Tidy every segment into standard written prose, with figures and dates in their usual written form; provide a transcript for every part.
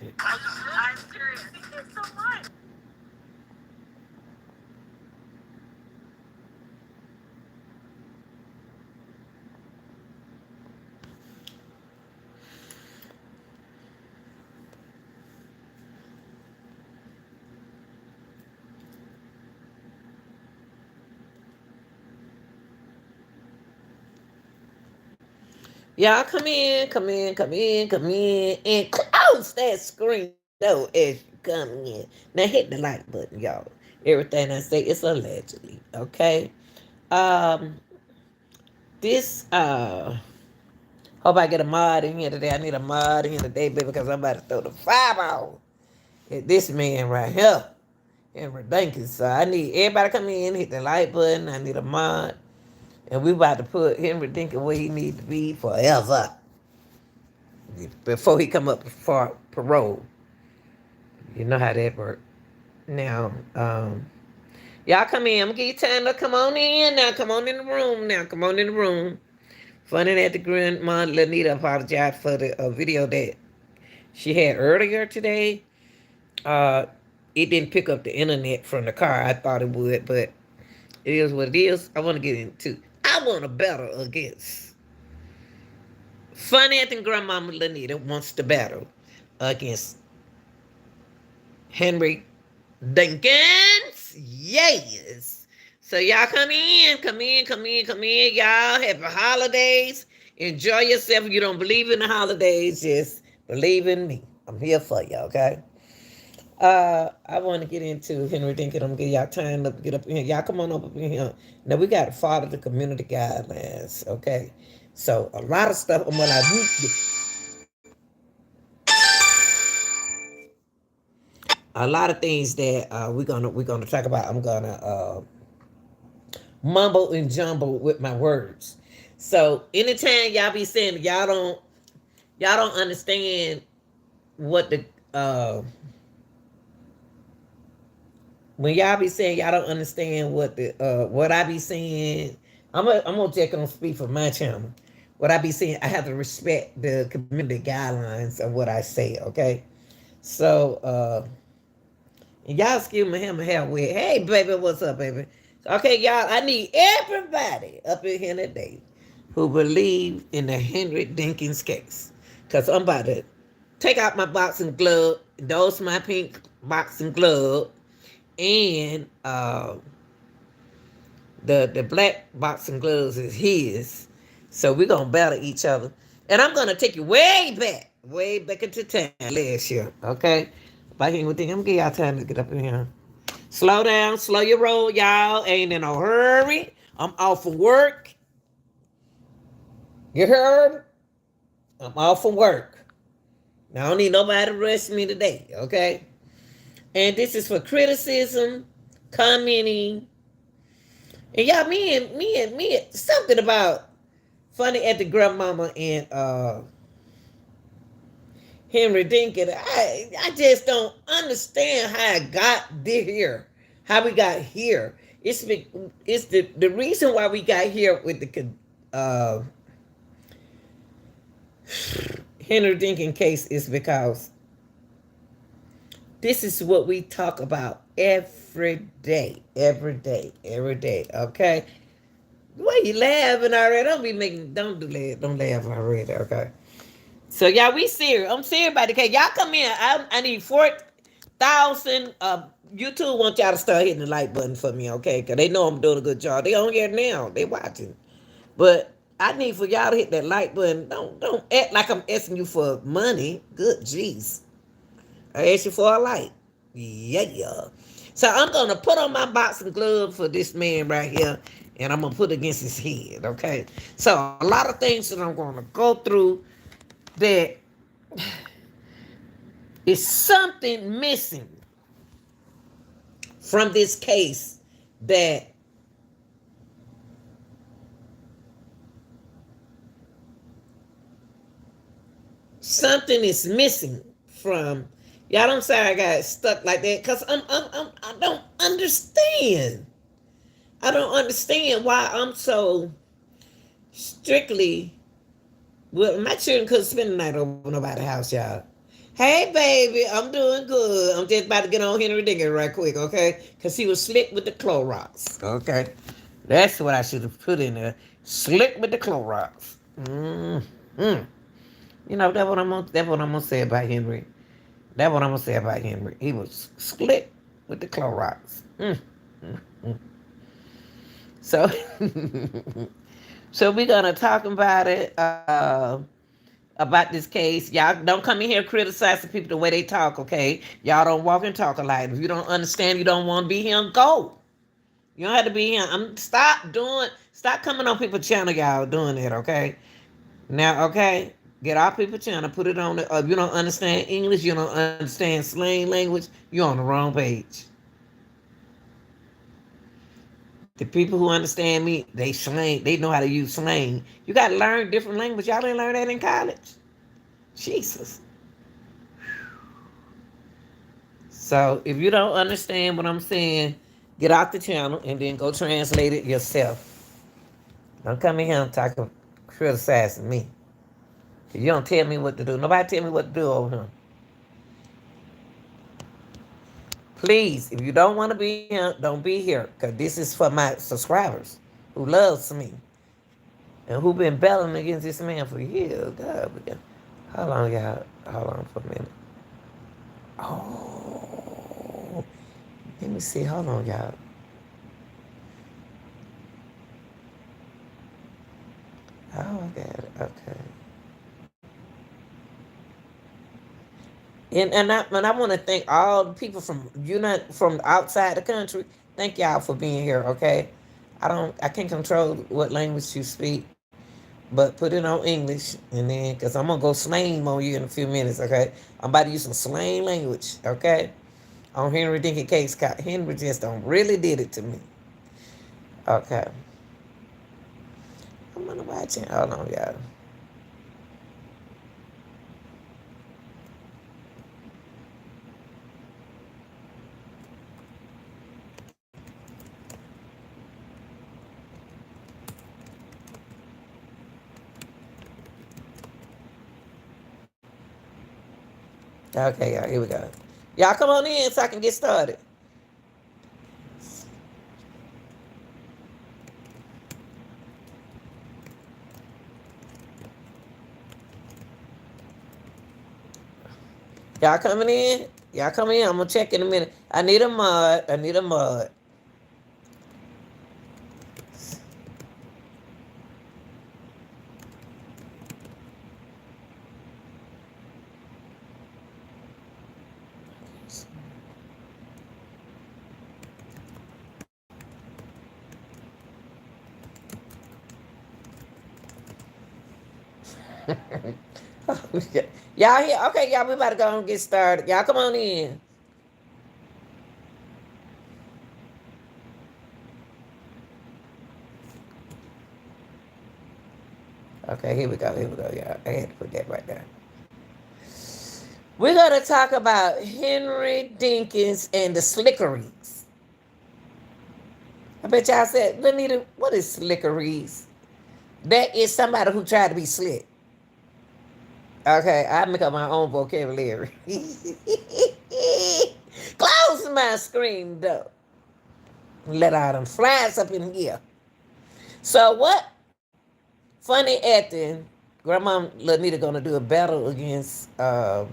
Okay. I'm serious. Thank you so much. Y'all come in, come in, come in, come in, and close that screen door as you come in. Now hit the like button, y'all. Everything I say is allegedly, okay? Um, this hope I get a mod in here today. I need a mod in here today, baby, because I'm about to throw the fireball at this man right here. Henry Dinkins. So I need everybody come in, hit the like button. I need a mod. And we about to put Henry Dinkins where he need to be forever. Before he come up for parole. You know how that work. Now, y'all come in. I'm gonna give you time to come on in now. Come on in the room now. Come on in the room. Funny that the grandma Lanita apologized for the video that she had earlier today. Uh, it didn't pick up the internet from the car. I thought it would, but it is what it is. I want to get into. I want to battle against Funny and Grandmama Lanita wants to battle against Henry Dinkins. Yes. So y'all come in, come in, come in, come in. Y'all happy holidays. Enjoy yourself. If you don't believe in the holidays, just believe in me. I'm here for you, okay? I want to get into Henry Dinkins. I'm gonna give y'all time to get up in here. Y'all come on up in here. Now we got to follow the community guidelines, okay? So a lot of stuff I'm gonna a lot of things that we're gonna talk about. I'm gonna mumble and jumble with my words. So anytime y'all be saying y'all don't understand what the when y'all be saying y'all don't understand what I be saying, I'm gonna take on speak for my channel. What I be saying, I have to respect the community guidelines of what I say, okay? So and y'all excuse me, have my hair wet. Hey baby, what's up, baby? Okay, y'all, I need everybody up in here today who believe in the Henry Dinkins case. Cause I'm about to take out my boxing glove, those my pink boxing glove, and the black boxing gloves is his. So we're gonna battle each other. And I'm gonna take you way back into time last year, okay? Like anything, I'm gonna give y'all time to get up in here. Slow down, slow your roll, y'all. Ain't in a hurry. I'm off from work. You heard? I'm off from work. Now, I don't need nobody to rush me today, okay? And this is for criticism, commenting, and y'all, me, something about Funny at the Grandmama and Henry Dinkins. I just don't understand how I got here, how we got here. It's the reason why we got here with the Henry Dinkins case is because this is what we talk about every day, every day, every day. Okay, why you laughing already? Don't laugh already. Okay. So y'all, we serious. I'm serious about the case. Y'all come in. I need 4,000. YouTube want y'all to start hitting the like button for me, okay? Cause they know I'm doing a good job. They on here now. They watching. But I need for y'all to hit that like button. Don't act like I'm asking you for money. Good jeez. I asked you for a like. Yeah. So I'm gonna put on my boxing glove for this man right here, and I'm gonna put it against his head. Okay. So a lot of things that I'm gonna go through that is something missing from this case that something is missing from y'all. Don't say I got stuck like that because I don't understand. I don't understand why I'm so strictly. Well, my children couldn't spend the night over nobody's house, y'all. Hey, baby, I'm doing good. I'm just about to get on Henry Dinkins right quick, okay? Because he was slick with the Clorox, okay? That's what I should have put in there. Slick with the Clorox. Mm-hmm. You know, that's what I'm gonna say about Henry. That's what I'm gonna say about Henry. He was slick with the Clorox. So, so we're gonna talk about it. About this case. Y'all don't come in here criticizing people the way they talk, okay? Y'all don't walk and talk alike. If you don't understand, you don't want to be here, go. You don't have to be here. Stop coming on people's channel, y'all doing it, okay? Now, okay, get our people's channel, put it on the, if you don't understand English, you don't understand slang language, you're on the wrong page. The people who understand me, they slang, they know how to use slang. You got to learn different language. Y'all didn't learn that in college. Jesus. So if you don't understand what I'm saying, get off the channel and then go translate it yourself. Don't come in here and talk criticizing me. You don't tell me what to do. Nobody tell me what to do over here. Please, if you don't want to be here, don't be here. Because this is for my subscribers who loves me and who been battling against this man for years. God, hold on, y'all. Hold on for a minute. Oh, let me see. Hold on, y'all. Oh, I got it. Okay. And I want to thank all the people from from outside the country. Thank y'all for being here. Okay, I can't control what language you speak, but put it on English and then because I'm gonna go slang on you in a few minutes. Okay, I'm about to use some slang language. Okay, on Henry Dinkins case. Henry just don't really did it to me. Okay, I'm gonna watch it. Hold on, y'all. Okay, y'all. Here we go. Y'all come on in so I can get started. Y'all coming in? Y'all coming in? I'm gonna check in a minute. I need a mod. I need a mod. Y'all here? Okay, y'all. We about to go and get started. Y'all come on in. Okay, here we go. Here we go, y'all. I had to put that right there. We're gonna talk about Henry Dinkins and the slickeries. I bet y'all said, Lenita, what is slickeries? That is somebody who tried to be slick. Okay, I make up my own vocabulary. Close my screen though. Let all them flies up in here. So what? Funny acting. Grandma Lanita gonna do a battle against uh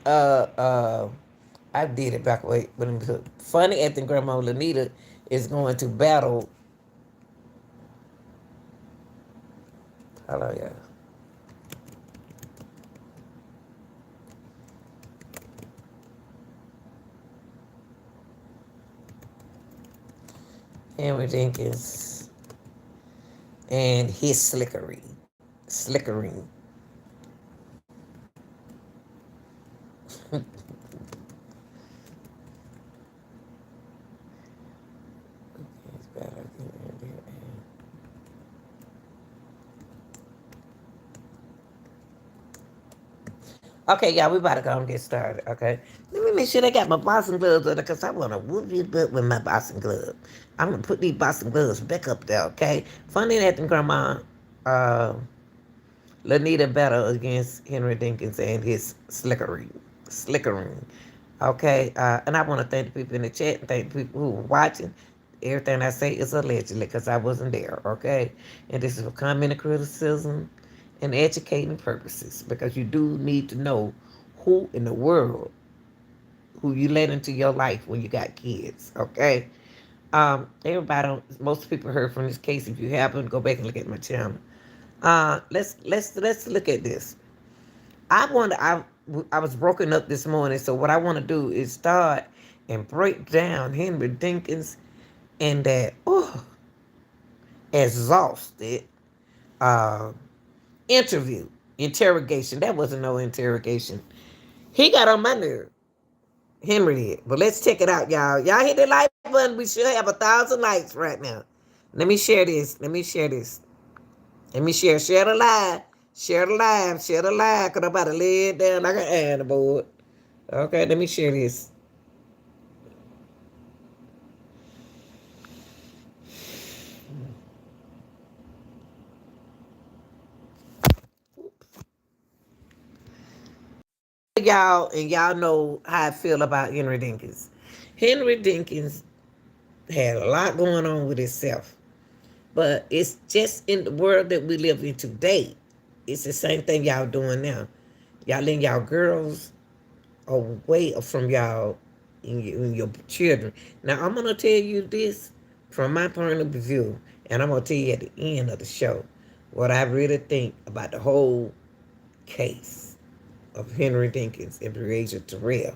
uh I did it back away, but funny acting Grandma Lanita is going to battle. Hello, yeah. Henry Dinkins and his slickery. Slickering. Okay, y'all, we about to go and get started, okay? Let me make sure they got my boxing gloves on because I want to whoop your butt with my boxing glove. I'm going to put these boxing gloves back up there, okay? Funny that grandma, uh, Lanita battle against Henry Dinkins and his slickering. Okay, and I want to thank the people in the chat and thank the people who are watching. Everything I say is allegedly because I wasn't there. Okay, and this is for comment and criticism and educating purposes because you do need to know who in the world who you let into your life when you got kids. Okay, everybody, most people heard from this case. If you haven't, go back and look at my channel. Let's look at this. I was broken up this morning, so what I want to do is start and break down Henry Dinkins and that exhausted uh, interrogation. That wasn't no interrogation. He got on my nerve. Henry did. But let's check it out, y'all. Y'all hit the like button. We should have 1,000 likes right now. Let me share this. Let me share this. Let me share the live. Share the live. Share the live. Cause I'm about to lay it down like an animal. Okay, let me share this. Y'all, and y'all know how I feel about Henry Dinkins. Henry Dinkins had a lot going on with himself. But it's just in the world that we live in today. It's the same thing y'all doing now. Y'all letting y'all girls away from y'all and your children. Now I'm gonna tell you this from my point of view, and I'm gonna tell you at the end of the show what I really think about the whole case of Henry Dinkins and Breasia Terrell.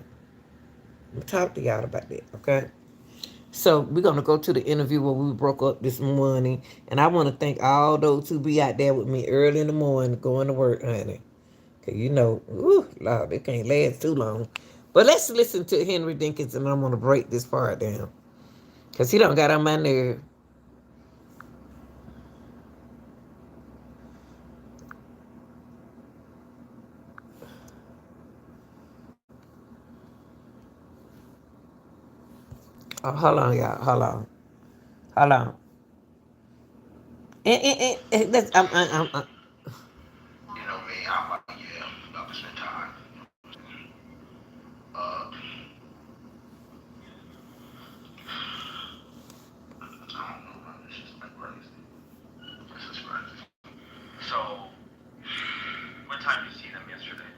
I'm gonna talk to y'all about that, okay? So we're gonna go to the interview where we broke up this morning, and I want to thank all those who be out there with me early in the morning going to work, honey. Cause you know, ooh, Lord, it can't last too long. But let's listen to Henry Dinkins, and I'm gonna break this part down, cause he don't got on my nerve. Oh, hold on, y'all, hold on. That's, You know me, I'm like, yeah, I'm about to spend time. Uh, I don't know, man. It's just been crazy. This is crazy. So, what time did you see them yesterday?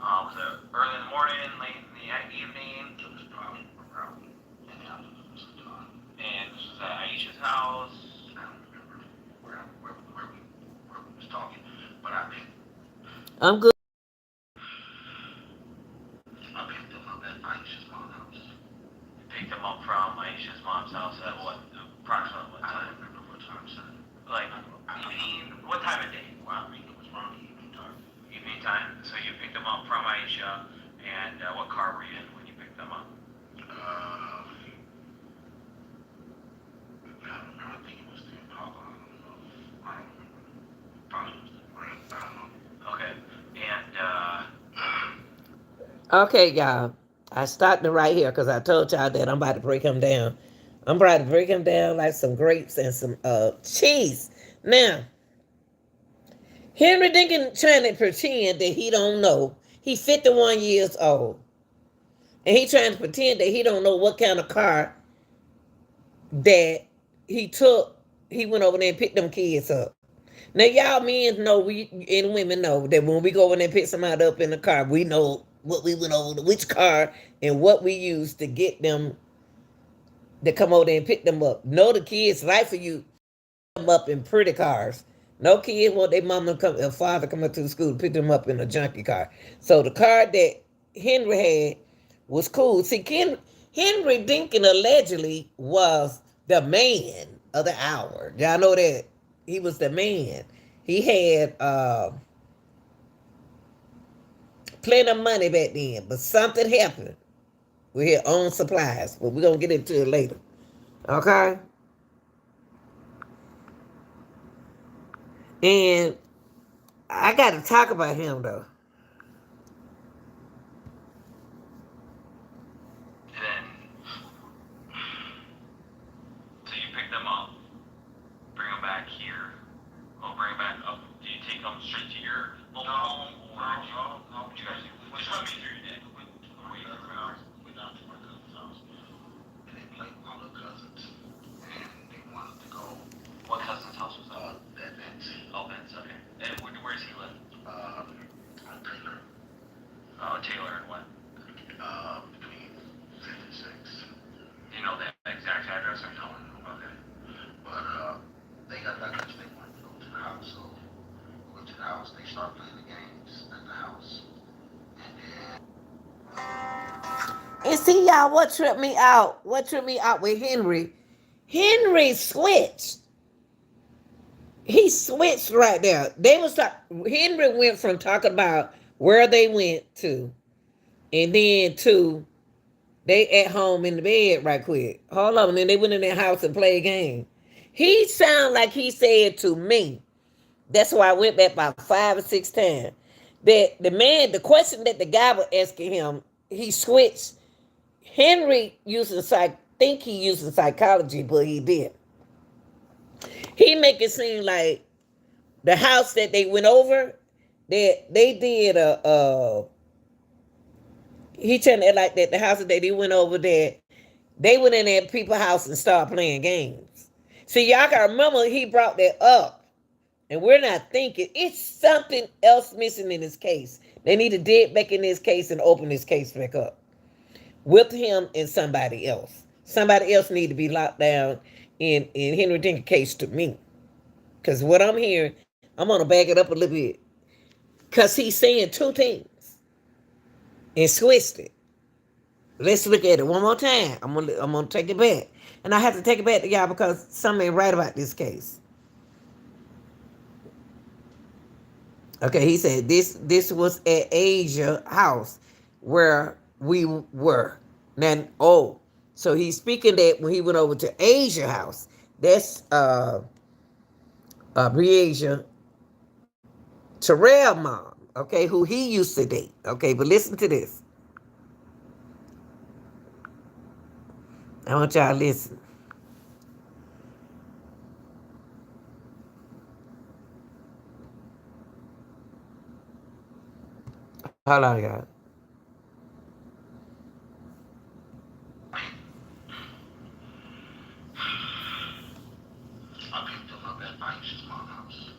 Was it early in the morning, late in the evening? It was probably around in the afternoon sometime. And this was at Aisha's house. I don't remember where we was talking, but I'm good. I picked them up at Aisha's mom's house. Picked them up from Aisha's mom's house at what, approximately what time? I don't remember what time, son. Like evening, what time of day? Well, I mean, it was around evening time. Evening time. So you picked them up from Aisha, and what car were you in when you picked them up? I don't know. I think it was the Impala. I don't know. I don't remember. Probably was the Ram. I don't know. Okay. And Okay, y'all. I stopped it right here because I told y'all that I'm about to break him down. I'm about to break him down like some grapes and some cheese. Now, Henry Dinkins trying to pretend that he don't know. He's 51 years old. And he trying to pretend that he don't know what kind of car that he took. He went over there and picked them kids up. Now, y'all men know, we and women know that when we go over there and pick somebody up in the car, we know what we went over, which car, and what we used to get them to come over there and pick them up. Know the kids like for you them up in pretty cars. No kids want their mama come and father come up to the school to pick them up in a junkie car. So the car that Henry had was cool. See, Henry Dinkin allegedly was the man of the hour. Y'all know that he was the man. He had plenty of money back then, but something happened with his own supplies. But we're gonna get into it later. Okay? And I gotta talk about him though. then, so you pick them up, bring them back back here? We'll bring them back up. Do you take them straight to your mobile home, or what you guys do? Just run me through your day. We down to my cousin's house. And they played with my little cousins. And they wanted to go, What cousin's house was that? that Vince. Oh, Vince. Okay. And where does he live? Taylor. Oh, Taylor and what? Between 56. Do you know the exact address or no? Okay. But they got back because they wanted to go to the house. So we went to the house. They started playing the games at the house. And see, y'all, what tripped me out? What tripped me out with Henry? Henry switched. He switched right there. Henry went from talking about where they went to, and then to they at home in the bed right quick. Hold on, and then they went in their house and played a game. He sounded like he said to me. That's why I went back about 5 or 6 times. That the question that the guy was asking him, he switched. Henry think he using psychology, but he did. He make it seem like the house that they went over, that they did he telling it like that the house that they went over there, they went in at people's house and started playing games. See, y'all gotta remember he brought that up. And we're not thinking it's something else missing in this case. They need to dig back in this case and open this case back up with him and somebody else. Somebody else need to be locked down in Henry Dinkins case to me. Because what I'm hearing, I'm going to back it up a little bit. Because he's saying two things and switched it. Let's look at it one more time. I'm gonna take it back. And I have to take it back to y'all because something ain't right about this case. Okay, he said this was at Asia house where we were. Then so he's speaking that when he went over to Asia house. That's Breasia Terrell mom, okay, who he used to date. Okay, but listen to this. I want y'all to listen. Hold on, y'all. I picked them up at Aisha's mom's house.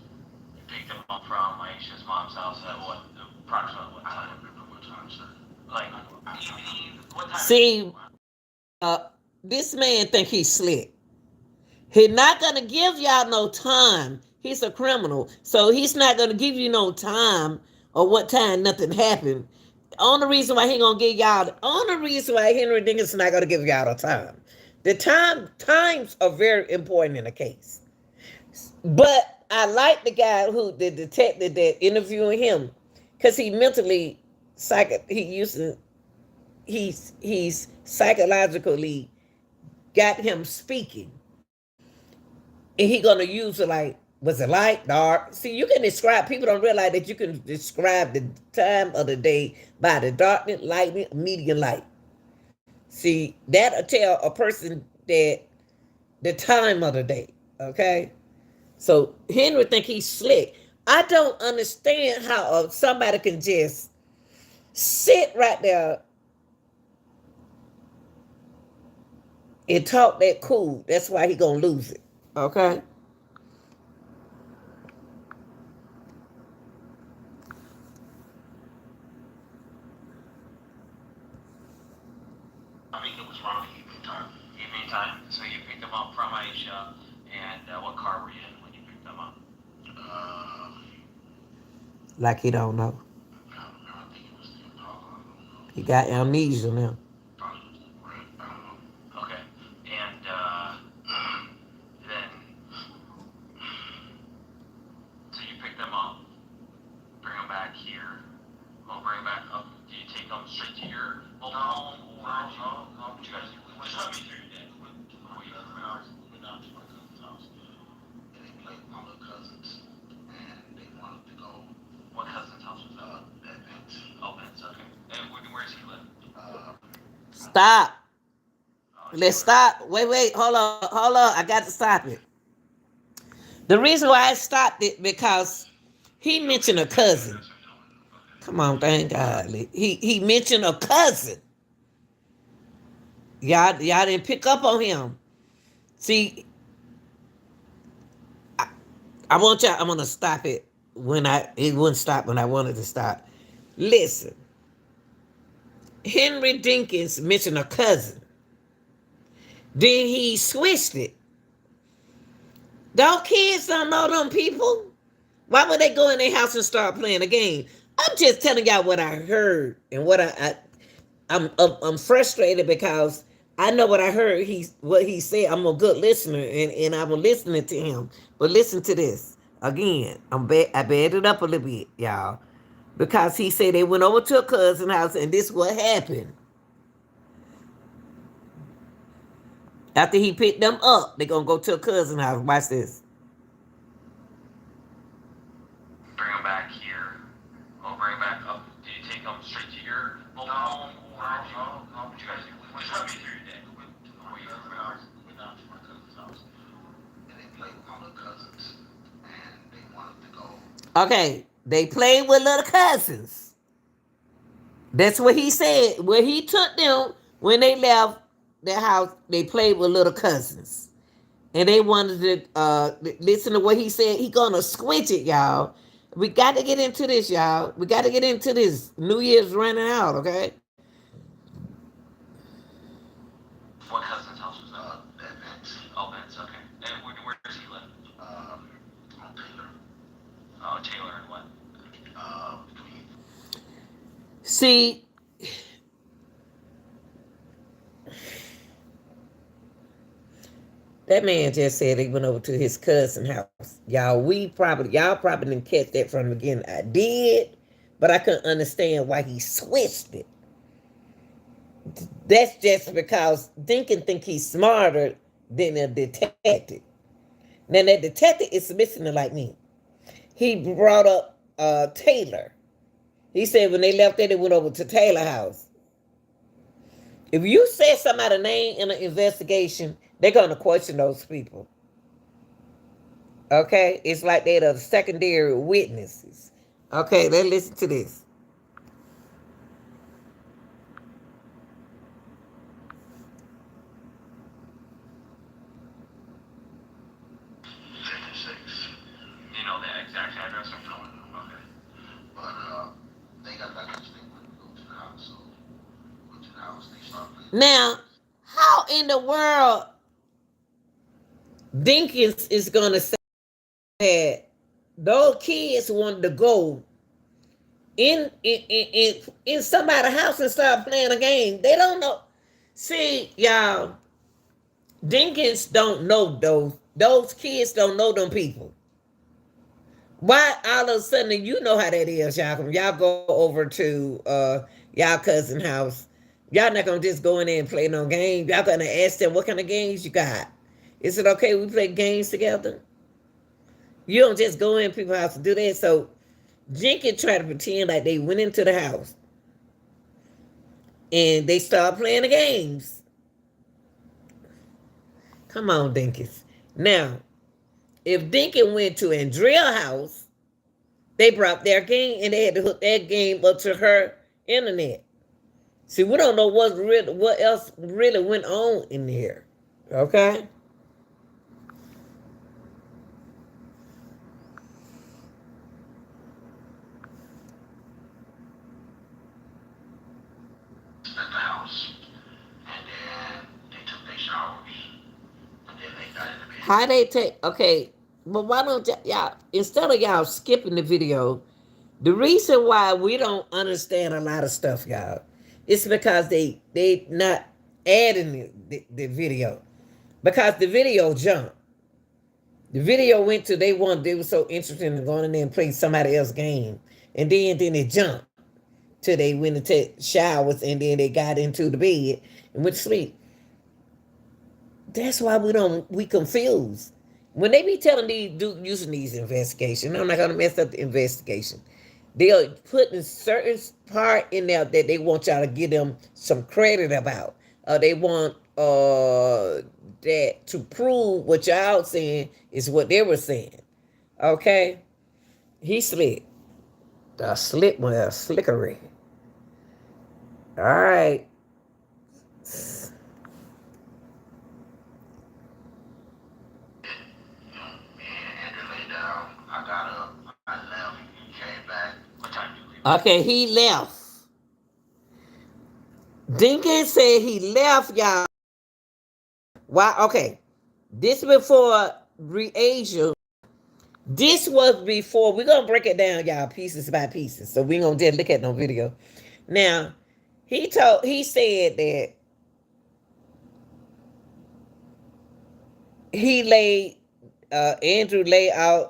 You picked them up from Aisha's mom's house at what? Approximately what I time? don't remember what time, sir. Like, evening? What time? See, this man think he's slick. He's not gonna give y'all no time. He's a criminal, so he's not gonna give you no time or what time nothing happened. The only reason why he gonna give y'all, the only reason why Henry Dinkins not gonna give y'all the time. The times are very important in a case. But I like the guy the detective that interviewing him, because he mentally he's psychologically got him speaking. And he gonna use it like, was it light, dark? See, you can describe, people don't realize that you can describe the time of the day by the darkness, lightning, medium light. See, that'll tell a person that the time of the day, okay? So Henry think he's slick. I don't understand how somebody can just sit right there and talk that cool. That's why he gonna lose it, okay? I think it was around evening time. Evening time. So you picked them up from Aisha, and what car were you in when you picked them up? Like he don't know. I think it was the Impala. I don't know. He got amnesia now. Probably was the Ram. I don't know. Okay. And then, so you pick them up, bring them back here. Well, bring them back up. Do you take them straight to your mobile home, or what you guys do? Just let me through your day. We went down to my cousin's house. And they played with my little cousins. And they wanted to go, What cousin's house was that? that Vince. Oh, Vince. Okay. And where's he live? Stop. Oh, Let's stop. Wait, hold on. I got to stop it. The reason why I stopped it because he mentioned a cousin. Come on, thank God. He mentioned a cousin. Y'all didn't pick up on him. See, I want y'all. I'm gonna stop it when it wouldn't stop when I wanted to stop. Listen, Henry Dinkins mentioned a cousin. Then he switched it. Those kids don't know them people. Why would they go in their house and start playing a game? I'm just telling y'all what I heard and I'm frustrated because I know what I heard. What he said. I'm a good listener and I'm listening to him. But listen to this again. I bared it up a little bit, y'all, because he said they went over to a cousin house and this what happened. After he picked them up, they gonna go to a cousin house. Watch this. Bring them back here. Oh, bring them back up. Did you take them straight to your mobile home? Or did you guys just let me through your day? We went down to my cousin's house, and they played with my little cousins, and they wanted to go. Okay, they played with little cousins. That's what he said. Where he took them when they left their house, they played with little cousins. And they wanted to listen to what he said. He gonna switch it, y'all. We got to get into this, y'all. We got to get into this. New Year's running out, okay? What cousin's house was that? That Vince. Oh, Vince, okay. And where does he live? On Taylor. Oh, Taylor and what? Between. See, that man just said he went over to his cousin's house. Y'all probably didn't catch that from the beginning. I did, but I couldn't understand why he switched it. That's just because Dinkins think he's smarter than a detective. Now that detective is listening like me. He brought up Taylor. He said when they left there, they went over to Taylor house. If you say somebody's name in an investigation, they're going to question those people. Okay? It's like they're the secondary witnesses. Okay, let's listen to this. 56. You know the exact address or no? Okay. But they got back because they wanted to go to the house. So we went to the house. They started playing. Now, how in the world Dinkins is going to say that those kids wanted to go in somebody's house and start playing a game? They don't know. See, y'all, Dinkins don't know those kids don't know them people. Why all of a sudden you know how that is, y'all? When y'all go over to y'all cousin house, y'all not gonna just go in there and play no game. Y'all gonna ask them what kind of games you got. Is it okay we play games together? You don't just go in people's house to do that. So Jenkins tried to pretend like they went into the house and they started playing the games. Come on, Dinkins. Now, if Dinkins went to Andrea's house, they brought their game and they had to hook that game up to her internet. See, we don't know what else really went on in here. Okay? At the house. And then they took their showers. And then they got in the bed. How they take, okay, but why don't y'all, instead of y'all skipping the video, the reason why we don't understand a lot of stuff, y'all, it's because they not adding the video. Because the video jumped. The video went to they were so interested in going in there and playing somebody else's game. And then it jumped till they went to take showers and then they got into the bed and went to sleep. That's why we confused. When they be telling using these investigations, I'm not gonna mess up the investigation. They'll put in certain part in there that they want y'all to give them some credit about. They want that to prove what y'all saying is what they were saying. Okay? He slick. The slick one, slickery. All right. Me and Andrew lay down. I got up. I left. Came back. What time did you leave? Okay, he left. Dinkins said he left, y'all. Why? Okay. This before Asia. This was before. We're gonna break it down, y'all, pieces by pieces. So we gonna just look at no video. Now, he said that he laid Andrew lay out,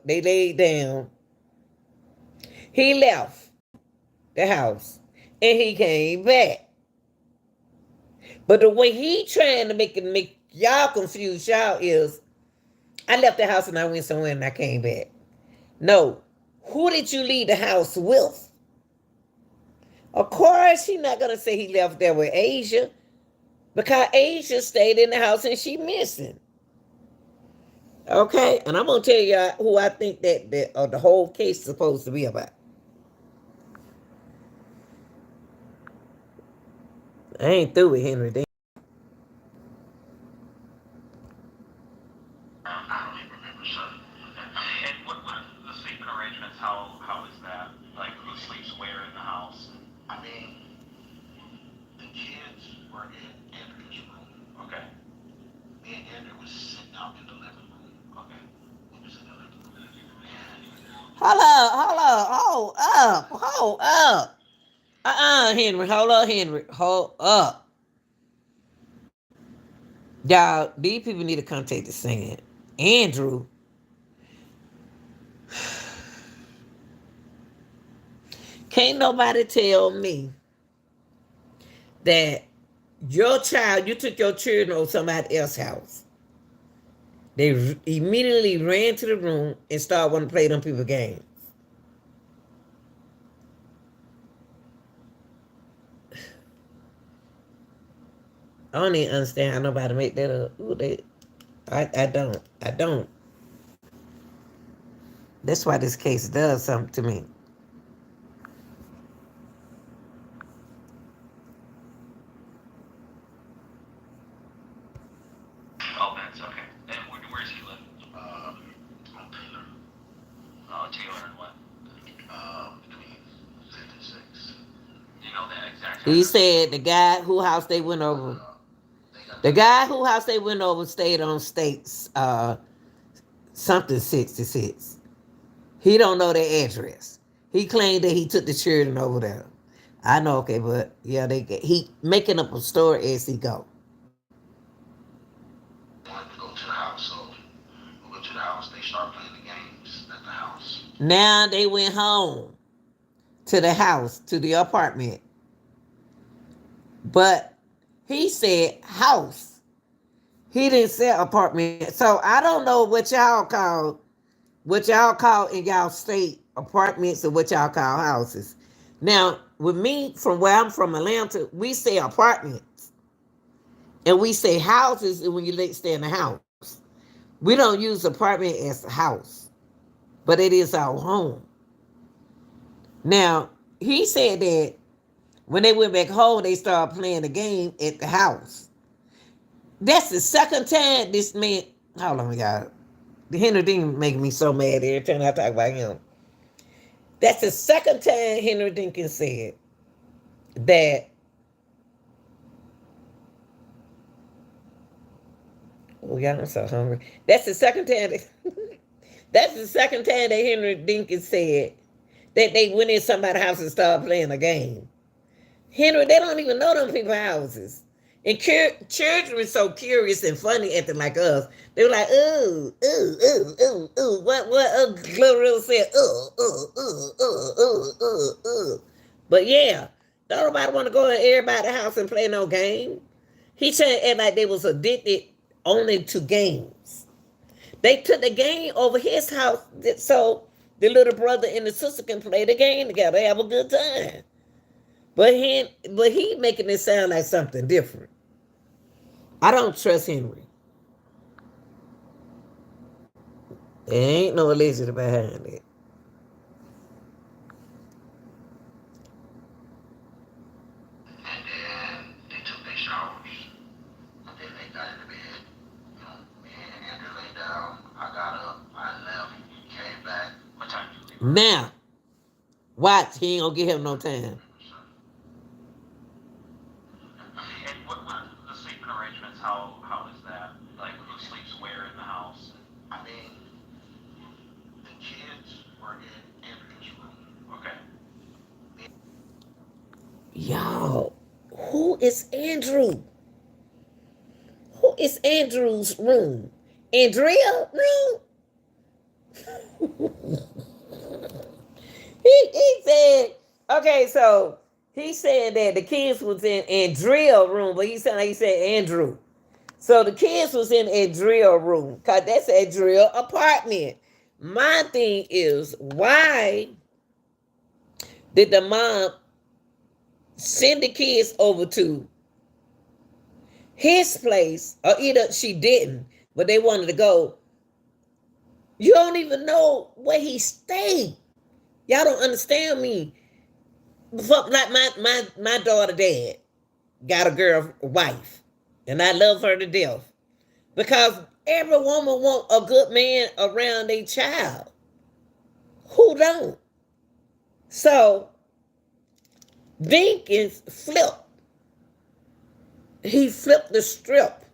they laid down. He left the house and he came back. But the way he trying to make y'all confused, y'all, is I left the house and I went somewhere and I came back. No. Who did you leave the house with? Of course, she's not gonna say he left there with Asia, because Asia stayed in the house and she missing. Okay, and I'm gonna tell you who I think that the whole case is supposed to be about. I ain't through with Henry. I don't even remember, son. And what the sleeping arrangements? How is that? Like who sleeps where in the house? I mean, the kids were in Andrew's room. Okay. Me and Andrew was sitting out in the living room. Okay. We was in the living room. And Hold up. Henry, hold up, Henry, hold up. Y'all, these people need to come take the stand. Andrew, can't nobody tell me that your child, you took your children over somebody else's house. They immediately ran to the room and started wanting to play them people games. I don't even understand how nobody make that up. Ooh, I don't. I don't. That's why this case does something to me. Oh, that's okay. And where's he live? on Taylor, Oh, Taylor and what? between 5th and 6th. You know that exact He address? said the guy who house they went over, They got the guy who house they went over stayed on States something 66. He don't know their address. He claimed that he took the children over there. I know, okay, but yeah, he making up a story as he go. wanted to go to the house, so we went to the house. They started playing the games at the house. Now they went home to the house, to the apartment. But he said house. He didn't say apartment. So I don't know what y'all call in y'all state apartments or what y'all call houses. Now, with me, from where I'm from, Atlanta, we say apartments. And we say houses when you stay in a house. We don't use apartment as a house. But it is our home. Now, he said that when they went back home, they started playing the game at the house. That's the second time this man. Hold on, y'all. Henry Dinkins making me so mad every time I talk about him. That's the second time Henry Dinkins said that. Oh, y'all, I'm so hungry. That's the second time. That's the second time that Henry Dinkins said that they went in somebody's house and started playing a game. Henry, they don't even know them people's houses. And children are so curious and funny acting like us. They were like, ooh. What Glorilla said, ooh. But yeah, don't nobody want to go in everybody's house and play no game. He said act like they was addicted only to games. They took the game over his house so the little brother and the sister can play the game together, have a good time. But he making it sound like something different. I don't trust Henry. There ain't no alleged behind it. And then they took their showers. And then they got in the bed. You know, me and Andrew laid down. I got up. I left. Came back. What time did you leave? Now, watch, he ain't gonna give him no time. And what the sleeping arrangements? How is that? Like who sleeps where in the house? I mean, the kids were in Andrew's room. Okay. Y'all, who is Andrew? Who is Andrew's room? Andrea room? he said, okay, so he said that the kids was in Andrea room, but he said like he said Andrew. So the kids was in Andrea room, cause that's Andrea apartment. My thing is, why did the mom send the kids over to his place, or either she didn't, but they wanted to go? You don't even know where he stayed. Y'all don't understand me. Like my daughter dad got a girl wife, and I love her to death because every woman want a good man around their child. Who don't? So Dinkins flipped. He flipped the strip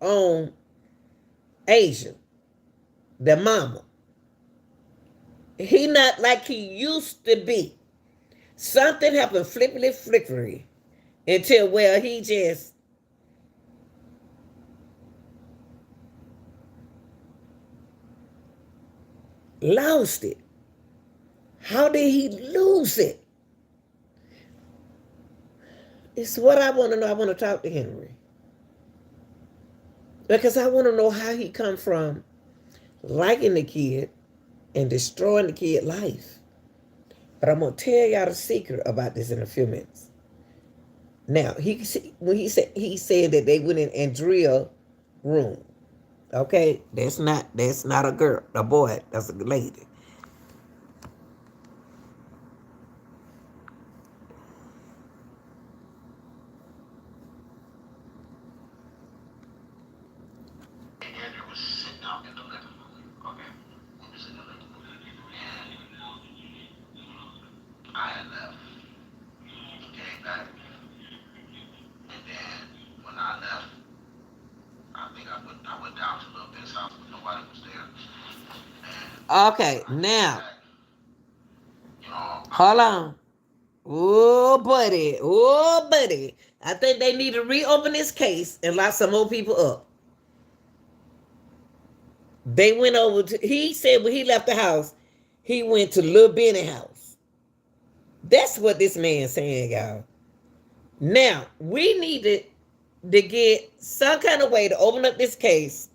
on Asia, the mama. He not like he used to be. Something happened flippity flickery until well he just lost it. How did he lose it? It's what I want to know. I want to talk to Henry. Because I want to know how he come from liking the kid and destroying the kid life. But I'm going to tell y'all the secret about this in a few minutes. Now, when he said that they went in Andrea room. Okay, that's not a girl, a boy, that's a lady. Andrew was sitting out in the living room. Okay. He was in the living room. And I had left. Came back. And then when I left, I think I went down to Little Ben's house, but nobody was there. And Okay, now, you know, hold on. Oh, buddy. I think they need to reopen this case and lock some more people up. They went over to, he said when he left the house, he went to Lil Benny house. That's what this man's saying, y'all. Now, we needed to get some kind of way to open up this case.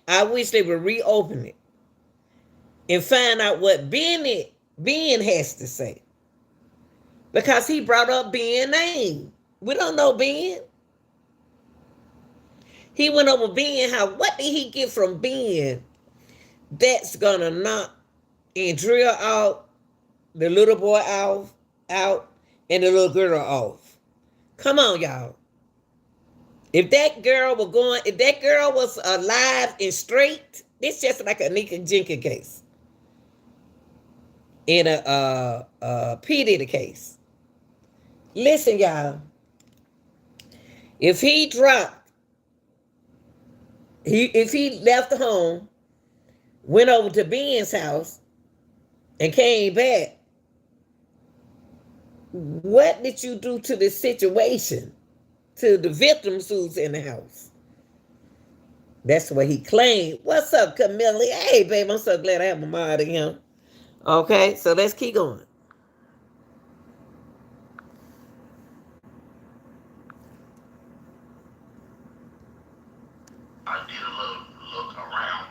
I wish they would reopen it and find out what Ben has to say. Because he brought up Ben's name. We don't know Ben. He went over Ben. What did he get from Ben that's gonna knock Andrea out, the little boy out, and the little girl off? Come on, y'all. If that girl was alive and straight, it's just like a Nika Jenkins case. In a P. Diddy case. Listen, y'all. If he left the home, went over to Ben's house, and came back, what did you do to the situation? To the victims who's in the house? That's what he claimed. What's up, Camille? Hey, babe, I'm so glad I have my mod again. Okay, so let's keep going. I did a little look around.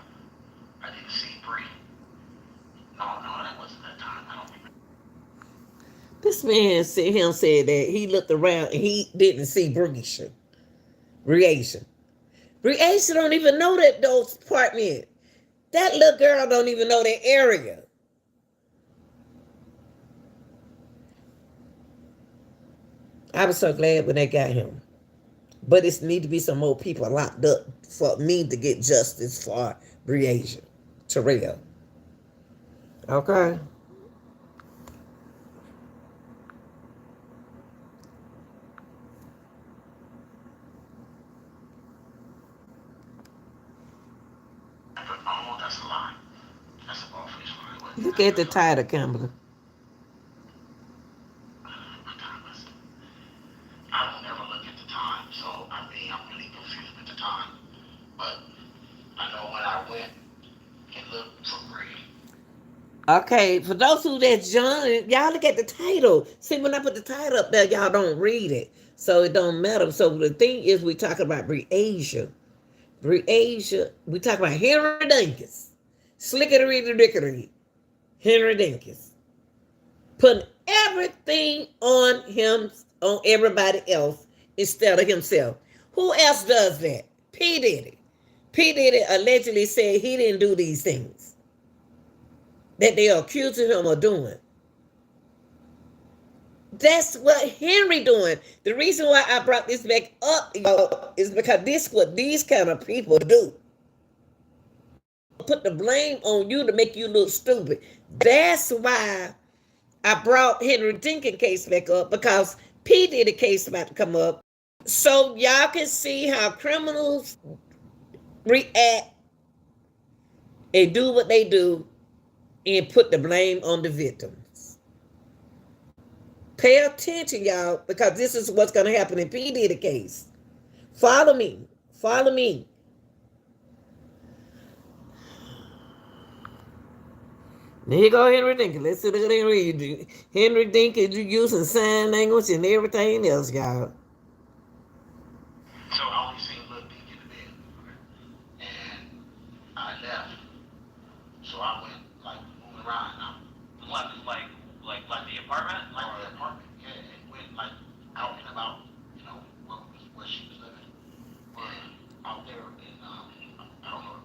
I didn't see Bree. No, that wasn't that time. I don't remember. This man said that he looked around and he didn't see Breasia. Breasia don't even know that those apartment. That little girl don't even know that area. I was so glad when they got him. But it need to be some more people locked up for me to get justice for Breasia. Terrell. Okay. Oh, that's a lie. That's a ball face lie. Look at the title, Kimberly. What time is it? I don't ever look at the time, so I mean, I'm really confused with the time. But I know when I went and looked for Bree. Okay, for those who that's young, y'all look at the title. See, when I put the title up there, y'all don't read it. So it don't matter. So the thing is, we talking about Breasia. Breasia, we talk about Henry Dinkins. Slickety dickery. Henry Dinkins. Putting everything on him, on everybody else, instead of himself. Who else does that? P. Diddy. P. Diddy allegedly said he didn't do these things that they are accusing him of doing. That's what Henry doing. The reason why I brought this back up, y'all, is because this is what these kind of people do. Put the blame on you to make you look stupid. That's why I brought Henry Dinkins case back up, because P did a case about to come up. So y'all can see how criminals react and do what they do and put the blame on the victims. Pay attention, y'all, because this is what's going to happen in P Diddy case. Follow me. Follow me. There you go, Henry Dinkins. Let's see what Henry. Henry Dinkins using sign language and everything else, y'all. So I only seen Lil Dick in the bed. And I left. So I went like moving around now. Left the apartment? Like the apartment, yeah, and went like out and about, where she was living. But out there in I don't know.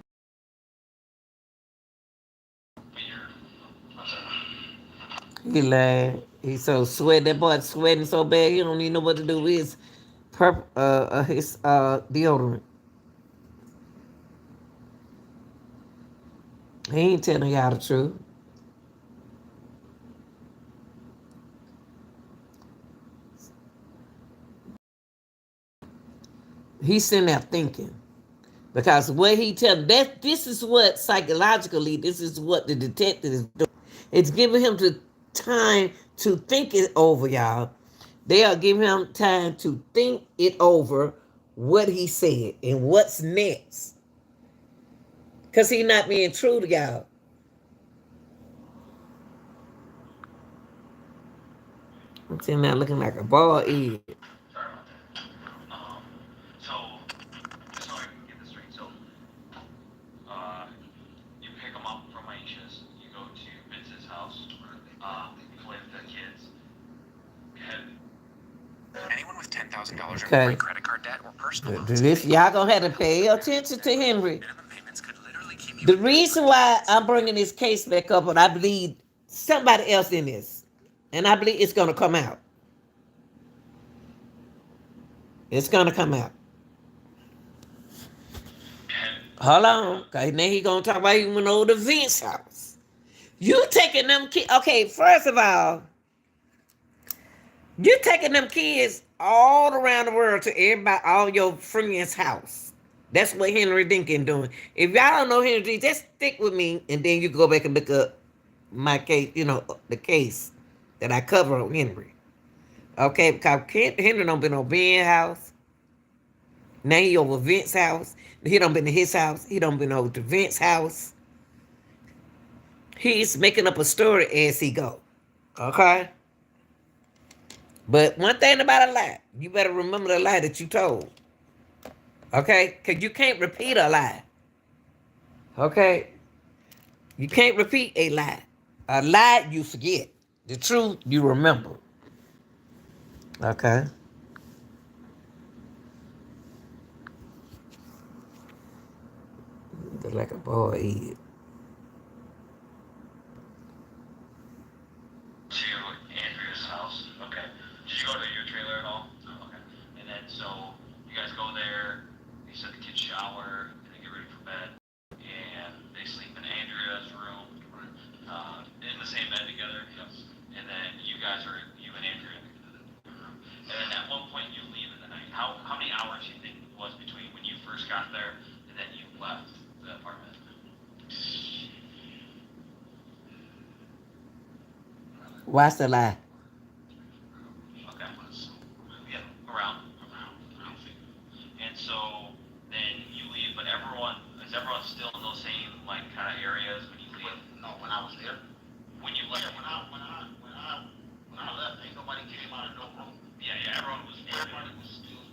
But you're I'm sorry. He lied. He so sweat. That boy sweating so bad he don't even know what to do with his deodorant. He ain't telling y'all the truth. He's sitting there thinking. Because what he tell that this is what psychologically, this is what the detective is doing. It's giving him the time to think it over, y'all. They are giving him time to think it over, what he said and what's next. Because he's not being true to y'all. I'm sitting there looking like a bald egg. sorry about that. So just so I can get this straight, so uh, you pick them up from Aisha's, you go to Vince's house, play with the kids, head. Anyone with $10,000 or Okay. more in credit card debt or personal loans. This, y'all gonna have to pay attention to Henry. Minimum payments could literally keep you The reason why I'm bringing this case back up, and I believe somebody else in this, and I believe it's gonna come out. It's gonna come out. Hold on, cause now he gonna talk about he went over to Vince's house. You taking them kids? Okay, first of all, you taking them kids all around the world to everybody, all your friends' house. That's what Henry Dinkins doing. If y'all don't know Henry Dinkins, just stick with me, and then you can go back and look up my case. The case that I cover on Henry. Okay, because Henry don't been over Ben's house. Now he over Vince's house. He don't been to his house. He don't been over to Vince's house. He's making up a story as he go. Okay? But one thing about a lie, you better remember the lie that you told. Okay? Because you can't repeat a lie. Okay? You can't repeat a lie. A lie, you forget. The truth, you remember. Okay? Just like a boy eat. To Andrea's house. Okay. Did you go to your trailer at all? Oh, okay. And then so you guys go there. You said the kids shower and they get ready for bed, and they sleep in Andrea's room, in the same bed together. Yes. And then you and Andrea. And then at one point you leave in the night. How many hours do you think was between when you first got there and then you left the apartment? Watch the lie. Okay. Yeah, around. And so then you leave, but everyone still in those same like kind of areas when you leave? No, when I was there. When you left? Yeah, when I left, ain't nobody came out of no room. Yeah, Everybody was still,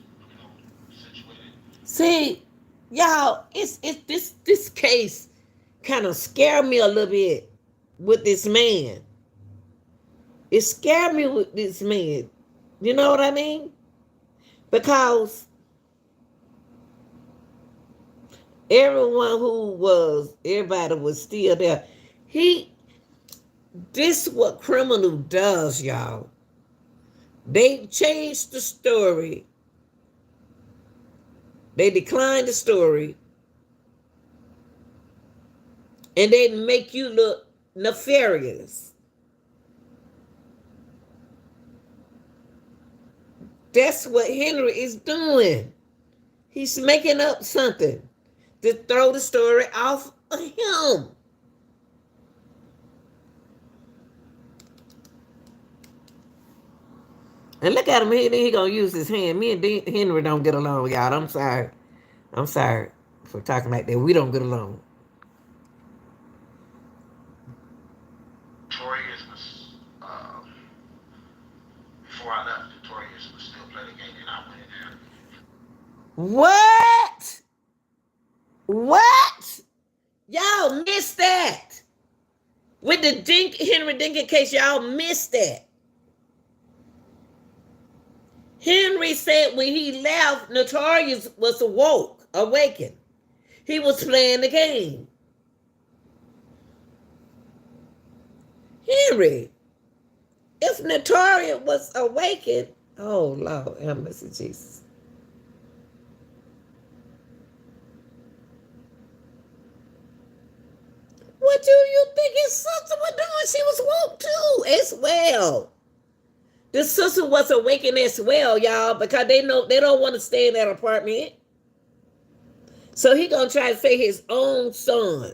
situated. See, y'all, it's this case kind of scared me a little bit with this man. It scared me with this man. You know what I mean? Because everybody was still there. This is what criminal does, y'all. They changed the story. They declined the story. And they make you look nefarious. That's what Henry is doing. He's making up something to throw the story off of him. And look at him. He gonna use his hand. Me and Henry don't get along, y'all. I'm sorry. I'm sorry for talking like that. We don't get along. Torius was, before I left, Torius was still playing the game, and I went in there. What? What? Y'all missed that. With the Henry Dinkins case, y'all missed that. Henry said when he left, Notorious was awakened. He was playing the game. Henry, if Notorious was awakened, oh Lord, have mercy, Jesus. What do you think his sister was doing? She was woke too, as well. The sister was awakened as well, y'all, because they know they don't want to stay in that apartment. So he gonna try to say his own son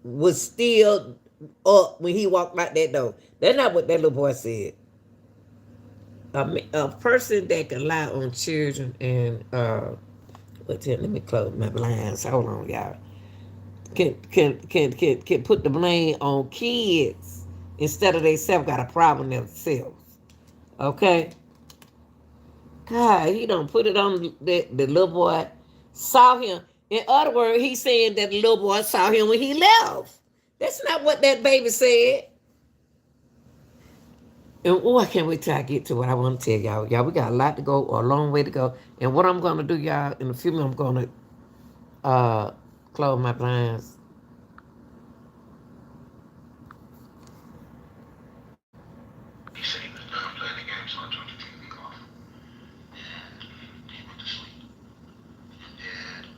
was still up when he walked out that door. That's not what that little boy said. A person that can lie on children and let me close my blinds. Hold on, y'all. Can put the blame on kids instead of they self got a problem themselves. Okay? God, he don't put it on the little boy saw him. In other words, he's saying that the little boy saw him when he left. That's not what that baby said. And I can't wait till I get to what I want to tell y'all. Y'all, we got a lot to go, or a long way to go. And what I'm going to do, y'all, in a few minutes, I'm going to close my blinds. He said he was done playing the game, so I turned the TV off. And he went to sleep. And then,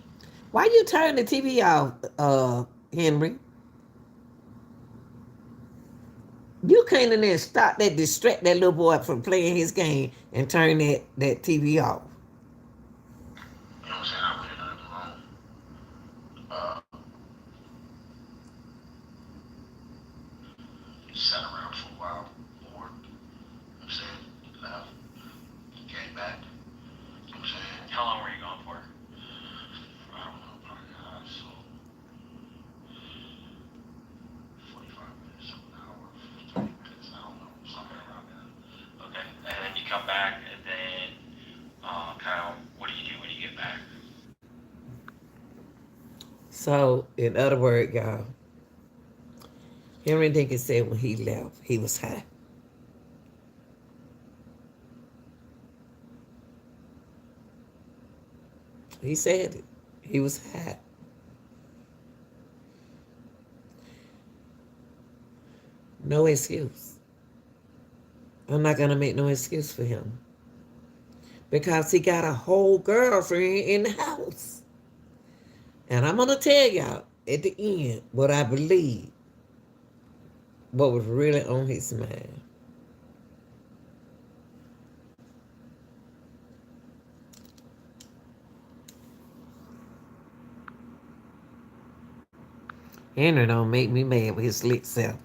Why you turn the TV off, Henry? You can't in there stop that, distract that little boy from playing his game and turn that TV off. you know what I'm saying, I went in another room. Uh, Sat around for a while, bored. You know what I'm saying? Left. Came back. You know what I'm saying? How long were you gone for? I don't know, probably, so 45 minutes, an hour, 30 minutes, I don't know, something around there. Okay. And then you come back, and then kind of what do you do when you get back? So, in other words, y'all, Henry Dinkins said when he left, he was high. He said it. He was high. No excuse. I'm not going to make no excuse for him because he got a whole girlfriend in the house. And I'm going to tell y'all at the end what I believe, what was really on his mind. Henry don't make me mad with his slick self.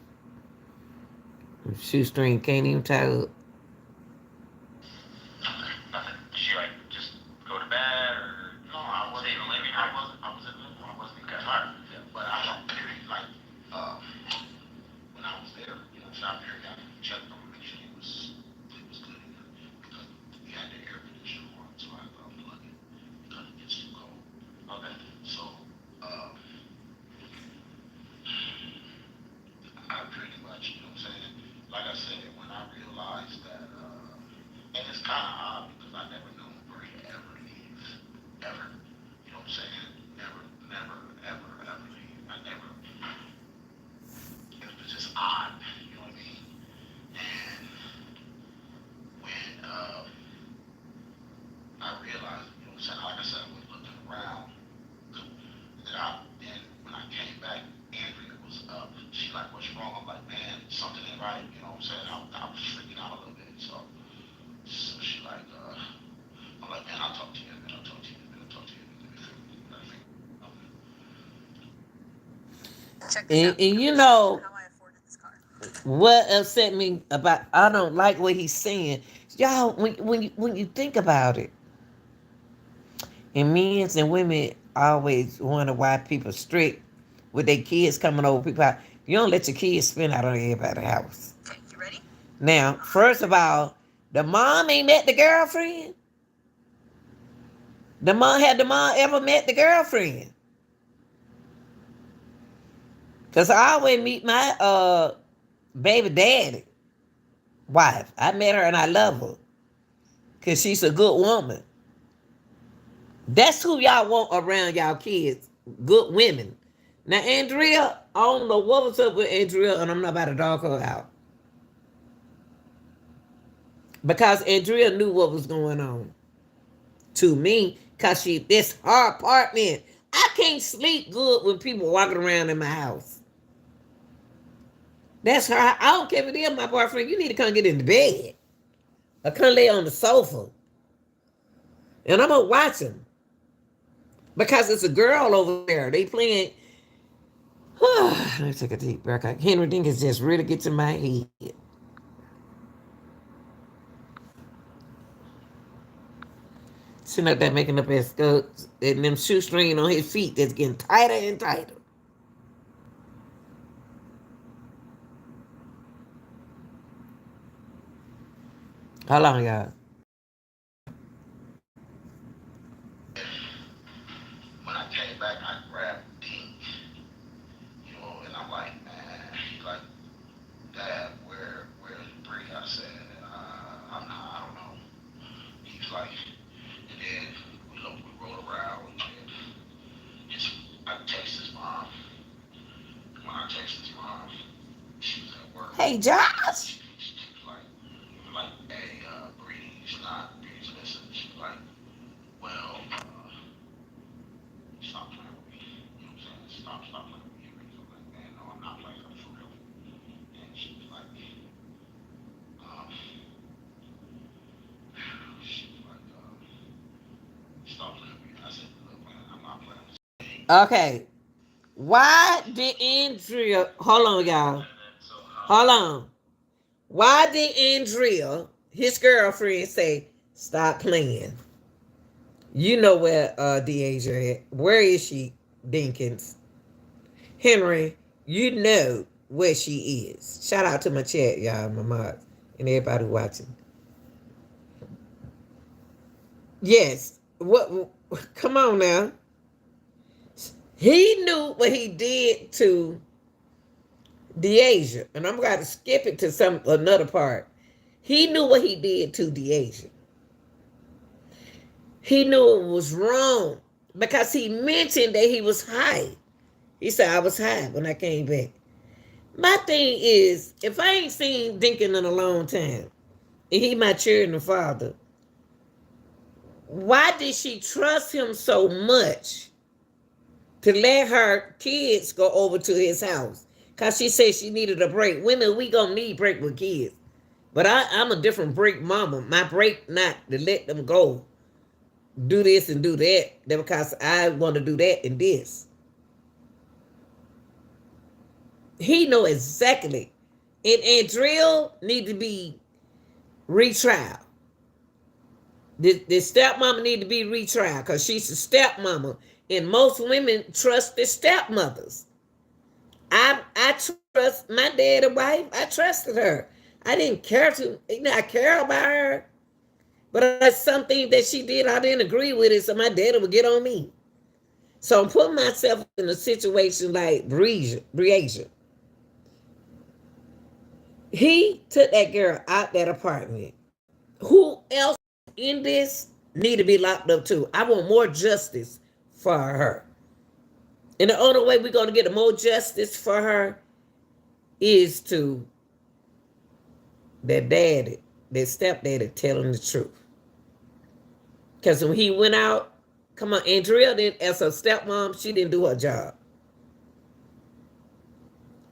Shoestring can't even tie up. Nothing. Did she like just go to bed or No, I wasn't. stay in the living I room? wasn't. I was in the living room. I wasn't even tired. Yeah, but I like when I was there, so I periodically checked on him, make sure he was good because we had the air conditioner on, so I unplugged it because it gets too cold. Okay. So uh, I pretty much, what I'm saying, like I said, when I realized that, and it's kind of odd because I never known where he ever leaves, ever. You know what I'm saying? Never, never, ever, ever leave. I never. It was just odd. You know what I mean? And when I realized, you know what I'm saying? Like I said, I was looking around. Then when I came back, Andrea was up. She like, what's wrong? I'm like, man, something ain't right. You know what I'm saying? I was freaking out a little bit. So she like, I'm like, man, I'll talk to you. I'll talk to you. I'll talk to you. And you know what upset me about? I don't like what he's saying, y'all. When you think about it, and men and women always wonder why people strict with their kids coming over. People, you don't let your kids spend out on everybody's house. Okay, you ready? Now, first of all, the mom ain't met the girlfriend. The mom ever met the girlfriend? Cause I always meet my baby daddy wife. I met her and I love her. Cause she's a good woman. That's who y'all want around y'all kids. Good women. Now Andrea, I don't know what was up with Andrea, and I'm not about to dog her out. Because Andrea knew what was going on. To me, cause this her apartment. I can't sleep good when people walking around in my house. That's her. I don't care if it is my boyfriend. You need to come get in the bed. Or come lay on the sofa. And I'm gonna watch him. Because it's a girl over there. They playing. Let me take a deep breath. Henry Dinkins just really gets in my head. Sitting up there making up his skirts and them shoestring on his feet that's getting tighter and tighter. How long, y'all? When I came back, I grabbed Dink, and I'm like, man, he's like, Dad, where's Bree? I said, I don't know. He's like, and then we rolled around. I texted his mom. When I texted his mom, she was at work. Hey, Josh. She was hey, Bree's missing. She was like, well, stop playing with me. You know what I'm saying? Stop playing with me. I'm like, man, no, I'm not playing for real. And she was like, um, stop playing with me. I said, look, man, I'm not playing with you. Okay. Why did Andrea, hold on, y'all. Hold on. Why did Andrea, his girlfriend, say, stop playing? You know where Deasia at. Where is she, Dinkins? Henry, you know where she is. Shout out to my chat, y'all, my mods, and everybody watching. Yes. What? Come on now. He knew what he did to Deasia, and I'm going to skip it to another part. He knew what he did to Deasia. He knew it was wrong because he mentioned that he was high. He said, I was high when I came back. My thing is, if I ain't seen Dinkin in a long time, and he my children's father, why did she trust him so much to let her kids go over to his house? Because she said she needed a break. Women, we gonna need break with kids. But I'm a different break mama. My break not to let them go do this and do that. Because I want to do that and this. He know exactly. And drill need to be retrial. The stepmama need to be retried because she's a stepmama. And most women trust their stepmothers. I trust my daddy wife. I trusted her. I didn't care to, I care about her. But that's something that she did I didn't agree with it, so my daddy would get on me. So I'm putting myself in a situation like Breasia. He took that girl out that apartment. Who else in this need to be locked up too? I want more justice for her. And the only way we're going to get more justice for her is to that daddy, that stepdaddy telling the truth. Because when he went out, come on, Andrea did as a stepmom, she didn't do her job.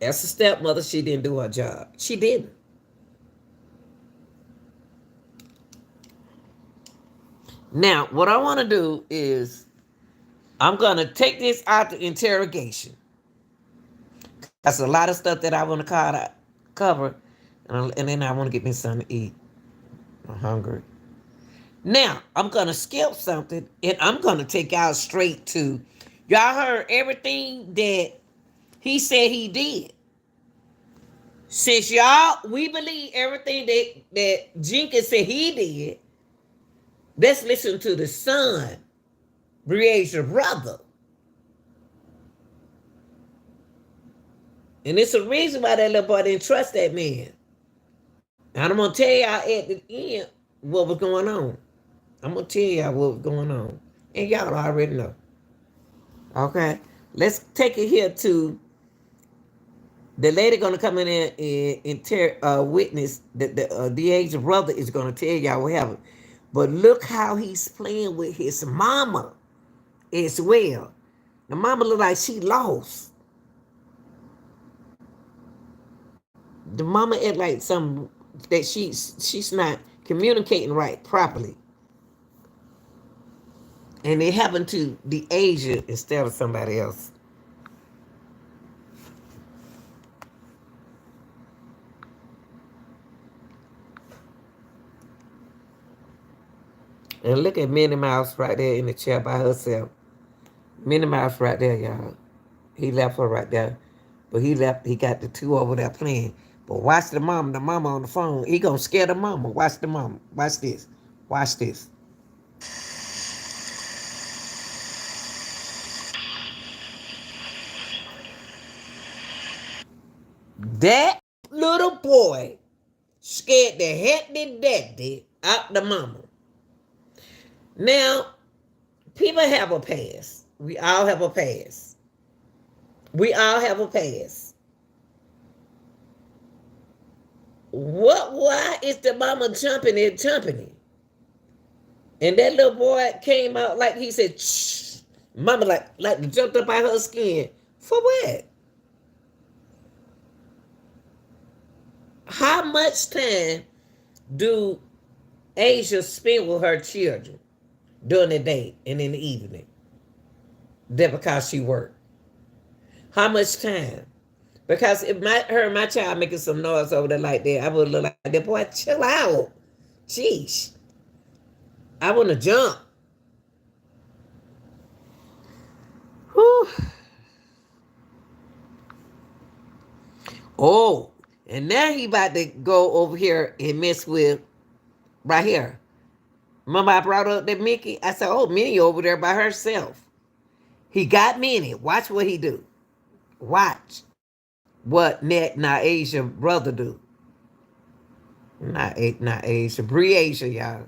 As a stepmother, she didn't do her job. She didn't. Now, what I want to do is I'm going to take this out to interrogation. That's a lot of stuff that I want to cover. And then I want to get me something to eat. I'm hungry. Now, I'm going to skip something. And I'm going to take y'all straight to... Y'all heard everything that he said he did. Since y'all, we believe everything that Jenkins said he did, let's listen to the son, Brea's brother. And it's a reason why that little boy didn't trust that man. And I'm going to tell y'all at the end what was going on. I'm going to tell y'all what was going on. And y'all already know. Okay? Let's take it here to the lady going to come in there and witness that the age brother is going to tell y'all what happened. But look how he's playing with his mama as well. The mama look like she lost. The mama act like some that she's not communicating right properly. And it happened to the Asia instead of somebody else. And look at Minnie Mouse right there in the chair by herself. Minnie Mouse right there, y'all. He left her right there. But he got the two over there playing. But watch the mama on the phone. He gonna scare the mama. Watch the mama. Watch this. Watch this. That little boy scared the heck did daddy out the mama. Now, people have a past. We all have a past. We all have a past. Why is the mama jumping and jumping? And that little boy came out like he said, shh. Mama like jumped up out her skin. For what? How much time do Asia spend with her children during the day and in the evening? That because she worked. How much time? Because if my child making some noise over there like that, I would look like that. Boy, chill out. Jeez. I want to jump. Whew. Oh, and now he about to go over here and mess with right here. Remember I brought up that Mickey? I said, oh, Minnie over there by herself. He got Minnie. Watch what he do. Watch what Asia brother do. Not Asia. Breasia, y'all.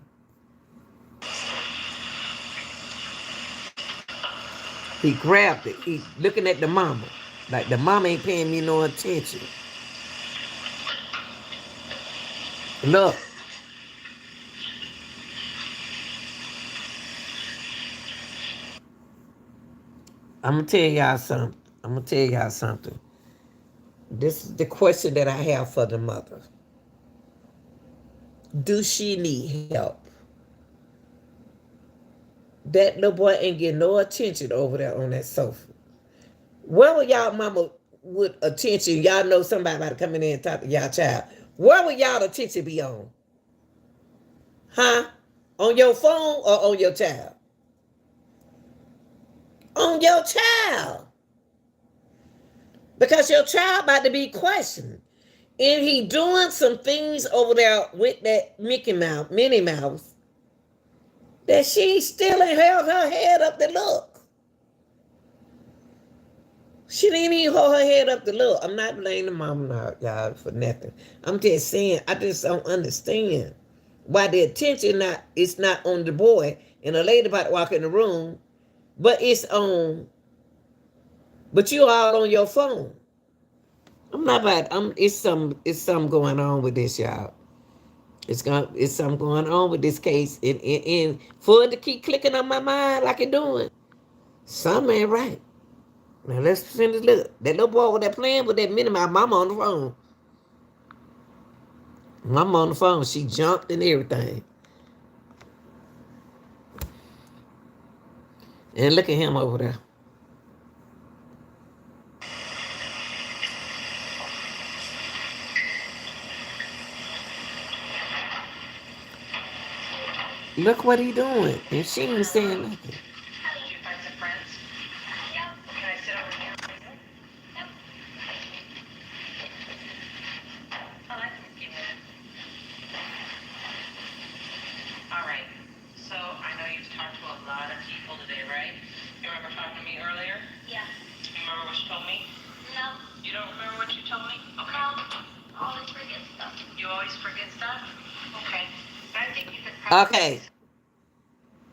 He grabbed it. He looking at the mama. Like the mama ain't paying me no attention. Look, I'm gonna tell y'all something. I'm gonna tell y'all something. This is the question that I have for the mother. Do she need help? That little boy ain't getting no attention over there on that sofa. Where will y'all mama with attention? Y'all know somebody about to come in there and talk to y'all child. Where will y'all attention be on? Huh? On your phone or on your child? On your child. Because your child about to be questioned. And he doing some things over there with that Mickey Mouse, Minnie Mouse, that she still ain't held her head up to look. She didn't even hold her head up to look. I'm not blaming the mama now, y'all, for nothing. I'm just saying, I just don't understand why the attention not it's not on the boy and a lady about to walk in the room, but it's on, but you all on your phone. I'm not about. It's something going on with this, y'all. It's something going on with this case, and for it to keep clicking on my mind like it doing, something ain't right. Now let's finish. Look, that little boy with that playing with that mini, my mama on the phone. Mama on the phone. She jumped and everything. And look at him over there. Look what he doing, and she ain't saying nothing. Did you find some friends? Yep. Can I sit over here? Yep. Oh, I can give it. All right. So I know you've talked to a lot of people today, right? You remember talking to me earlier? Yeah. You remember what you told me? No. You don't remember what you told me? Okay. No. I always forget stuff. You always forget stuff? Okay. I think you could probably. Okay,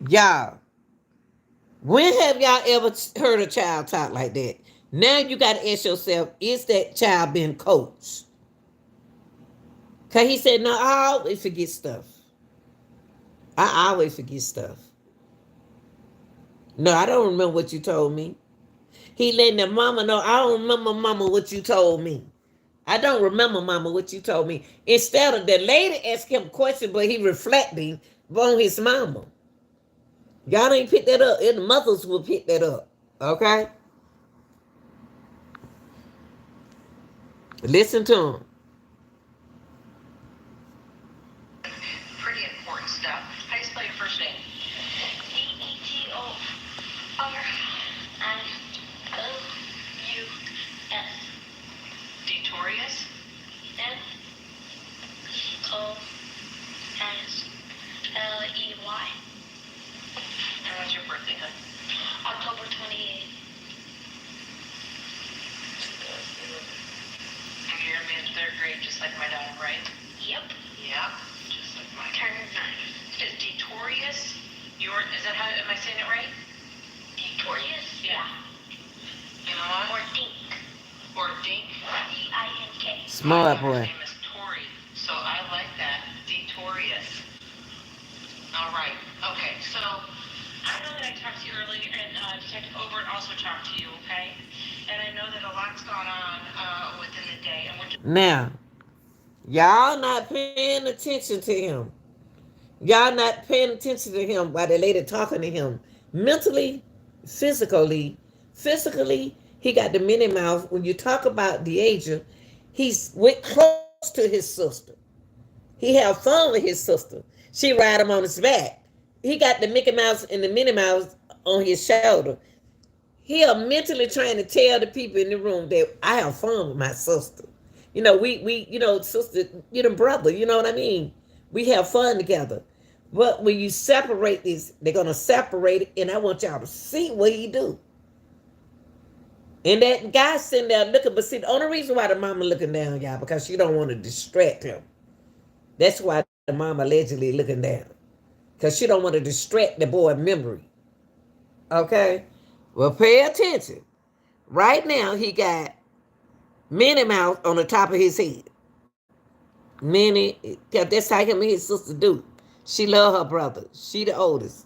y'all. When have y'all ever heard a child talk like that? Now you got to ask yourself: is that child being coached? Cause he said, "No, I always forget stuff. I always forget stuff." No, I don't remember what you told me. He letting the mama know, I don't remember, mama, what you told me. I don't remember, mama, what you told me. Instead of the lady asking him a question, but he reflecting on his mama. Y'all ain't pick that up. And the mothers will pick that up. Okay? Listen to him. Pretty important stuff. How do you spell your first name? Detorous. Detorius? Detorous. And what's your birthday, hon? October 28th. And you're gonna be in third grade just like my daughter, right? Yep. Yep. Just like my Turn 9. Is Detorius is that how, am I saying it right? Detorious? Yeah. You know what? Or Dink. Or Dink? Dink. Smart My boy. name is Tori, so I like that. Detorius. All right. Okay. So I know that I talked to you earlier, and Detective Obert also talked to you. Okay. And I know that a lot's gone on within the day, and we're just. Now, y'all not paying attention to him. Y'all not paying attention to him while the lady talking to him. Mentally, physically, he got the Minnie Mouse. When you talk about the age, he's went close to his sister. He have fun with his sister. She ride him on his back. He got the Mickey Mouse and the Minnie Mouse on his shoulder. He are mentally trying to tell the people in the room that I have fun with my sister. Sister, brother, you know what I mean? We have fun together. But when you separate this, they're gonna separate it, and I want y'all to see what he do. And that guy sitting there looking, but see, the only reason why the mama looking down, y'all, because she don't want to distract him. That's why the mama allegedly looking down. Because she don't want to distract the boy memory. Okay? Well, pay attention. Right now, he got Minnie Mouse on the top of his head. Many, cause that's how him and his sister do. She love her brother. She the oldest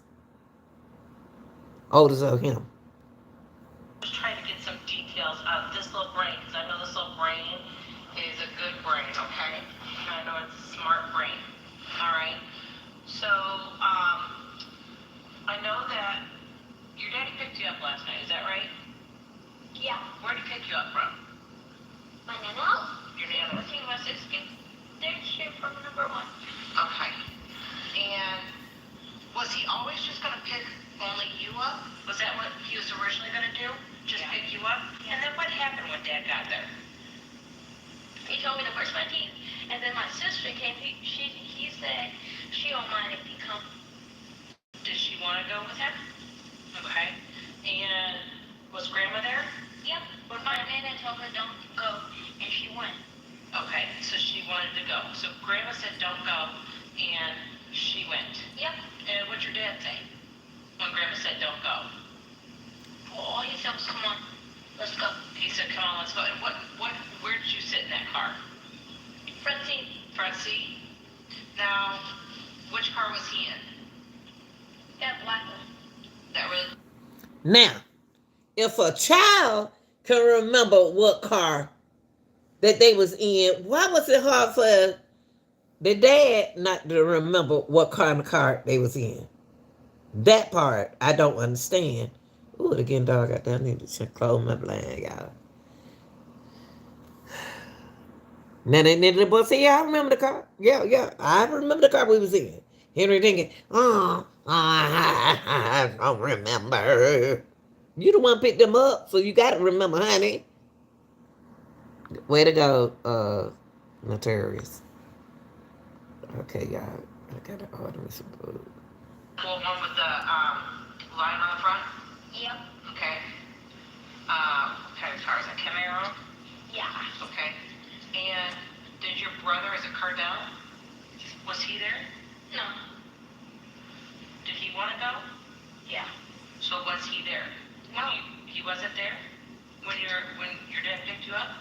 of him. Just trying to get some details of this little brain, because I know this little brain is a good brain, okay? I know it's a smart brain. All right. So, I know that your daddy picked you up last night. Is that right? Yeah. Where did he pick you up from? My nana house. Your nana. I think my sis get their shit from number one. Okay. And was he always just going to pick only you up? Was that what he was originally going to do? Just pick you up? Yeah. And then what happened when Dad got there? He told me to brush my teeth, and then my sister came. He said she don't mind if he come. Did she want to go with him? Okay. And was Grandma there? Yep. But my nana told her don't go, and she went. Okay, so she wanted to go. So Grandma said don't go, and she went. Yep. And what'd your dad say when Grandma said don't go? All he said was, "Come on, let's go." He said, "Come on, let's go." And where did you sit in that car? Front seat. Front seat. Now, which car was he in? That black one. That really. Now, if a child can remember what car that they was in, why was it hard for the dad not to remember what kind of car they was in? That part I don't understand. Ooh, again, dog, I need to close my blind, y'all. Now the boy say, "Yeah, I remember the car. Yeah, I remember the car we was in." Henry thinking, "Oh, I don't remember." You the one picked them up, so you got to remember, honey. Way to go, Notorious. Okay, y'all. I gotta order me some food. Well, one with the line on the front. Yep. Okay. What kind of car is that? Camaro. Yeah. Okay. And did your brother, is it Cardell? Was he there? No. Did he want to go? Yeah. So was he there? No. He wasn't there when your dad picked you up?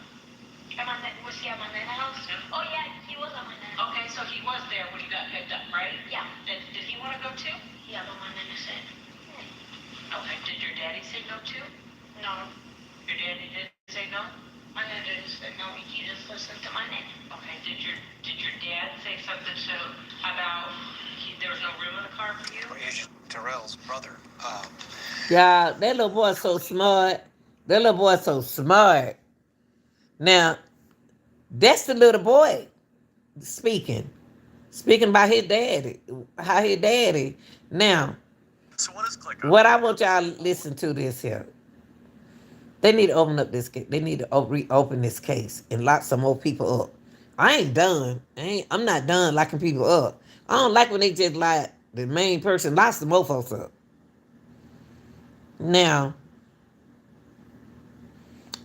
Was he at my nana house? Yeah. Oh yeah, he was at my nana house. Okay, so he was there when you got picked up, right? Yeah. Did he want to go too? Yeah, but my nana said. Okay. Did your daddy say no too? No. Your daddy didn't say no? My nana just said no. He just listened to my nana. Okay. Did your dad say something about there was no room in the car for you? Agent Terrell's brother. Yeah, that little boy so smart. That little boy so smart. Now, that's the little boy speaking about his daddy, how his daddy. Now, So what is click? what I want y'all to listen to this here. They need to open up this case. They need to reopen this case and lock some more people up. I ain't done. I'm not done locking people up. I don't like when they just lock the main person, lock some more folks up. Now,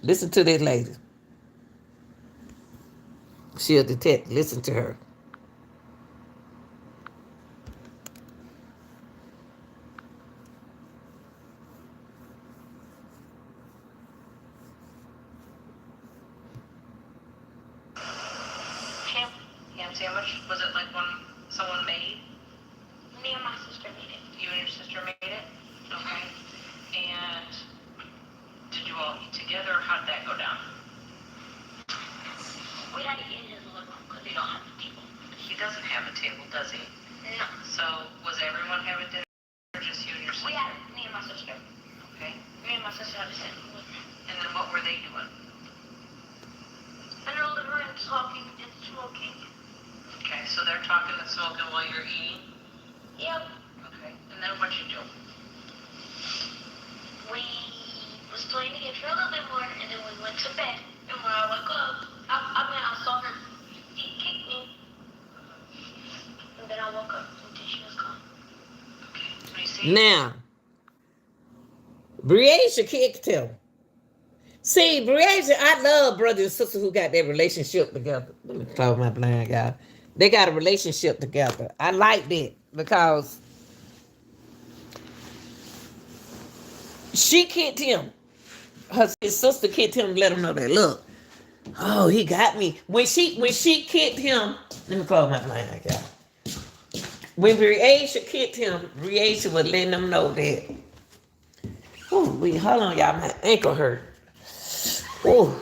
listen to this lady. She a detective. Listen to her. Ham sandwich? Was it like one someone made? Me and my sister made it. You and your sister made it? Okay. And did you all eat together, or how did that go down? We had to eat in his living room because he don't have a table. He doesn't have a table, does he? No. So was everyone having dinner, or just you and your sister? We had me and my sister. Okay. Me and my sister had to sit in the living room. And then what were they doing? In the living room, talking and smoking. Okay, so they're talking and smoking while you're eating? Yep. Okay. And then what'd you do? We was playing the game for a little bit more, and then we went to bed. And when I woke up, I saw her. He kicked me. And then I woke up until she was gone. Okay. What do you see? Now, Briasia kicked him. See, Briasia, I love brothers and sisters who got their relationship together. Let me close my blind, y'all. They got a relationship together. I like that because she kicked him. His sister kicked him to let him know that, look, Oh, he got me. When she kicked him, let me close my blind, y'all. When Reasia kicked him, Reasia was letting them know that. Oh, wait, hold on, y'all. My ankle hurt. Oh,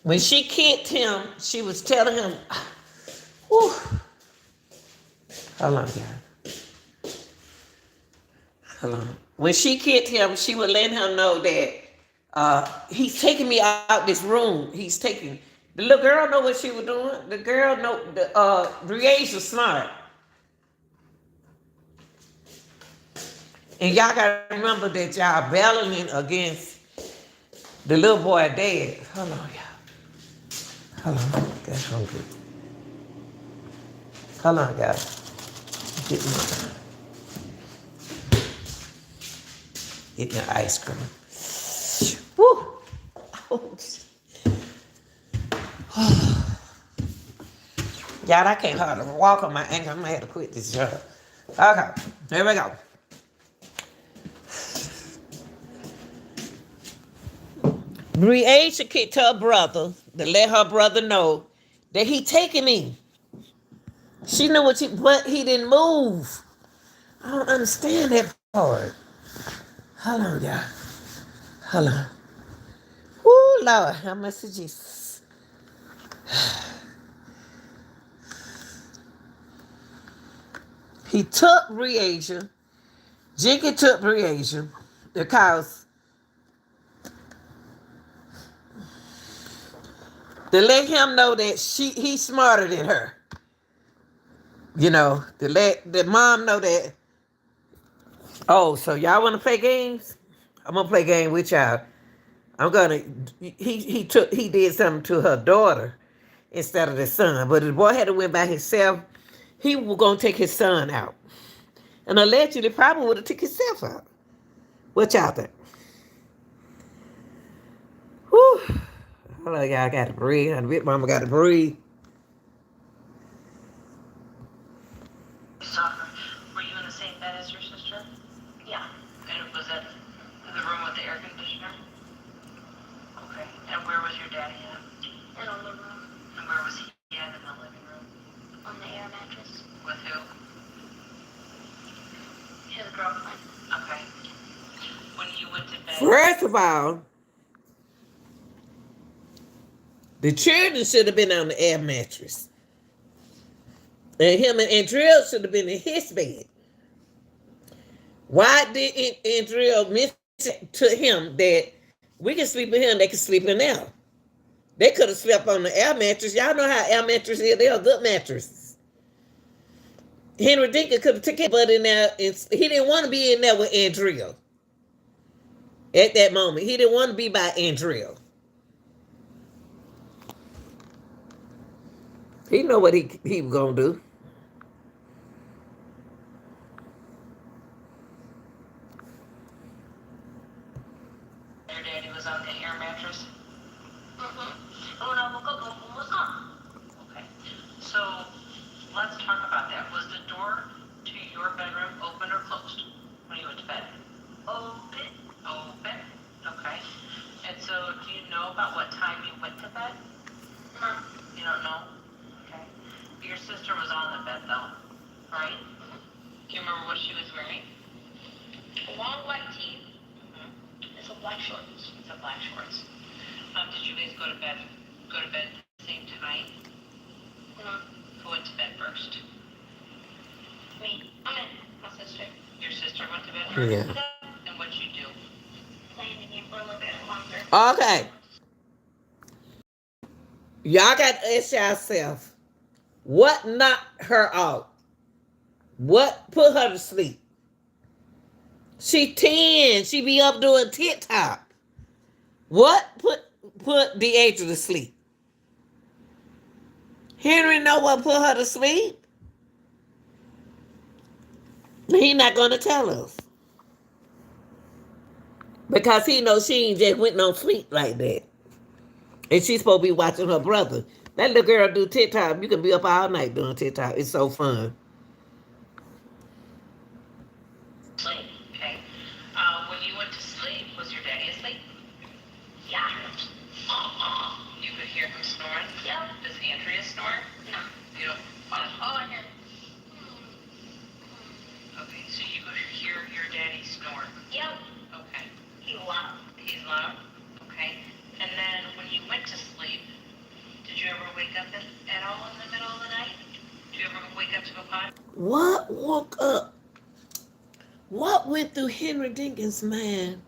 when she kicked him, she was telling him, oh, hold on, y'all. Hold on. When she kicked him, she was letting him know that he's taking me out this room. He's taking the little girl know what she was doing. The girl know the Reasia smart. And y'all gotta remember that y'all battling against the little boy dad. Hold on, y'all. Hold on. Got hungry. Hold on, guys. Get my ice cream. Woo! Y'all, I can't hardly walk on my ankle. I'm gonna have to quit this job. Okay, here we go. Briasia kicked her brother to let her brother know that he taking me. She knew what but he didn't move. I don't understand that part. Hold on, y'all. Hold on. Woo, Lord, how much is Jesus? He took Briasia. Jinky took Briasia because to let him know that he's smarter than her. You know, to let the mom know that. Oh, so y'all want to play games? I'm gonna play game with y'all. I'm gonna. He did something to her daughter instead of the son, but the boy had to win by himself. He was gonna take his son out, and allegedly probably would have took himself out. What y'all think? Whew. Hold on, y'all. I gotta breathe. And Big Mama gotta breathe. Soccer. Were you in the same bed as your sister? Yeah, And was that the room with the air conditioner? Okay. And where was your daddy at? in the living room, And where was he at in the living room? on the air mattress. With who? His girlfriend. Okay. When you went to bed. First of all, the children should have been on the air mattress, and him and Andrea should have been in his bed. Why did Andrea mention to him that we can sleep in here and they can sleep in there? They could have slept on the air mattress. Y'all know how air mattresses is. They are good mattresses. Henry Dinkins could have taken his butt in there. And he didn't want to be in there with Andrea at that moment. He didn't want to be by Andrea. He know what he was going to do. Your daddy was on the air mattress? And when I woke up, both of them was gone. Okay. So let's talk about that. Was the door to your bedroom open or closed when you went to bed? Open. Open. Okay. And so do you know about what time you went to bed? No. You don't know? Okay. Your sister was on the bed though, right? Do you remember what she was wearing? A long white tee. Mm-hmm. And some black shorts. It's a black shorts. Did you guys go to bed at the same time? No. Who went to bed first? Me. I mean, my sister. Your sister went to bed first? Yeah. And what'd you do? Playing the game for a little bit longer. Okay. Y'all got to ask yourself, what knocked her out? What put her to sleep? She 10. She be up doing TikTok. What put Deidre to sleep? Henry know what put her to sleep. He not gonna tell us because he knows she ain't just went no sleep like that, and she's supposed to be watching her brother. That little girl do TikTok. You can be up all night doing TikTok. It's so fun. Sleep. Okay. When you went to sleep, was your daddy asleep? Does Andrea snore? No. You don't. Oh, I know. Okay, so you hear your daddy snore. Yep. Okay. He loud. He's loud. Okay. And then when you went to sleep, did you ever wake up at all in the middle of the night? Did you ever wake up to go potty? What woke up? What went through Henry Dinkins' mind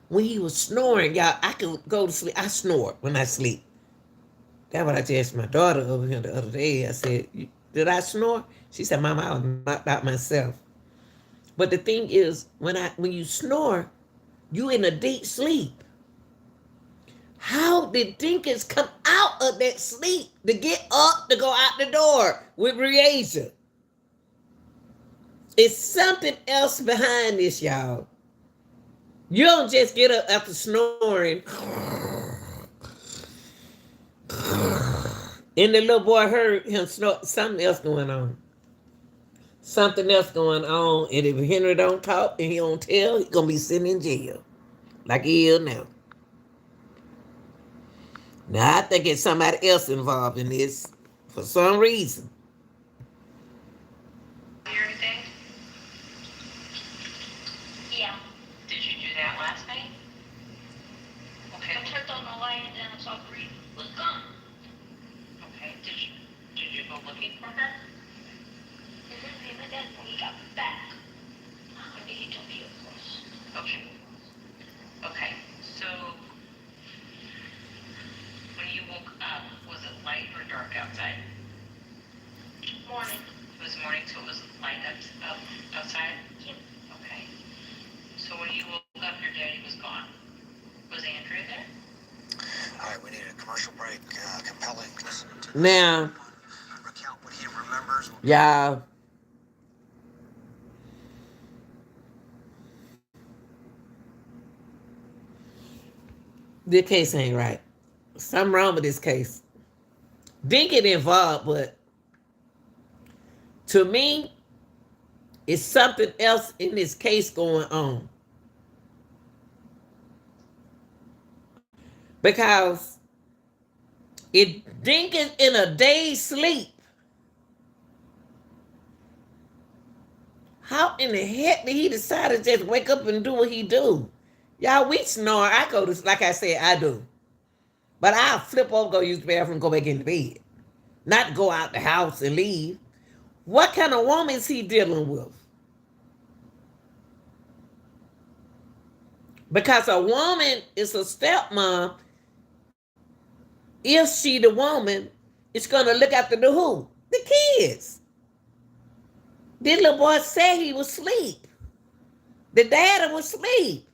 when he was snoring? Y'all, I could go to sleep. I snore when I sleep. That's what I just asked my daughter over here the other day. I said, did I snore? She said, Mama, I was knocked out myself. But the thing is, when you snore, you in a deep sleep. How did Dinkins come out of that sleep to get up to go out the door with reagent? It's something else behind this, y'all. You don't just get up after snoring. And the little boy heard him snore. Something else going on. Something else going on. And if Henry don't talk and he don't tell, he's going to be sitting in jail. Like he is now. Now, I think it's somebody else involved in this for some reason. Hear anything? Yeah. Did you do that last night? Okay. I turned on the light and then I saw Bree was gone. Okay. Did you go looking for her? And my dad when he got back. And he told me it was. Okay. Okay. So when you woke up, was it light or dark outside? Morning. It was morning, so it was light outside? Yep. Okay. So when you woke up, your daddy was gone. Was Andrea there? All right, we need a commercial break. Compelling. Listen to Now, recount what he remembers. y'all, this case ain't right. Something wrong with this case. Didn't get involved, but to me, it's something else in this case going on. Because if Dinkins in a day's sleep, how in the heck did he decide to just wake up and do what he do? Y'all, we snore. I go to, like I said, I do. But I'll flip over, go use the bathroom, go back in the bed. Not go out the house and leave. What kind of woman is he dealing with? Because a woman is a stepmom. If she the woman, it's going to look after the who? The kids. This little boy said he was asleep. The dad was asleep.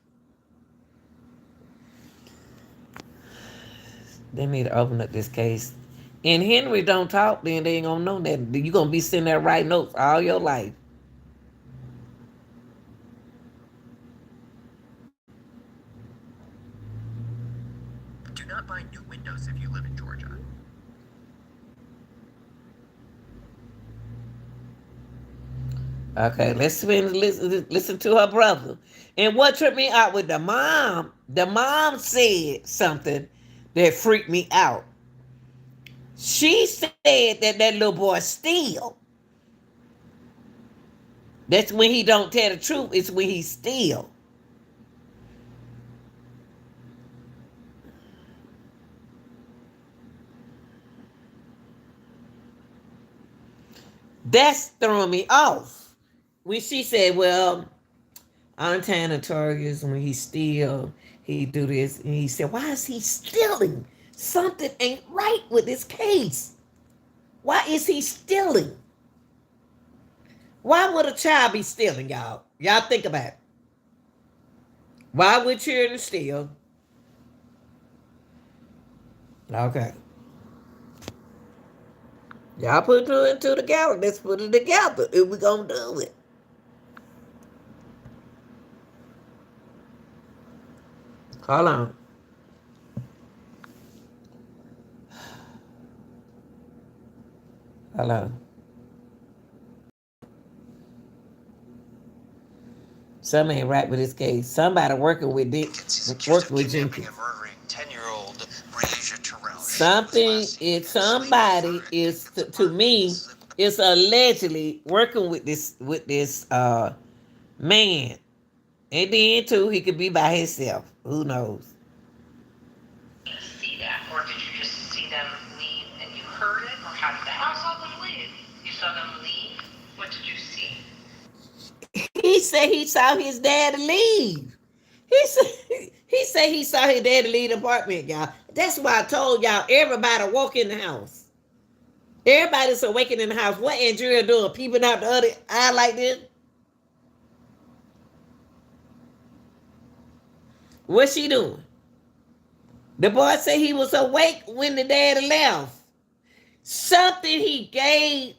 They need to open up this case. And Henry don't talk, then they ain't gonna know that. You're gonna be sitting there writing notes all your life. Do not buy new windows if you live in Georgia. Okay, let's listen to her brother. And what tripped me out with the mom said something that freaked me out. She said that little boy steal. That's when he don't tell the truth. It's when he steal. That's throwing me off. When she said, well, untying targets, when he steal, he do this. And he said, why is he stealing? Something ain't right with this case. Why is he stealing? Why would a child be stealing, y'all? Y'all think about it. Why would children steal? Okay. Y'all put two and two together. Let's put it together if we're going to do it. Hold on. Hello. Something ain't right with this case. Somebody working with Dinkins is accused working of with kidnapping Jenkins. and murdering 10-year-old Breasia Terrell. Something is somebody is to me is allegedly working with this man, and then too he could be by himself. Who knows? See that, or did you just see them leave and you heard it, or how did that I happen? saw them leave. You saw them leave. What did you see? He said he saw his dad leave. He saw his dad leave the apartment, y'all. That's why I told y'all everybody walk in the house. Everybody's awakened in the house. What Andrea doing? Peeping out the other eye like this? What's she doing? The boy said he was awake when the dad left. Something he gave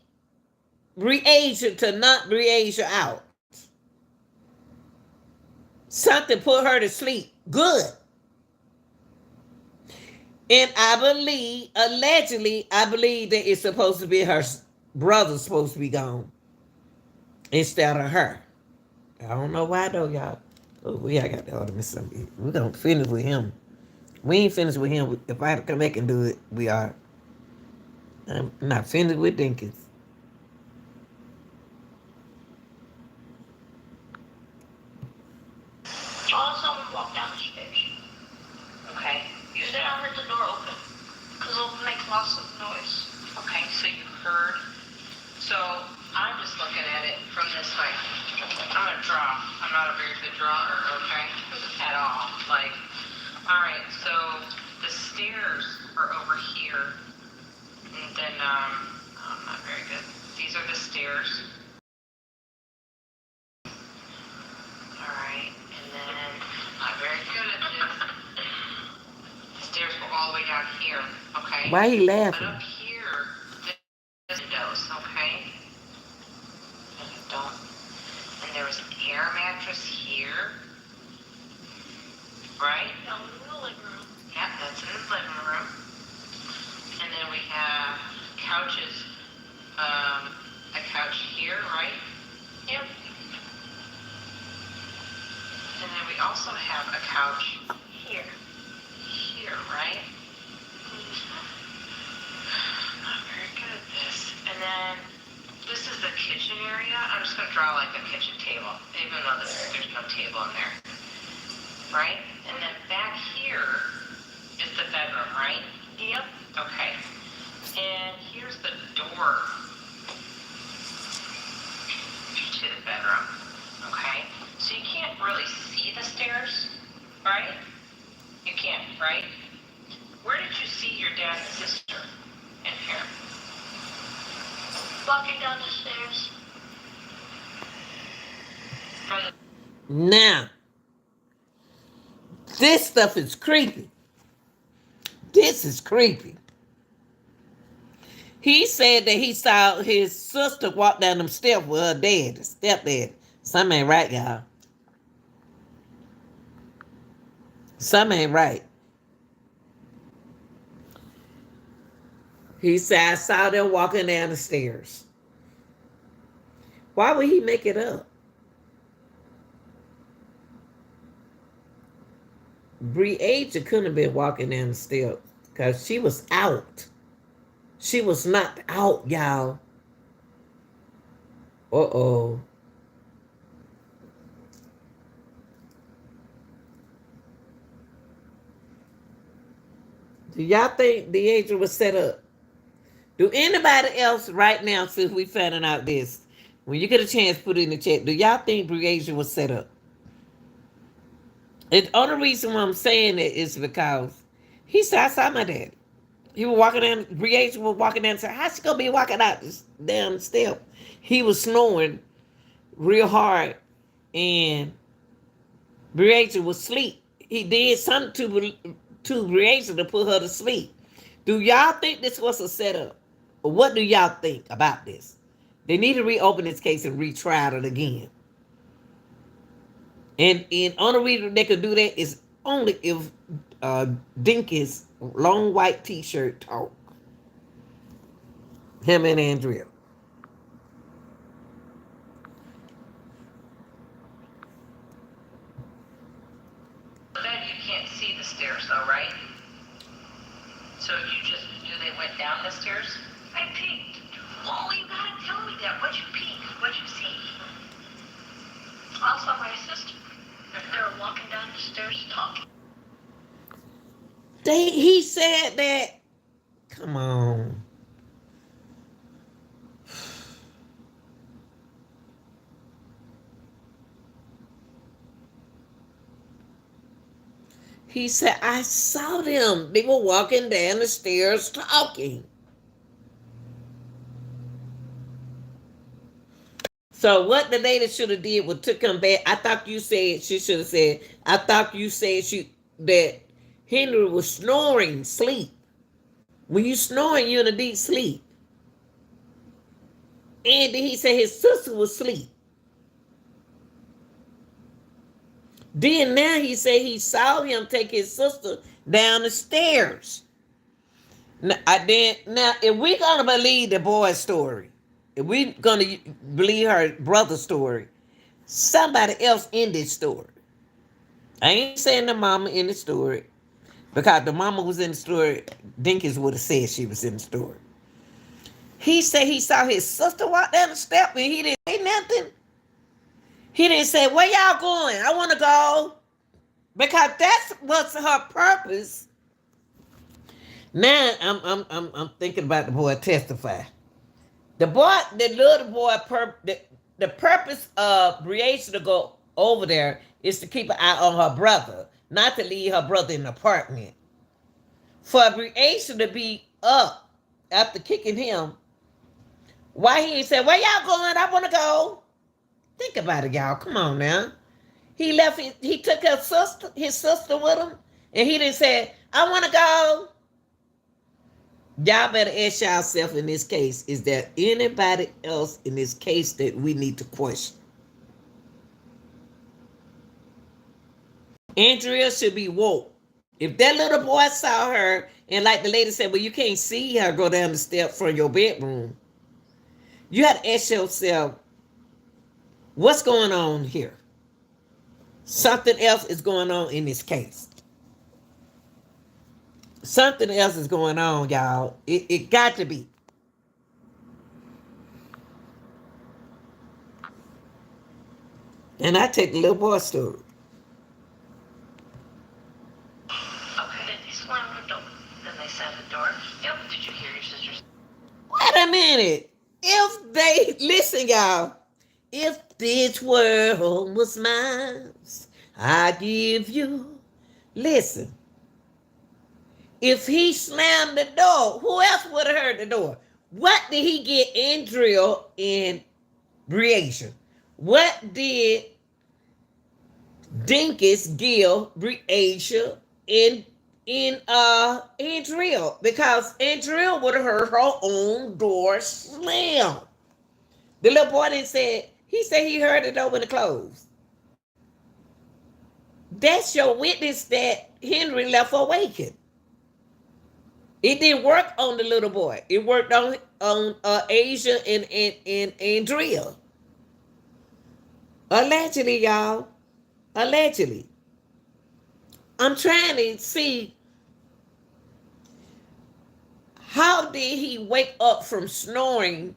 reagent to not reagent out. Something put her to sleep. Good. And I believe, allegedly, I believe that it's supposed to be her brother supposed to be gone instead of her. I don't know why though, y'all. Oh, we I got the other something. We're gonna finish with him. We ain't finished with him. If I had to come back and do it, we are. I'm not finished with Dinkins. All someone walked down the stairs. Okay. You And then I heard the door open. Because it makes lots of noise. Okay, so you heard. So I'm just looking at it from this way. I'm gonna draw. I'm not a very good drawer, okay? At all. Like, all right, so the stairs are over here. And then, I'm not very good. These are the stairs. All right, and then, not very good at this. The stairs go all the way down here, okay? Why he But laughing? up here, there's windows, okay? And you don't. And there was an air mattress here, right? Down in the living room. Yeah, that's in the living room. And then we have couches, a couch here, right? Yep. And then we also have a couch Here. here, right? Not very good at this. And then this is the kitchen area. I'm just gonna draw like a kitchen table, even though there's no table in there, right? And then back here is the bedroom, right? Yep. Okay. And here's the door to the bedroom, okay? So you can't really see the stairs, right? You can't, right? Where did you see your dad and sister in here? Walking down the stairs. From the Now, this stuff is creepy. This is creepy. He said that he saw his sister walk down them steps with her dad, stepdad. Something ain't right, y'all. Something ain't right. He said, I saw them walking down the stairs. Why would he make it up? Breasia couldn't have been walking down the steps because she was out. She was knocked out, y'all. Uh-oh. Do y'all think the angel was set up? Do anybody else right now, since we finding out this, when you get a chance, put it in the chat. Do y'all think Breasia was set up? And the only reason why I'm saying it is because he said, I saw my dad. He was walking down, Breasia was walking down and said, how's she gonna be walking out this down the step? He was snoring real hard and Breasia was asleep. He did something to Breasia to put her to sleep. Do y'all think this was a setup? Or what do y'all think about this? They need to reopen this case and retry it again. And only reason they could do that is only if Dinkins long white t-shirt talk. Him and Andrea. bed, you can't see the stairs though, right? So you went down the stairs? I peeked. Oh, you gotta tell me that. What'd you peek? What'd you see? I saw my sister. They were walking down the stairs talking. He said that. Come on. He said, I saw them. They were walking down the stairs talking. So what the lady should have did was took him back. I thought you said she should have said, I thought you said that Henry was snoring sleep. When you snoring, you're in a deep sleep. And then he said his sister was asleep. Then now he said he saw him take his sister down the stairs. Now, if we're gonna believe the boy's story, if we're gonna believe her brother's story, somebody else in this story. I ain't saying the mama in the story, because the mama was in the story, Dinkins would have said she was in the story. He said he saw his sister walk down the step and he didn't say nothing. He didn't say, where y'all going? I want to go. Because that's what's her purpose. Now I'm thinking about the boy testify. The little boy, the purpose of Briasia to go over there is to keep an eye on her brother, not to leave her brother in the apartment. For Briasia to be up after kicking him, why he ain't say, where y'all going? I want to go. Think about it, y'all. Come on now. He left. He took his sister with him, and he didn't say, I want to go. Y'all better ask yourself in this case, is there anybody else in this case that we need to question? Andrea should be woke. If that little boy saw her, and like the lady said, well, you can't see her go down the steps from your bedroom, you have to ask yourself, what's going on here? Something else is going on in this case. Something else is going on, y'all. It got to be. And I take the little boy's story. Okay. Did they slam the door? Then they slammed the door. Yep. Did you hear your sister's? Wait a minute. If they, listen, y'all. If this world was mine, I give you. Listen. If he slammed the door, who else would have heard the door? What did he get Andrea in Briasia? What did Dinkins give Briasia in Andrea? Because Andrea would have heard her own door slam. The little boy didn't say, he said he heard the door when it closed. That's your witness that Henry left awakened. It didn't work on the little boy. It worked on Asia and Andrea. Allegedly, y'all. Allegedly. I'm trying to see, how did he wake up from snoring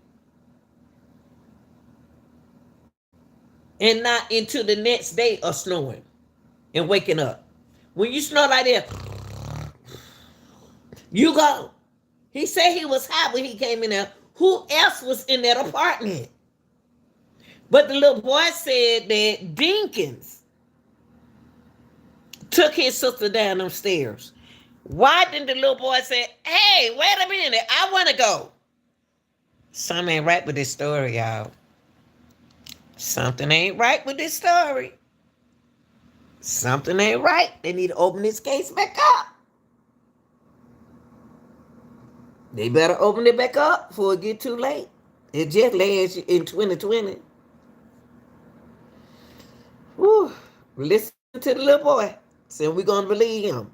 and not into the next day of snoring and waking up? When you snore like that, you go. He said he was high when he came in there. Who else was in that apartment? But the little boy said that Dinkins took his sister down them stairs. Why didn't the little boy say, hey, wait a minute, I want to go? Something ain't right with this story, y'all. Something ain't right with this story. Something ain't right. They need to open this case back up. They better open it back up before it get too late. It just lands in 2020. Whew. Listen to the little boy. Say we're going to believe him.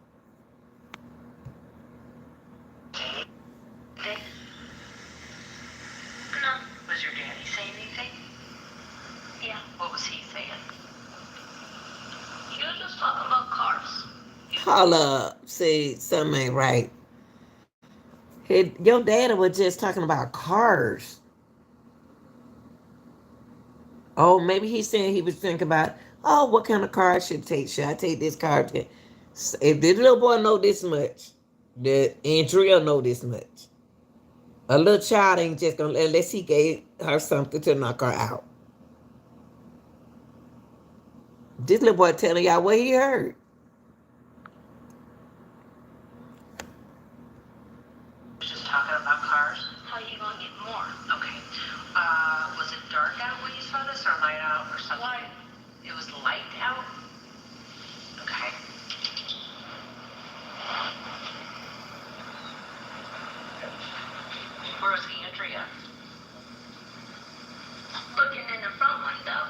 No. Was your daddy saying anything? Yeah. What was he saying? He was just talking about cars. Holla up. Say something ain't right. Your daddy was just talking about cars. Oh, maybe he's saying he was thinking about, oh, what kind of car I should take? Should I take this car? If this little boy know this much, the Andrea know this much. A little child ain't just gonna, unless he gave her something to knock her out. This little boy telling y'all what he heard. Just talking about cars. How you gonna get more? Okay. Was it dark out when you saw this, or light out, or something? Light. It was light out. Okay. Where was Andrea? Looking in the front window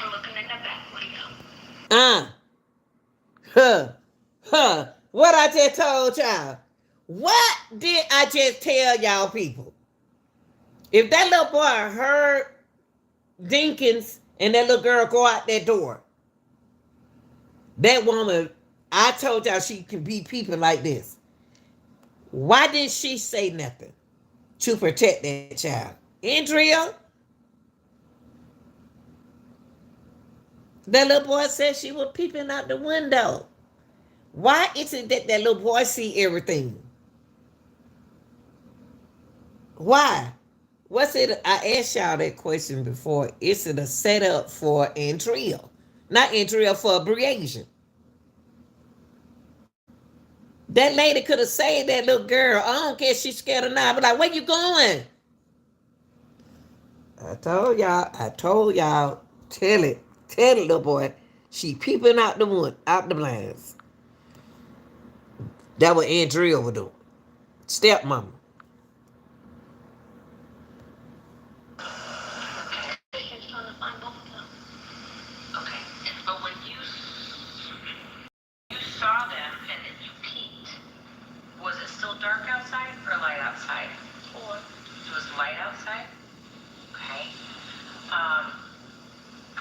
and looking in the back window. Uh, What I just told y'all. What did I just tell y'all people? If that little boy heard Dinkins and that little girl go out that door, that woman, I told y'all she can be people like this. Why didn't she say nothing to protect that child? Andrea, that little boy said she was peeping out the window. Why is it that that little boy see everything? Why? What's it? I asked y'all that question before. Is it a setup for Andrea? Not Andrea, for abbreviation. That lady could have saved that little girl. I don't care if she's scared or not. But like, where you going? I told y'all, tell it, little boy. She peeping out the wood, out the blinds. That what Andrea would do. Stepmama. She's trying to find both of them. Okay. But when you saw them and then you peeked, was it still dark outside or light outside? Or It was light outside? Okay.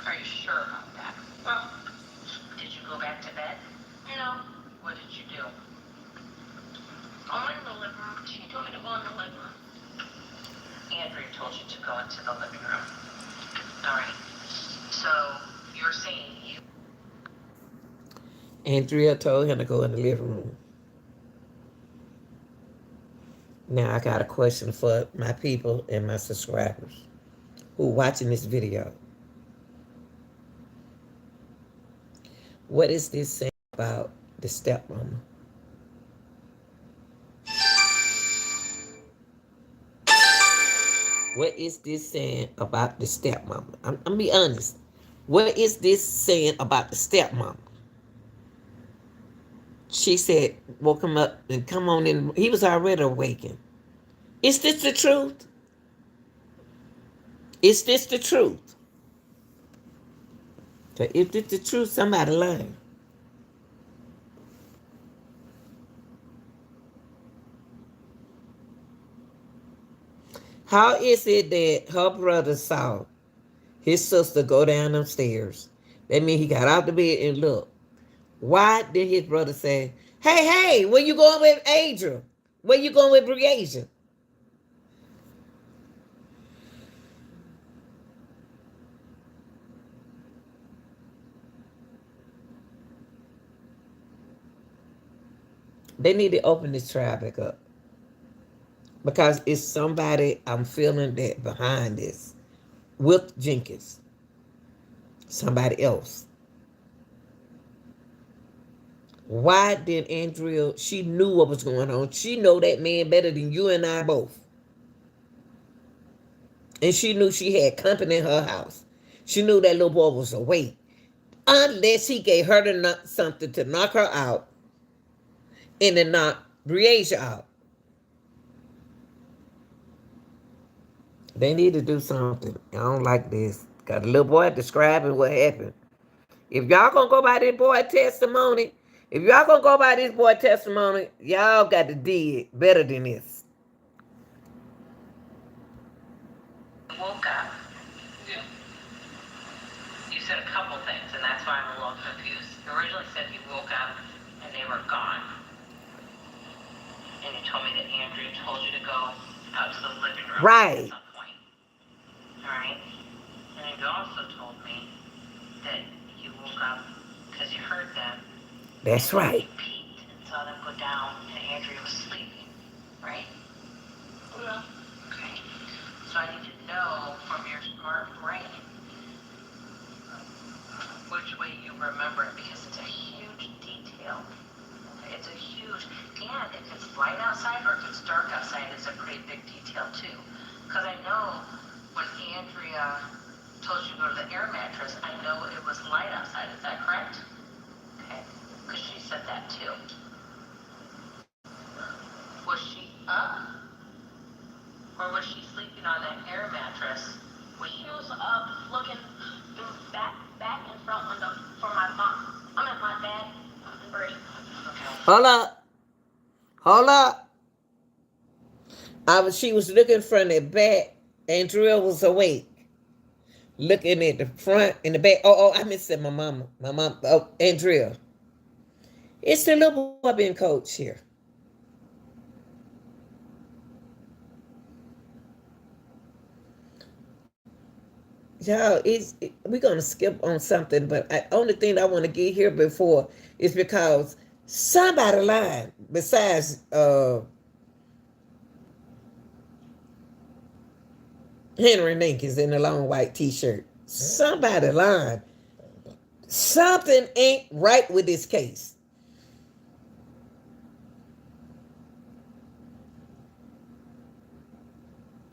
Are you sure about that? well, Did you go back to bed? no. What did you do? I went in the living room. She told me to go in the living room. Andrew told you to go into the living room. All right. So you're saying you. Andrea told him to go in the living room. Now I got a question for my people and my subscribers who watching this video. What is this saying about the stepmama? What is this saying about the stepmama? I'm be honest. What is this saying about the stepmama? She said, woke him up and come on in. He was already awakened. Is this the truth? Is this the truth? So if this the truth, somebody lying. How is it that her brother saw his sister go down them stairs? That means he got out the bed and looked. Why did his brother say, hey, where you going with Adrian? Where you going with Briasia? They need to open this trial back up. Because it's somebody I'm feeling that behind this. With Jenkins. Somebody else. Why did Andrea, she knew what was going on. She know that man better than you and I both. And she knew she had company in her house. She knew that little boy was awake. Unless he gave her something to knock her out. And to knock Briasia out. They need to do something. I don't like this. Got a little boy describing what happened. If y'all gonna go by this boy testimony, y'all got to do it better than this. Woke up. You said a couple things, and that's why I'm a little confused. You originally said you woke up and they were gone. And you told me that Andrea told you to go out to the living room at Right. some point. Alright? And you also told me that you woke up because you heard them That's and then right. you peeked and saw them go down and Andrea was sleeping. Right? Yeah. Okay. So I need to know from your smart brain which way you remember it because it's a huge detail. Okay, it's a huge, and if it's light outside or if it's dark outside, it's a pretty big detail too. Because I know when Andrea told you to go to the air mattress, I know it was light outside. Is that correct? Okay, because she said that too. Was she up or was she sleeping on that air mattress? She was up looking through back and front window for my mom. I mean my dad and Brady. Okay. Hold up. Hold up. She was looking from the back, and Drill was awake, looking at the front and the back. I missed it. My mama. My mom. Oh, and Drill. It's the little boy being coach here. Y'all, we're gonna skip on something, but only thing I want to get here before is because somebody lied besides Henry Dinkins in the long white T-shirt. Somebody lied. Something ain't right with this case.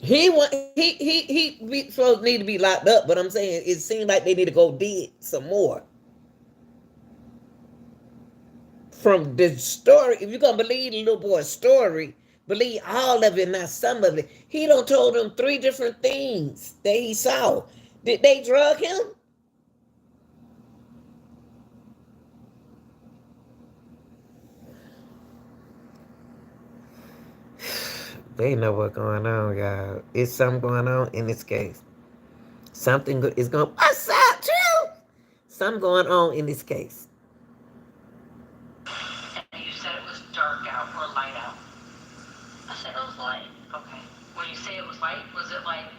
We supposed to need to be locked up, but I'm saying it seems like they need to go dead some more. From the story, if you're gonna believe the little boy's story, believe all of it, not some of it. He don't told them 3 different things that he saw. Did they drug him? They know what's going on, y'all. It's something going on in this case. Something is going. What's up, Drew? Something going on in this case. And you said it was dark out or light out. I said it was light. Okay. When you say it was light, was it like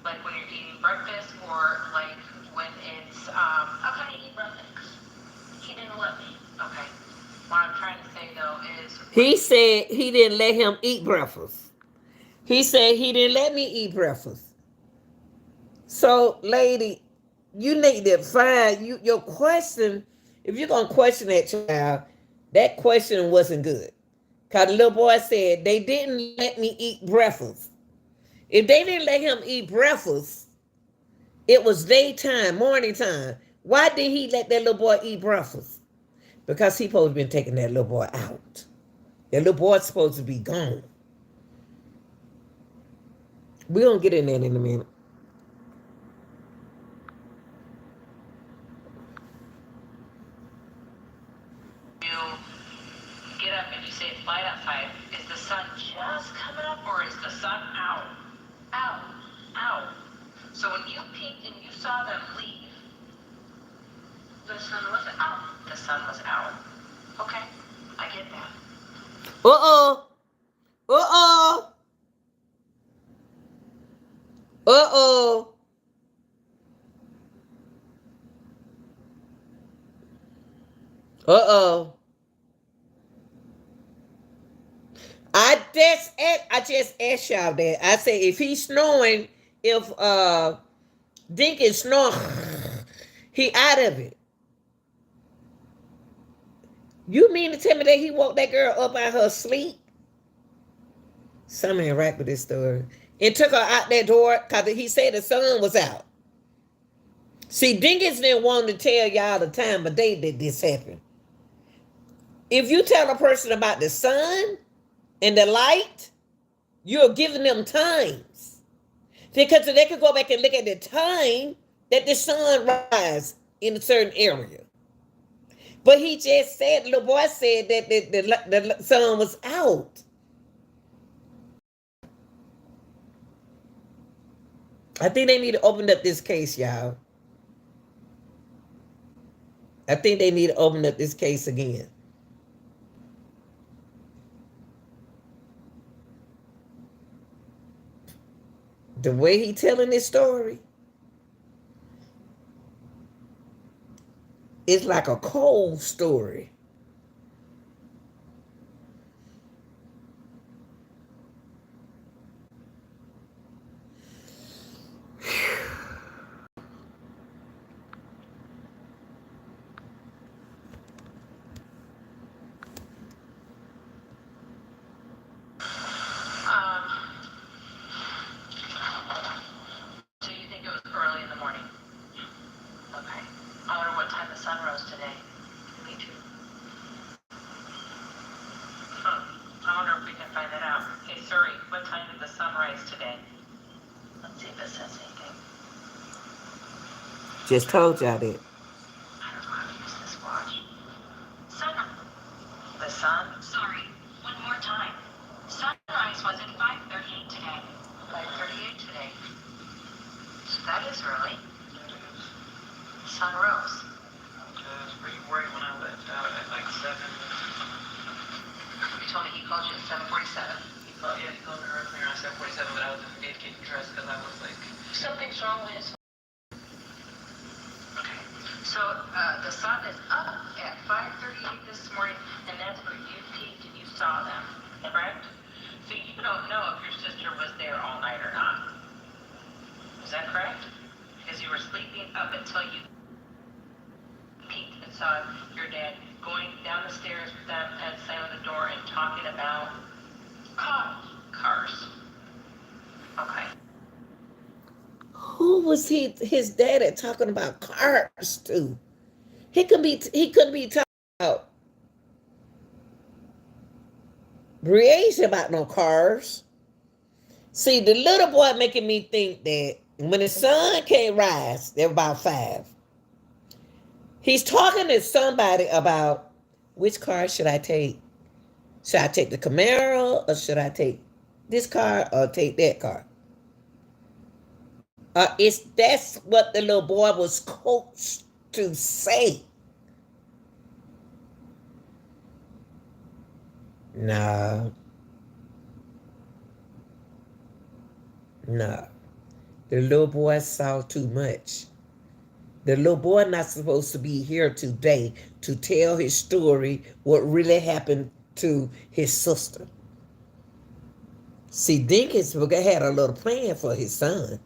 when you're eating breakfast or like when it's I couldn't eat breakfast. He didn't let me. okay. What I'm trying to say though is He said he didn't let him eat breakfast. He said he didn't let me eat breakfast. So, lady, you need to find your question. If you're gonna question that child, that question wasn't good. Cause the little boy said they didn't let me eat breakfast. If they didn't let him eat breakfast, it was daytime, morning time. Why did he let that little boy eat breakfast? Because he supposed to been taking that little boy out. That little boy's supposed to be gone. We're gonna get in there in a minute. you get up and you say it's light outside, is the sun just coming up or is the sun out? Out. Out. So when you peeked and you saw them leave, The sun was out. the sun was out. Okay, I get that. Uh-oh. Uh-oh. Uh-oh. Uh-oh. I just asked y'all that. I said if he's snoring, if Dinkins snoring, he out of it. You mean to tell me that he woke that girl up out her sleep? Something ain't right with this story. And took her out that door because he said the sun was out. See, Dinkins didn't want to tell y'all the time of day that this happened. If you tell a person about the sun and the light, you're giving them times. Because they could go back and look at the time that the sun rise in a certain area. But he just said, the little boy said that the sun was out. I think they need to open up this case, y'all. I think they need to open up this case again. the way he telling this story, it's like a cold story. So you think it was early in the morning? Okay. I wonder what time the sun rose today. Me too. I wonder if we can find that out. Hey Siri, what time did the sun rise today? Let's see if it says anything. Just told y'all that. I don't know how to use this watch. Sun. The sun? Sorry. One more time. Sunrise was at 5:38 today. 5:38 today. So that is early. Sun rose. I was pretty worried when I left out at like 7. You told me he called you at 7:47. Yeah, he called me earlier at 7:47, but I was in bed getting dressed because I was like, something's wrong with his. Okay. So the sun is up at 5:38 this morning, and that's where you peeked and you saw them, correct? So you don't know if your sister was there all night or not. Is that correct? Because you were sleeping up until you peeked and saw your dad going down the stairs with them and slamming the door and talking about cars. Okay. Who was his daddy talking about cars to? He couldn't be talking about Breasia about no cars. See, the little boy making me think that when the sun can't rise, they're about 5. He's talking to somebody about which car should I take? Should I take the Camaro or should I take this car or take that car? That's what the little boy was coached to say. No. No. The little boy saw too much. The little boy not supposed to be here today to tell his story, what really happened to his sister. See, Dinkins had a little plan for his son.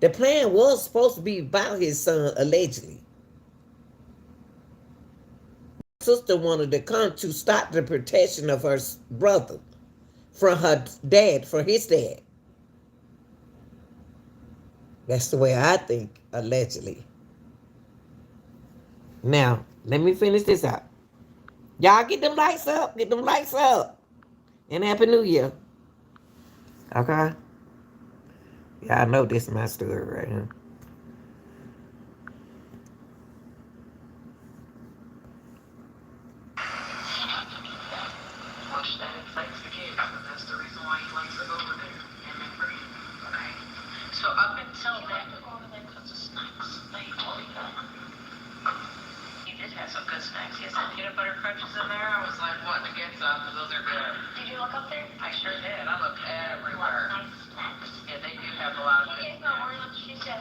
The plan was supposed to be about his son, allegedly. Sister wanted to come to stop the protection of her brother from her dad, for his dad. That's the way I think, allegedly. Now, let me finish this out. Y'all get them lights up. Get them lights up. And Happy New Year. Okay? Y'all know this is my story right here. Watch that excites the kids, and that's the reason why he likes to go over there. Remember? Okay. So up until then, go over there because of snacks. He did have some good snacks. He had some peanut butter crunches in there. I was like wanting to get some because those are good. Did you look up there? I sure did. I looked everywhere. Nice snacks. Yeah, they do have a lot of She good gave me snacks. Oreos. She said.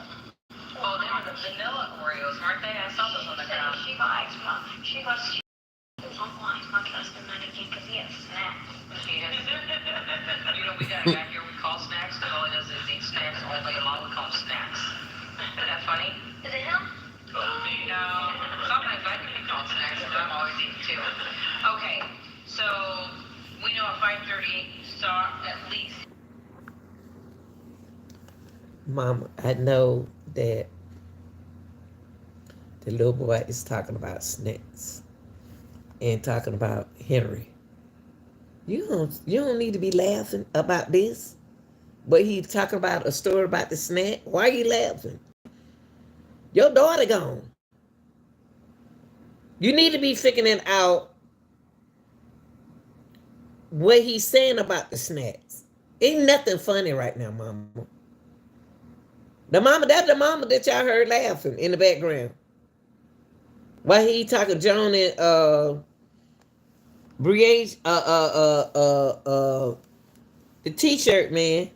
Oh, they were the vanilla Oreos, weren't they? I saw those on the ground. She got ice mom. She got Uncle Ice Mom trust him not again because he has snacks. He has. You know, we got a guy here we call snacks because all he does is eat snacks all day long. We call him snacks. Isn't that funny? Is it him? No. Sometimes I can be called snacks because I'm always eating too. Okay, so we know at 5:38 you saw at least. Mama, I know that the little boy is talking about snacks and talking about Henry. You don't need to be laughing about this. But he talking about a story about the snack. Why are you laughing? Your daughter gone. You need to be figuring out what he's saying about the snacks. Ain't nothing funny right now, mama. That's the mama that y'all heard laughing in the background. While he talking Joan and Briage, the t-shirt man.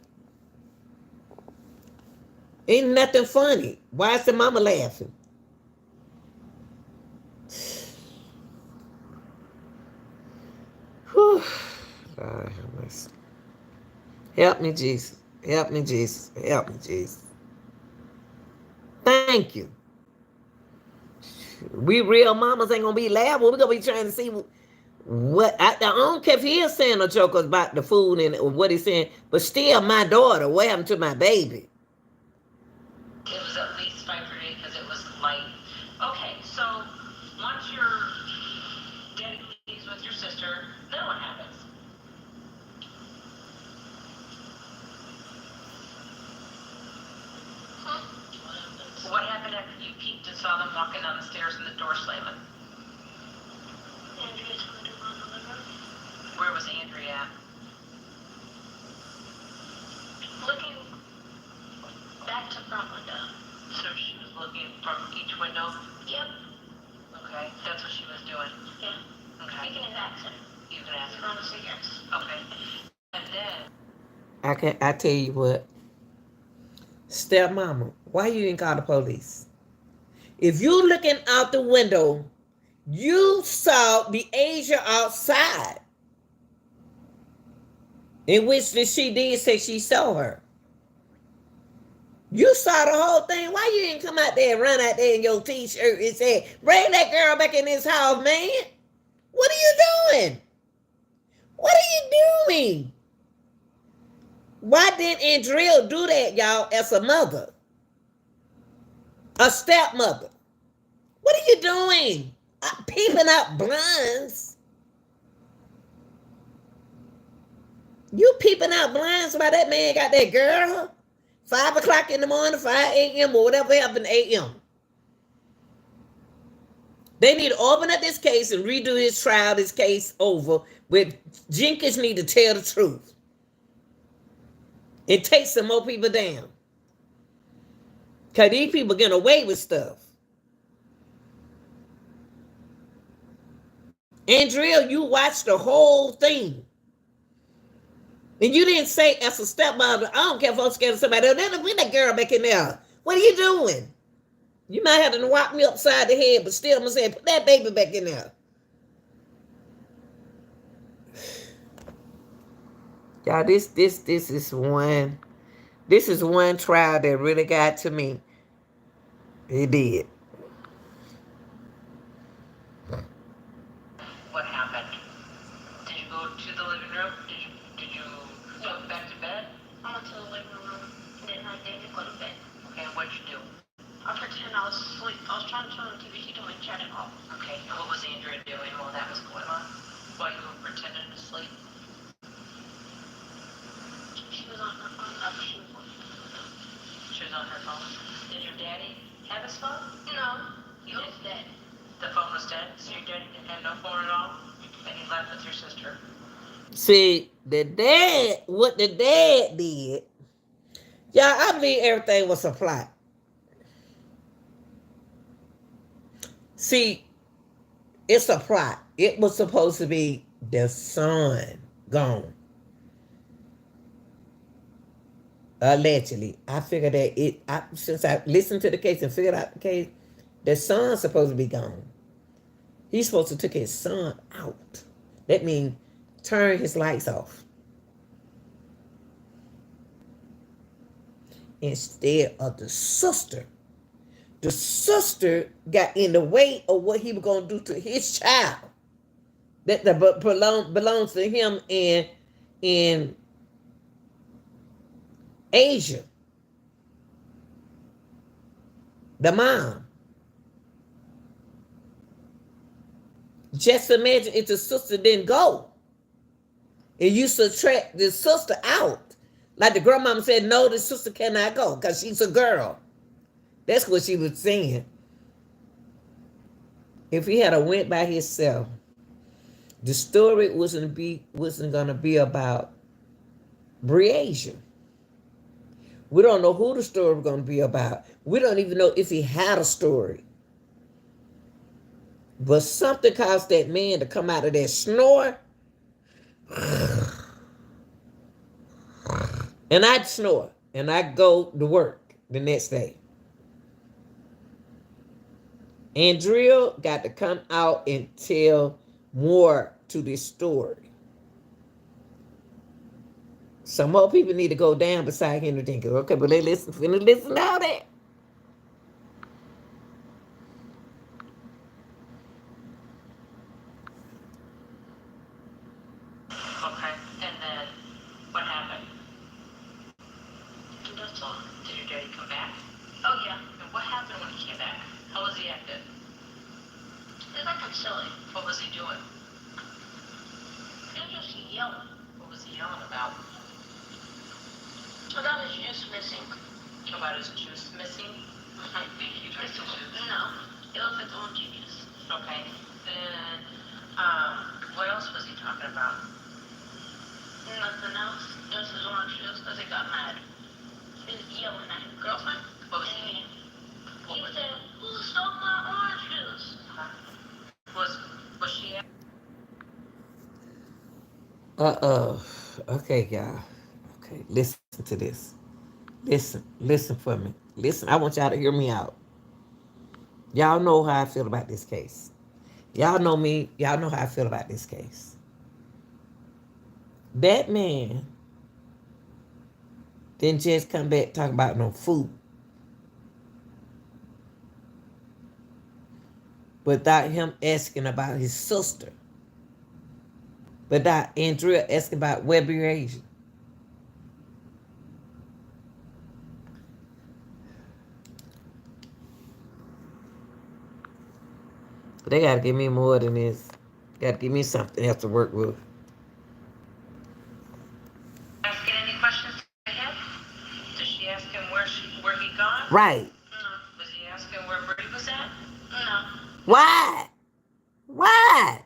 Ain't nothing funny. Why is the mama laughing? Whew. Lord have mercy. Help me, Jesus. Help me, Jesus. Help me, Jesus. Thank you. We real mamas ain't gonna be laughing. We're gonna be trying to see what I don't care if he is saying a joke about the food and what he's saying, but still my daughter, what happened to my baby? It was at least 5:30 because it was light. Okay, so once your daddy leaves with your sister, then what happens? What happened after you peeked and saw them walking down the stairs and the door slamming? Andrea told me to go in the living room. Where was Andrea at? Looking back to front window. So she was looking from each window? Yep. Okay, that's what she was doing. Yeah. Okay. You can ask him. You can ask He's her. gonna say yes. Okay. And then, I tell you what, stepmama, why you didn't call the police? If you looking out the window, you saw the Asia outside, in which she did say she saw her. You saw the whole thing. Why you didn't come out there and run out there in your t-shirt and say, bring that girl back in this house, man? What are you doing? What are you doing? Why didn't Andrea do that, y'all, as a mother? A stepmother. What are you doing? Peeping out blinds. You peeping out blinds while that man got that girl? 5 o'clock in the morning, 5 a.m. or whatever happened a.m. They need to open up this case and redo his trial, this case over. With Dinkins need to tell the truth. It takes some more people down. Because these people getting away with stuff. Andrea, you watched the whole thing. And you didn't say, as a stepmother, I don't care if I'm scared of somebody else. Bring that girl back in there. What are you doing? You might have to whop me upside the head, but still, I'm going to say, put that baby back in there. Y'all, this is one trial that really got to me. It did. what happened? Did you go to the living room? Did you go back to bed? I went to the living room, and then I didn't go to bed. Okay, and what'd you do? I pretended I was asleep. I was trying to turn on the TV. She told me to shut it off. Okay, and what was Andrea doing while that was going on? While you were pretending to sleep? She was on her phone. After she was on. She was on her phone. Did your daddy have his phone? No, You it was did? dead. The phone was dead, so your daddy didn't have no phone at all? And he left with your sister. See, what the dad did, y'all, I believe everything was a plot. See, it's a plot. It was supposed to be the son gone. Allegedly. I figured that since I listened to the case and figured out the case, the son's supposed to be gone. He's supposed to take his son out. That means turn his lights off. Instead of the sister. The sister got in the way of what he was going to do to his child. That belongs to him in Asia. The mom. Just imagine if the sister didn't go. And you subtract the sister out. Like the grandmama said, no, the sister cannot go because she's a girl. That's what she was saying. If he had a went by himself, the story wasn't gonna be about Breasia. We don't know who the story was gonna be about. We don't even know if he had a story. But something caused that man to come out of that snore. And I'd snore. And I'd go to work. the next day. Andrea got to come out and tell more to this story. Some more people need to go down beside Henry Dinkins. Okay, but they listen to all that. Okay. And then what happened? That's all. Did your daddy come back? Oh yeah. And what happened when he came back? How was he acting? It's like I'm silly. What was he doing? He was just yelling. What was he yelling about? About his juice missing. About his juice missing? I think he drank the juice. No. It was like orange juice. Okay. Then, what else was he talking about? Nothing else. Just his orange juice because he got mad. He was yelling at his girlfriend. What was he? He said, "Who stole my orange juice?" Was she? Okay, y'all. Okay, listen to this. Listen for me. Listen, I want y'all to hear me out. Y'all know how I feel about this case. Y'all know me. Y'all know how I feel about this case. That man didn't just come back talking about no food. Without him asking about his sister. Without Andrea asking about Webby Asia. They gotta give me more than this. Gotta give me something else to work with. Asking any questions to him? Did she ask him where he gone? Right. No. Was he asking where Brady was at? No. Why? Why?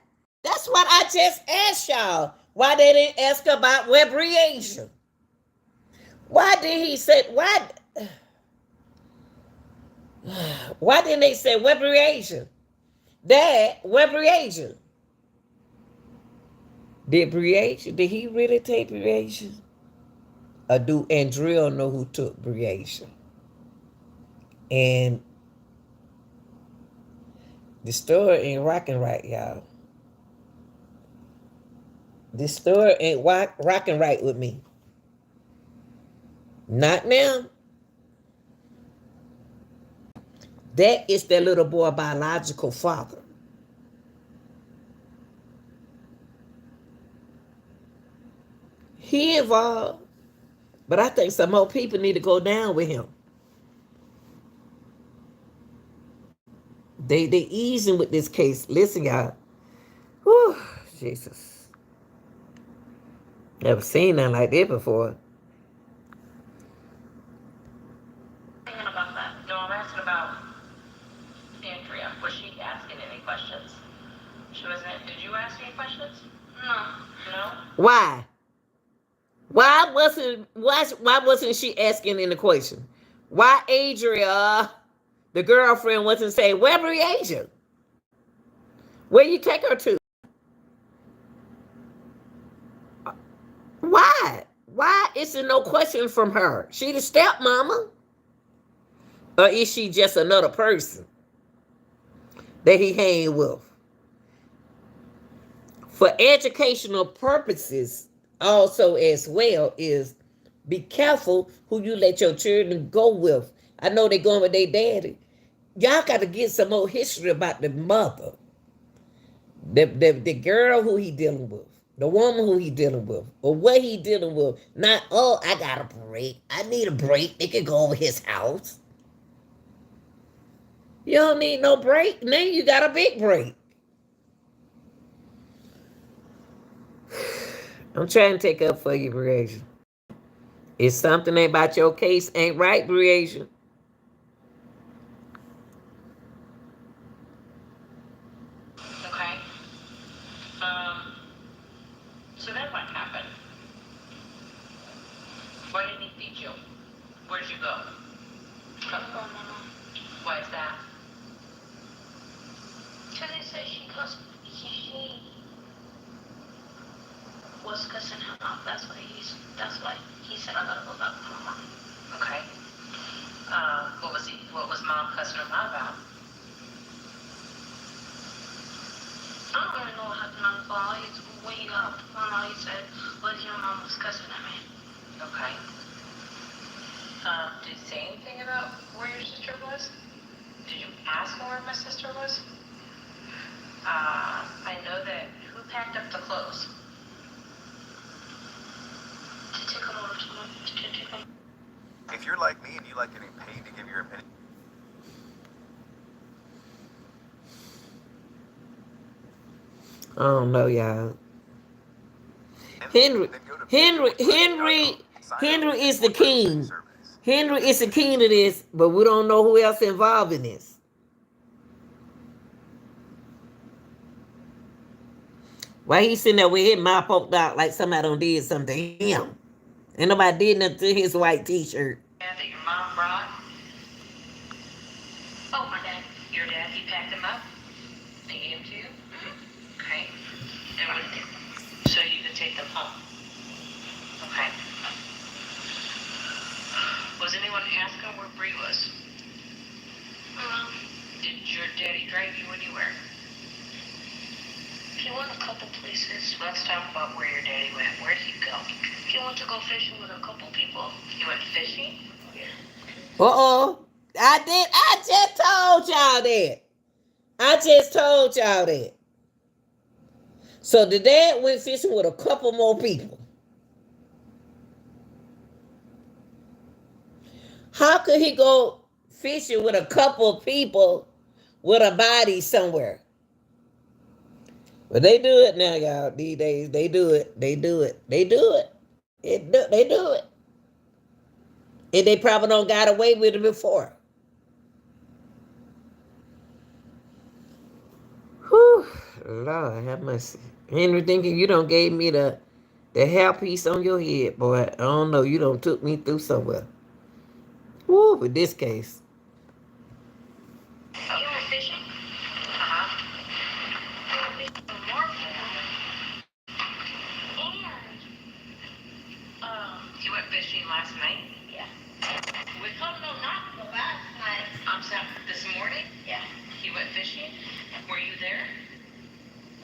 That's what I just asked y'all. Why they didn't ask about Webby Asia? Why did he say why? Why didn't they say Webby Asia? Dad, Webby Asia. Did Briasia? Did he really take Briasia? Or do Andrea know who took Briasia? And the story ain't rocking right, y'all. The story ain't rocking right with me. Not now. That is their little boy biological father. He involved. But I think some more people need to go down with him. They easing with this case. Listen, y'all. Whew, Jesus. Never seen nothing like that before. Thinking about that. No, I'm asking about Andrea. Was she asking any questions? She wasn't. Did you ask any questions? No. No. Why? Why wasn't she asking any question? Why Adria, the girlfriend, wasn't saying, where Asia? Where you take her to? Why? Why is there no question from her? She the stepmama? Or is she just another person that he hang with? For educational purposes, also as well, is be careful who you let your children go with. I know they're going with their daddy. Y'all got to get some more history about the mother. The girl who he dealing with. The woman who he dealing with. Or what he dealing with. Not, oh, I got a break. I need a break. They can go over his house. You don't need no break. Now you got a big break. I'm trying to take up for you, Briasia. If something about your case ain't right, Briasia. Okay. So then what happened? Why didn't he feed you? Where'd you go? I'm going my mom. Why is that? Because he said she was cussing him out. That's why he said I gotta go back with my mom. Okay. my sister was? I know that who packed up the clothes? To take them over to my, to take them. If you're like me and you like getting paid to give your opinion, I don't know, y'all. then Henry, go to Henry, Henry, Henry is the king. Henry is the king of this, but we don't know who else involved in this. Why he sitting there with his mouth poked out like somebody done did something to him? Ain't nobody did nothing to his white t-shirt. Yeah, that your mom brought? Oh, my dad. Your dad, he packed them up? They gave them to you? Okay. And what, so you could take them home? Okay. Was anyone asking where Bree was? Did your daddy drive you anywhere? He went a couple places. Let's talk about where your daddy went. Where did he go? He went to go fishing with a couple people. He went fishing? Uh-oh. I just told y'all that. I just told y'all that. So the dad went fishing with a couple more people. How could he go fishing with a couple of people with a body somewhere? But they do it now, y'all. These days, they do it. They do it. They do it. They do it. And they probably don't got away with it before. Whew. Lord have mercy. Henry thinking you don't gave me the hairpiece on your head, boy. I don't know. You don't took me through somewhere. Woo, with this case. You went fishing? Uh-huh. You went fishing last night? Yeah. We told no, not the last night. I'm sorry, this morning? Yeah. You went fishing? Were you there?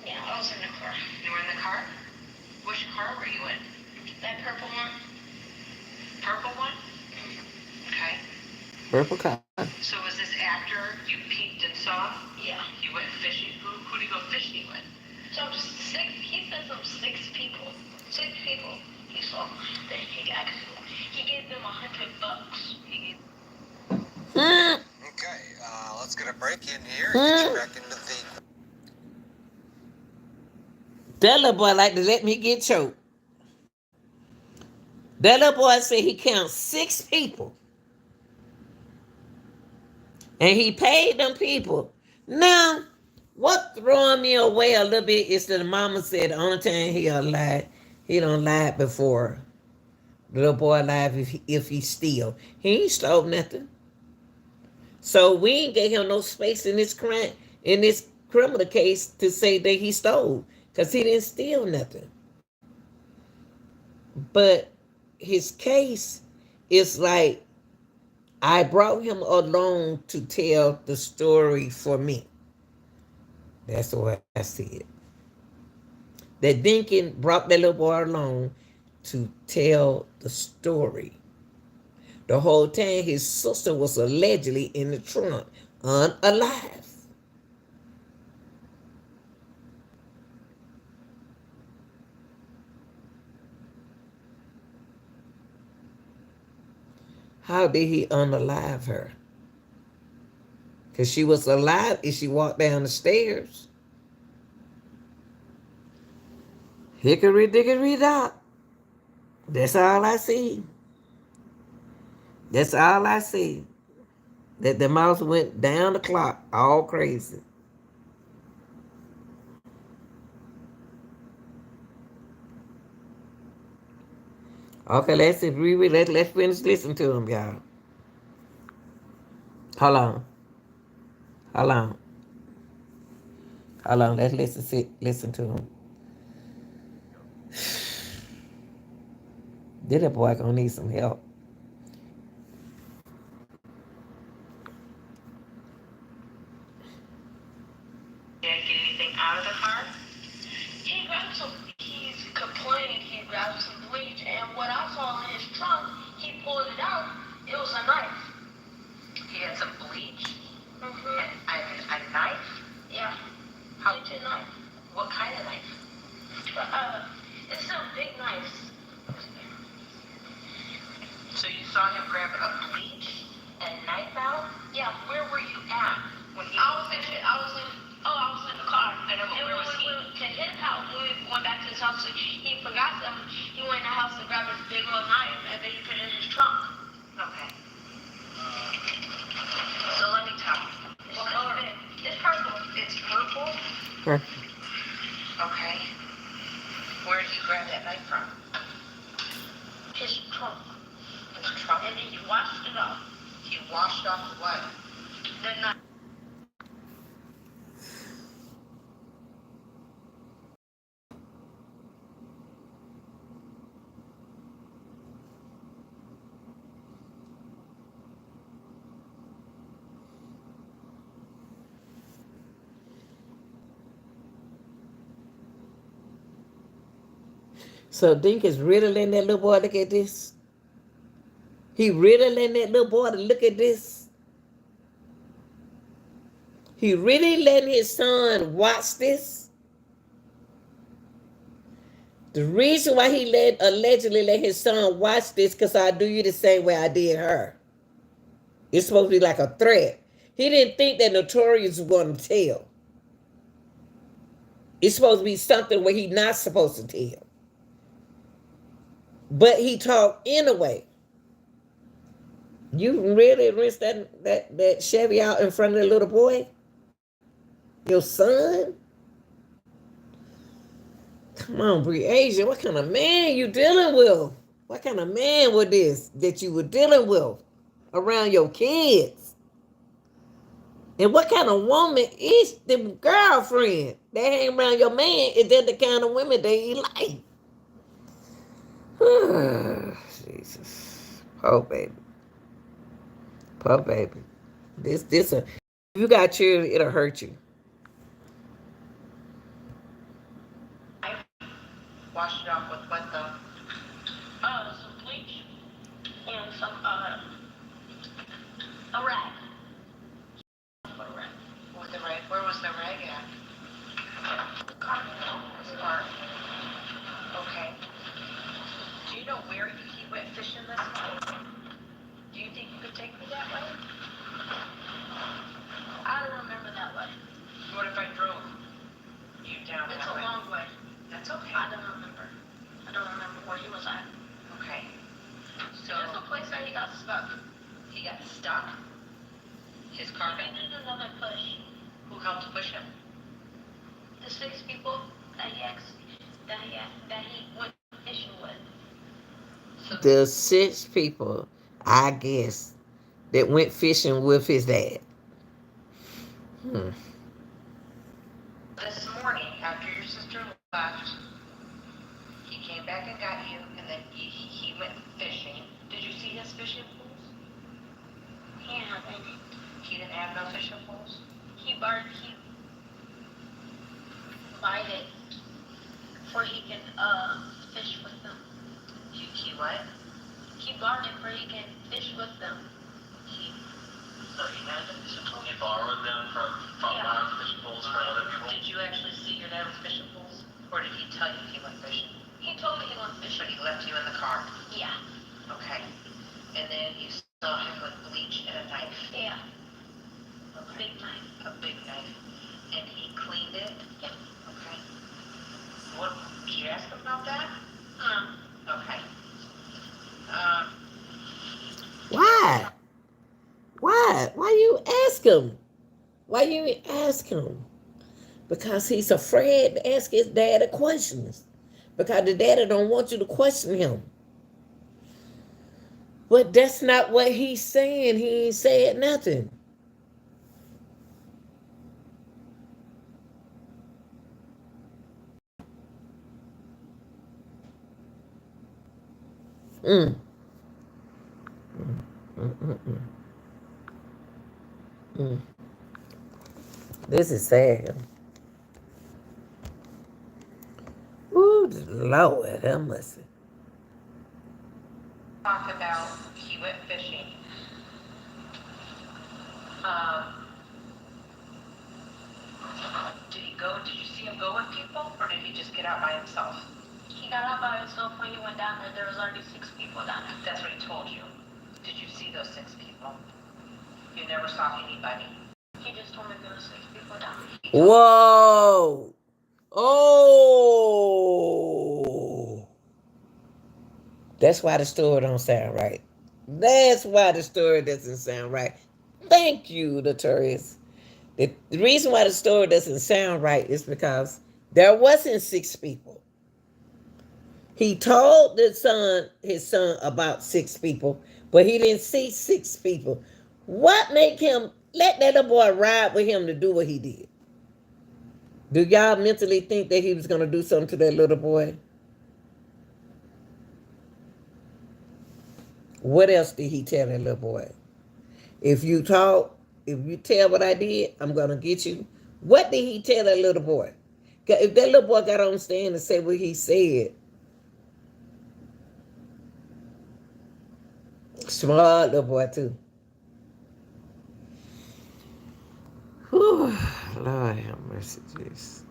Yeah, I was in the car. You were in the car? Which car were you in? That purple one. Purple one? Okay. Purple car. So was this after you peeked and saw? Yeah. You went fishing? Who did you go fishing with? So six. He said some 6 people. 6 people. He saw. Then he got. He gave them $100. He gave. Okay, let's get a break in here and get you back into the... That little boy like to let me get choked. That little boy said he counts 6 people. And he paid them people. Now, what throwing me away a little bit is that the mama said the only time he'll lie, he don't lie before. The little boy lied if he steal. He ain't stole nothing. So we ain't gave him no space in this crime, in this criminal case to say that he stole. Because he didn't steal nothing. But his case is like, I brought him along to tell the story for me. That's what I said. That Dinkins brought that little boy along to tell the story. The whole time his sister was allegedly in the trunk, unalive. How did he unalive her? Because she was alive if she walked down the stairs. Hickory dickory dock. That's all I see. That's all I see. That the mouse went down the clock all crazy. Okay, let's finish listening to him, y'all. Hold on. Hold on. Hold on. Let's listen to him. This boy gonna need some help. Dad get anything out of the car? He grabbed some. He's complaining. He grabbed some bleach, and what I saw in his trunk, he pulled it out. It was a knife. He had some bleach. Mm-hmm. I How? It's a knife. What kind of knife? It's a big knife. So you saw him grab a bleach and knife out? Yeah. Where were you at when he? I was in the car. I know, but And where when was we he? went to his house, when we went back to his house, he forgot something. He went in the house and grabbed a big old knife, and then he put it in his trunk. Okay. So let me tell you. What color? It's purple. It's purple. Huh. Okay. Where did you grab that knife from? His trunk. His trunk. And then he washed it off. He washed off what? The knife. So Dinkins really letting that little boy look at this? He really letting that little boy to look at this? He really letting his son watch this? The reason why he allegedly let his son watch this, because I do you the same way I did her. It's supposed to be like a threat. He didn't think that Notorious was going to tell. It's supposed to be something where he's not supposed to tell. But he talked anyway. You really risk that Chevy out in front of the little boy? Your son? Come on, Brie Asia. What kind of man you dealing with? What kind of man was this that you were dealing with around your kids? And what kind of woman is the girlfriend that hang around your man? Is that the kind of women that he like? Jesus. Poor baby. Poor baby. If you got children, it'll hurt you. Washed it off with what though? Some bleach and some a rag. For a rag. With the rag? Where was the rag at? The car. Okay. Do you know where he went fishing this morning? Do you think you could take me that way? I don't remember that way. What if I drove you down It's that a way? long way. That's okay. I don't remember. I don't remember where he was at. Okay. So There's a place that he got stuck. he got stuck. His car He got. needed another push. Who helped push him? The 6 people that he went fishing with. So The 6 people, I guess, that went fishing with his dad. this morning, after your sister left, he came back and got you, and then he went fishing. Did you see his fishing poles? He didn't have any. He didn't have no fishing poles. He bought it where he can fish with them. He what? He bought it where he can fish with them. So he had the fishing poles. He borrowed them from Yeah. fishing poles for other people. Did you actually see your dad with fishing poles, or did he tell you he went fishing? He told me he went So fishing. he left you in the car. Yeah. Okay. And then you saw him with bleach and a knife. Yeah. Okay. Big knife. A big knife. And he cleaned it. Yeah. Okay. What did you ask him about that? Okay. Why? Why you ask him? Why you ask him? Because he's afraid to ask his daddy questions. Because the daddy don't want you to question him. But that's not what he's saying. He ain't said nothing. Mm. Mm. This is sad. Ooh, Lord, have mercy. Talk about he went fishing. Um, Did he go? Did you see him go with people, or did he just get out by himself? He got out by himself when he went down there. There was already 6 people down there. That's what he told you. Did you see those 6 people? You never saw anybody. He just told me there was 6 people down there. Whoa. Oh. That's why the story don't sound right. That's why the story doesn't sound right. Thank you, Notorious. The reason why the story doesn't sound right is because there wasn't 6 people. He told his son about 6 people, but he didn't see 6 people. What made him let that little boy ride with him to do what he did? Do y'all mentally think that he was going to do something to that little boy? What else did he tell that little boy? If you tell what I did, I'm going to get you. What did he tell that little boy? 'Cause if that little boy got on stand and said what he said, smart little boy too. Whew, Lord have mercy, Jesus.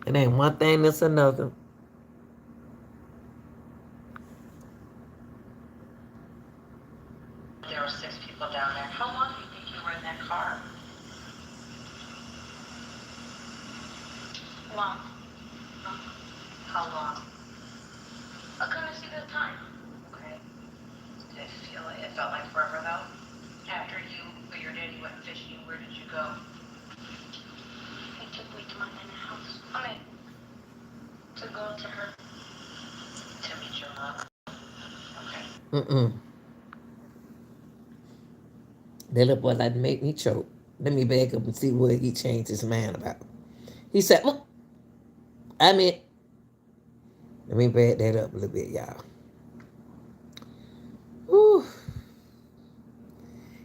It ain't one thing, that's another. There were 6 people down there. How long do you think you were in that car? Long. How long? I couldn't see the time. Okay. Did it feel like it felt like forever though? After you or your daddy went fishing, where did you go? He took me to my nana's house. I mean, to go to her. To meet your mom. Okay. Mm-mm. That little boy like to make me choke. Let me back up and see what he changed his mind about. He said, I mean, let me back that up a little bit, y'all. Whew.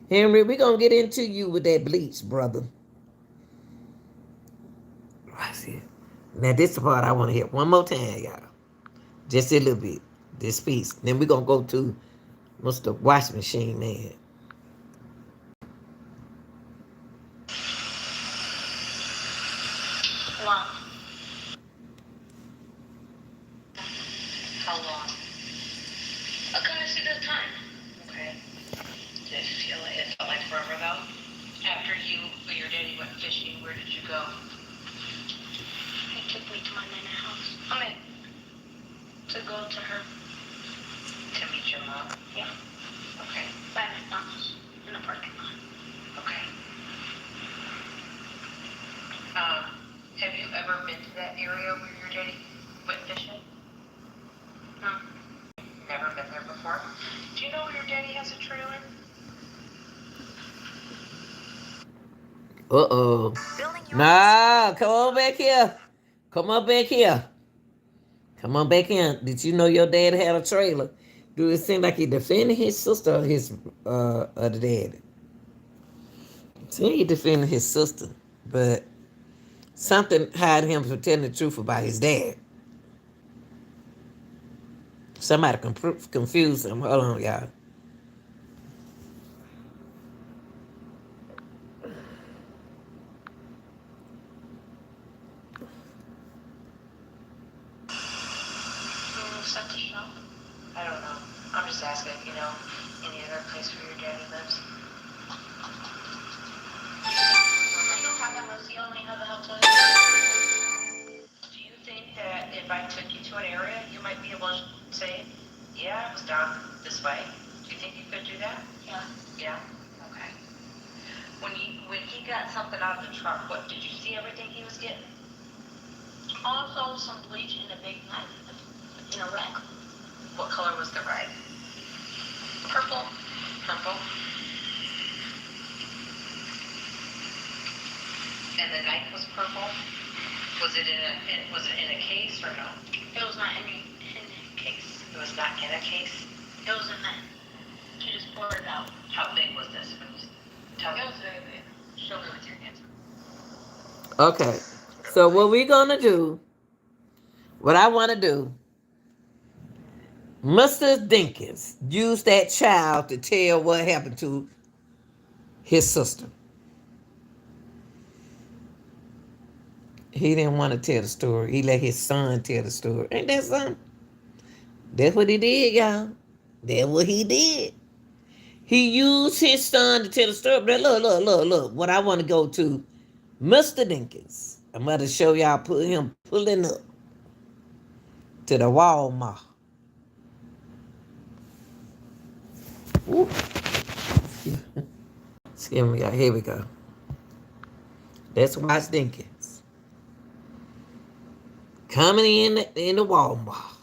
Henry, we're going to get into you with that bleach, brother. That's it. Now, this is the part I want to hear one more time, y'all. Just a little bit. This piece. Then we're going to go to Mr. Washing Machine Man. Long. How long? I couldn't see the time. Okay. Did it feel like it felt like forever though? After you or your daddy went fishing, where did you go? He took me to my nana's house. I mean, to go to her. To meet your mom? Yeah. Okay. By McDonald's in the parking lot. Okay. Have you ever been to that area where your daddy went fishing? No. Never been there before? Do you know where your daddy has a trailer? Uh-oh. Nah, come on back here. Come on back here. Come on back in. Did you know your dad had a trailer? Do it seem like he defended his sister or his other dad? See, he defended his sister, but something had him from telling the truth about his dad. Somebody confused him. Hold on, y'all. Set the show. I don't know. I'm just asking if you know any other place where your daddy lives. I know Papa was the only other hotel. Do you think that if I took you to an area, you might be able to say, yeah, I was down this way? Do you think you could do that? Yeah. Yeah? Okay. When he got something out of the truck, what, did you see everything he was getting? Also, some bleach in a big knife in a rack. What color was the rag? Purple. Purple? And the knife was purple? Was it in a case or no? It was not in a case. It was not in a case? It was in that. She just poured it out. How big was this? Tell me. It was very big. Show me with your hands. Okay. So what we gonna do? What I want to do? Mr. Dinkins used that child to tell what happened to his sister. He didn't want to tell the story. He let his son tell the story. Ain't that something? That's what he did, y'all. That's what he did. He used his son to tell the story. But look. What I want to go to, Mr. Dinkins. I'm about to show y'all put him pulling up to the Walmart. Ooh. Excuse me, y'all. Here we go. Let's watch Dinkins coming in the Walmart.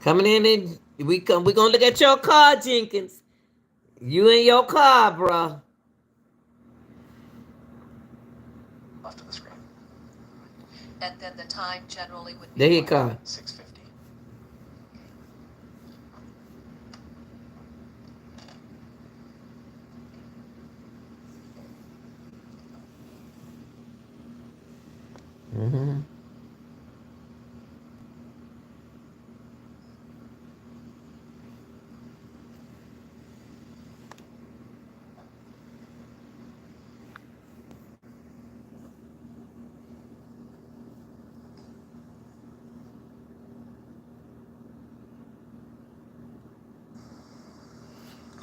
Coming in and we gonna look at your car, Jenkins. You in your car, bro. left of the screen. And then the time generally would be There he come. 6:50. Mm-hmm.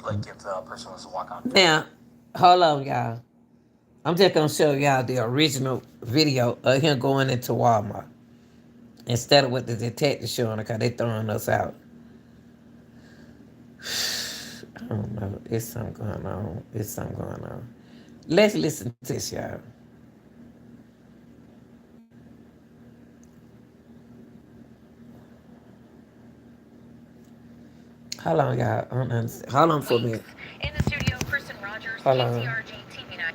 Like if the person was to walk on. Now, hold on, y'all. I'm just gonna show y'all the original video of him going into Walmart instead of what the detective showing because they throwing us out. I don't know. It's something going on. It's something going on. Let's listen to this, y'all. Hold on, y'all. Hold on for a minute. In the studio, Kristen Rogers, Hold on. KCRG TV9.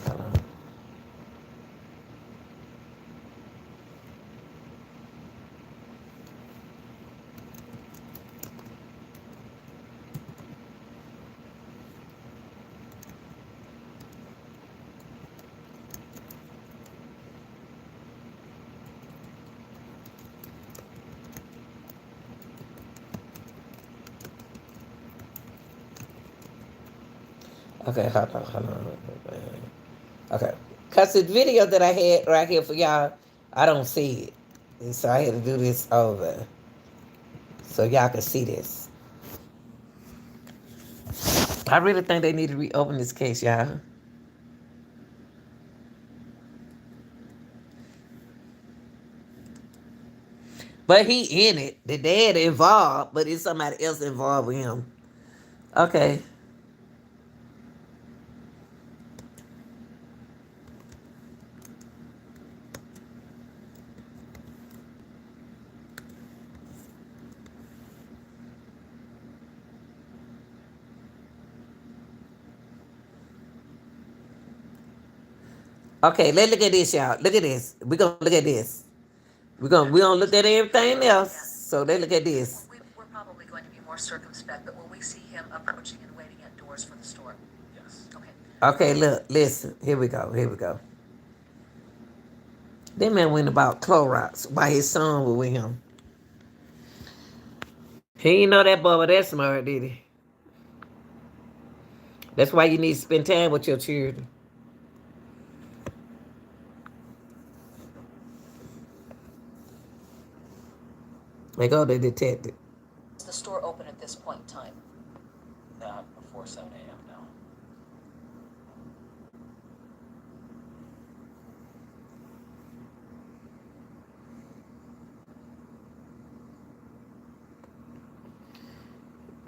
Hold on. Okay, hold on. Okay. Because the video that I had right here for y'all, I don't see it. And so I had to do this over so y'all can see this. I really think they need to reopen this case, y'all. But he in it. The dad involved, but it's somebody else involved with him. Okay. Okay, let's look at this, y'all. Look at this. We're gonna look at this. We gonna look at everything else. So let's look at this. We're probably going to be more circumspect, but will we see him approaching and waiting at doors for the store? Yes. Okay. Okay, look, listen. Here we go. Here we go. That man went about Clorox while his son was with him. He ain't know that boy was that smart, did he? That's why you need to spend time with your children. They go to detective. Is the store open at this point in time? Not before 7 a.m. now.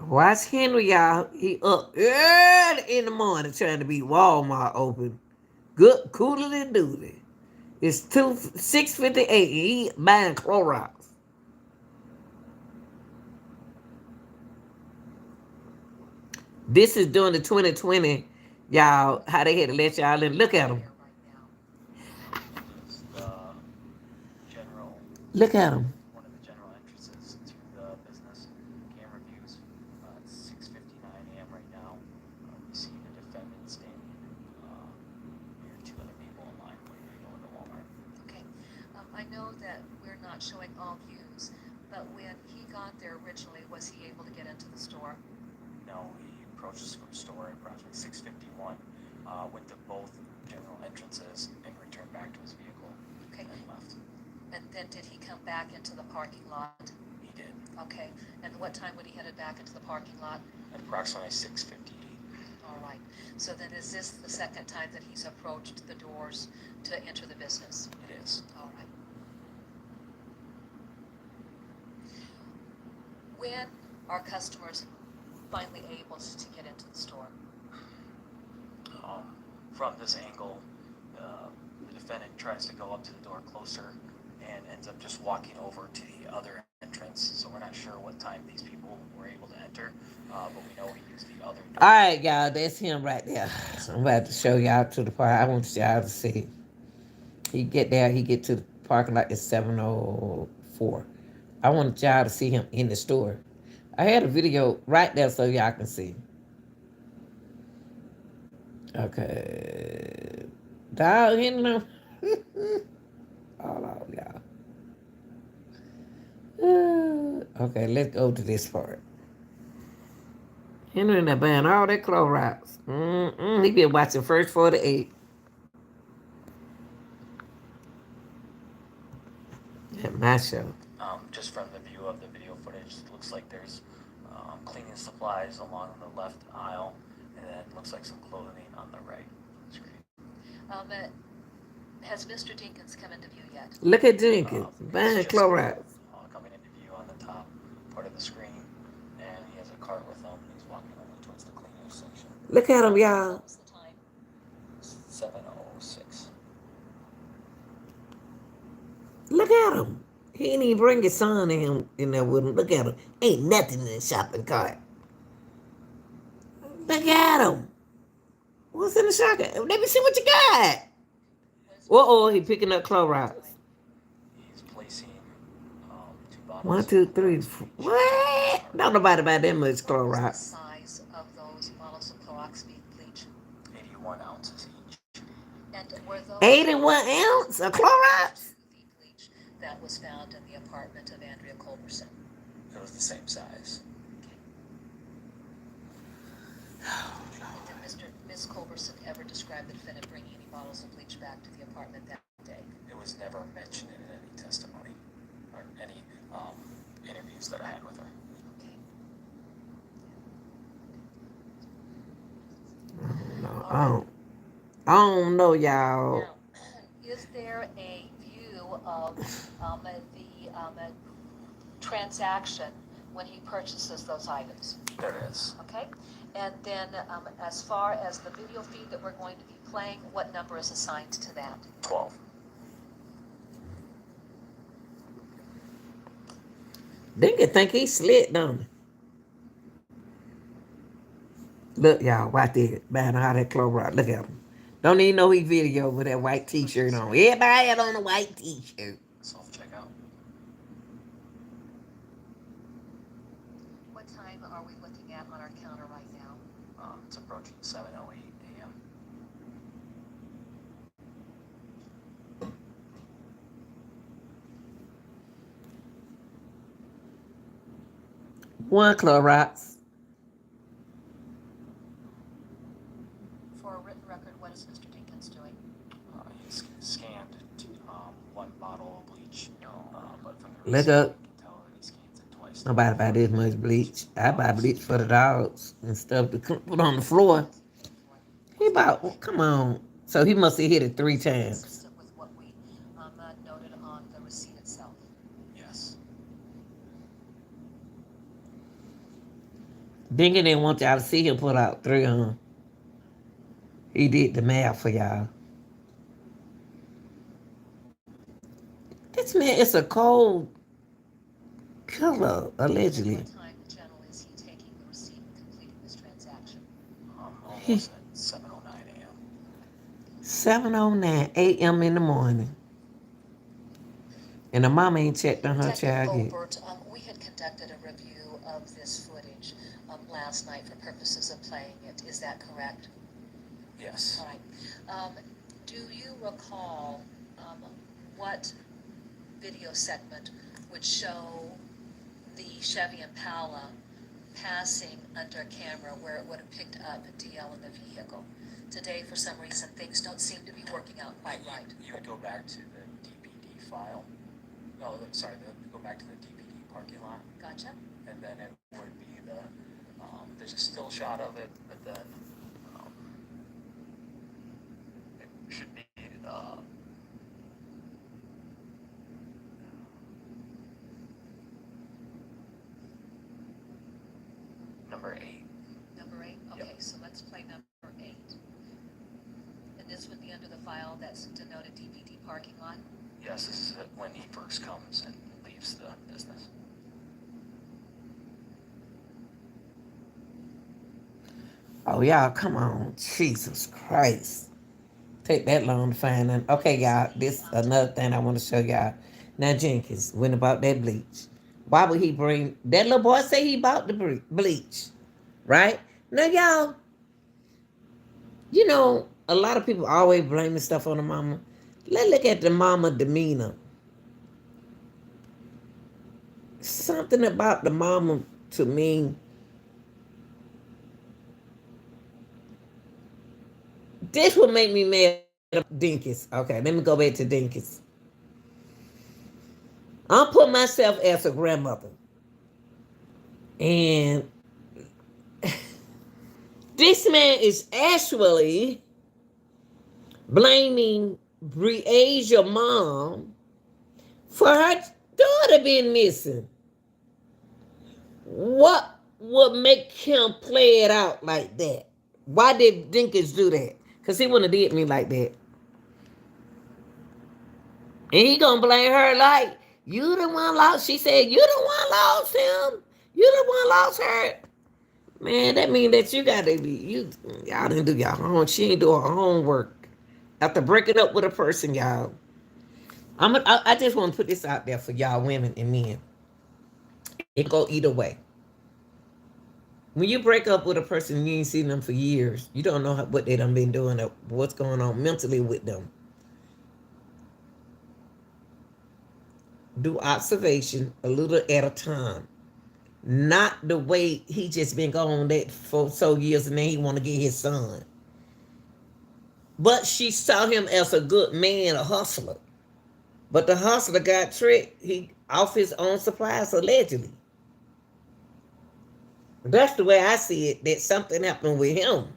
Watch Henry, y'all. He up early in the morning trying to be Walmart open. Good coolly doodly. It's 6:58. He buying Clorox. This is during the 2020, y'all. How they had to let y'all in. Look at him. Is the general, Look at him. one of the general entrances to the business. Camera views. It's 6:59 a.m. right now. We see the defendant standing near two other people in line when they go into Walmart. Okay. I know that we're not showing all views, But when he got there originally, was he able to get into the store? No, he approached the store at approximately 6:51, went to both general entrances, and returned back to his vehicle Okay. and left. And then did he come back into the parking lot? He did Okay. And what time would he headed back into the parking lot? at approximately 6:58. All right. So then is this the second time that he's approached the doors to enter the business? It is. All right. When are customers finally able to get into the store? From this angle, the defendant tries to go up to the door closer and ends up just walking over to the other entrance. So we're not sure what time these people were able to enter, but we know he used the other door. All right, y'all, that's him right there. I'm about to show y'all to the park. I want y'all to see. He get there, he get to the parking lot at 7:04. I want y'all to see him in the store. I had a video right there so y'all can see. Okay. Dog hitting them. All out, y'all. Okay, let's go to this part. Henry in that band, all that Clorox. He been watching First 48. At my show. Just from the view of the video footage, it looks like there's cleaning supplies along the left aisle, and then looks like some clothing on the right screen. Has Mr. Dinkins come into view yet? Look at Dinkins buying It's just Clorox. coming into view on the top part of the screen, and he has a cart with him. He's walking over towards the cleaners section. Look at him, y'all. What was the time? 7:06. Look at him. He didn't even bring his son in there with him. Look at him. Ain't nothing in the shopping cart. Look at him. What's in the shopping? Let me see what you got. Uh-oh, he picking up Clorox. He's placing 2 bottles. 1, 2, 3. What? Don't nobody buy that much What was the Clorox. size of those bottles of Clorox bleach? 81 ounces each. And were those 81 ounce of Clorox? the bleach that was found in the apartment of Andrea Culberson? It was the same size. Did Ms. Culberson ever describe the defendant bringing any bottles of bleach back to the apartment that day? It was never mentioned in any testimony or any interviews that I had with her. Okay. I don't know, y'all. Now, is there a view of the transaction when he purchases those items? There is. Okay, and then as far as the video feed that we're going to be playing, what number is assigned to that? 12. Dinkin think he slick, don't he? Look, y'all, watch this. Buying all that Clorox. Look at him. Don't even know he video with that white t-shirt on. Everybody had on a white t-shirt. Self-checkout. What time are we looking at on our counter right now? It's approaching 7:08 a.m. One Clorox. For a written record, what is Mr. Dinkins doing? He's scanned 1 bottle of bleach, but from the Look receipt, up. you can tell that he scans it twice. Nobody buy this much bleach. I buy bleach for the dogs and stuff to put on the floor. He bought, come on. So he must have hit it 3 times. Consistent with what we noted on the receipt itself. Yes. Dinkin didn't want y'all to see him put out 3 on him. He did the math for y'all. This man is a cold killer, allegedly. What time generally is he taking the receipt and completing this transaction? Almost at 7:09 a.m. 7:09 a.m. in the morning. And the mama ain't checked on her Detective child yet. Obert, we had conducted a review of this footage last night for purposes of playing it. Is that correct? Yes. All right. Do you recall what video segment would show the Chevy Impala passing under a camera where it would have picked up a DL in the vehicle. Today, for some reason, things don't seem to be working out quite right. You would go back to the DPD file. Oh, sorry, go back to the DPD parking lot, Gotcha? and then it would be there's a still shot of it, but then um, it should be number 8. Number 8? Okay, Yep. so let's play number 8. And this would be under the file that's denoted DPD parking lot. Yes, this is when he first comes and leaves the business. Oh, y'all, come on. Jesus Christ. Take that long to find them. Okay, y'all, this is another thing I want to show y'all. Now, Jenkins went about that bleach. Why would he bring... That little boy say he bought the bleach, right? Now, y'all, you know, a lot of people always blaming stuff on the mama. Let's look at the mama demeanor. Something about the mama, to me, this would make me mad at Dinkins. Okay, let me go back to Dinkins. I'll put myself as a grandmother. And this man is actually blaming Breasia mom for her daughter being missing. What would make him play it out like that? Why did Dinkins do that? Because he wouldn't have did me like that. And he gonna blame her like, you the one lost. She said, you the one lost him. You the one lost her. Man, that mean that you gotta be, y'all didn't do y'all homework. She ain't do her homework. After breaking up with a person, y'all. I just want to put this out there for y'all women and men. It go either way. When you break up with a person, you ain't seen them for years. You don't know what they done been doing or what's going on mentally with them. Do observation a little at a time. Not the way he just been gone that for so years and then he want to get his son. But she saw him as a good man, a hustler. But the hustler got tricked. He off his own supplies allegedly. That's the way I see it. That something happened with him,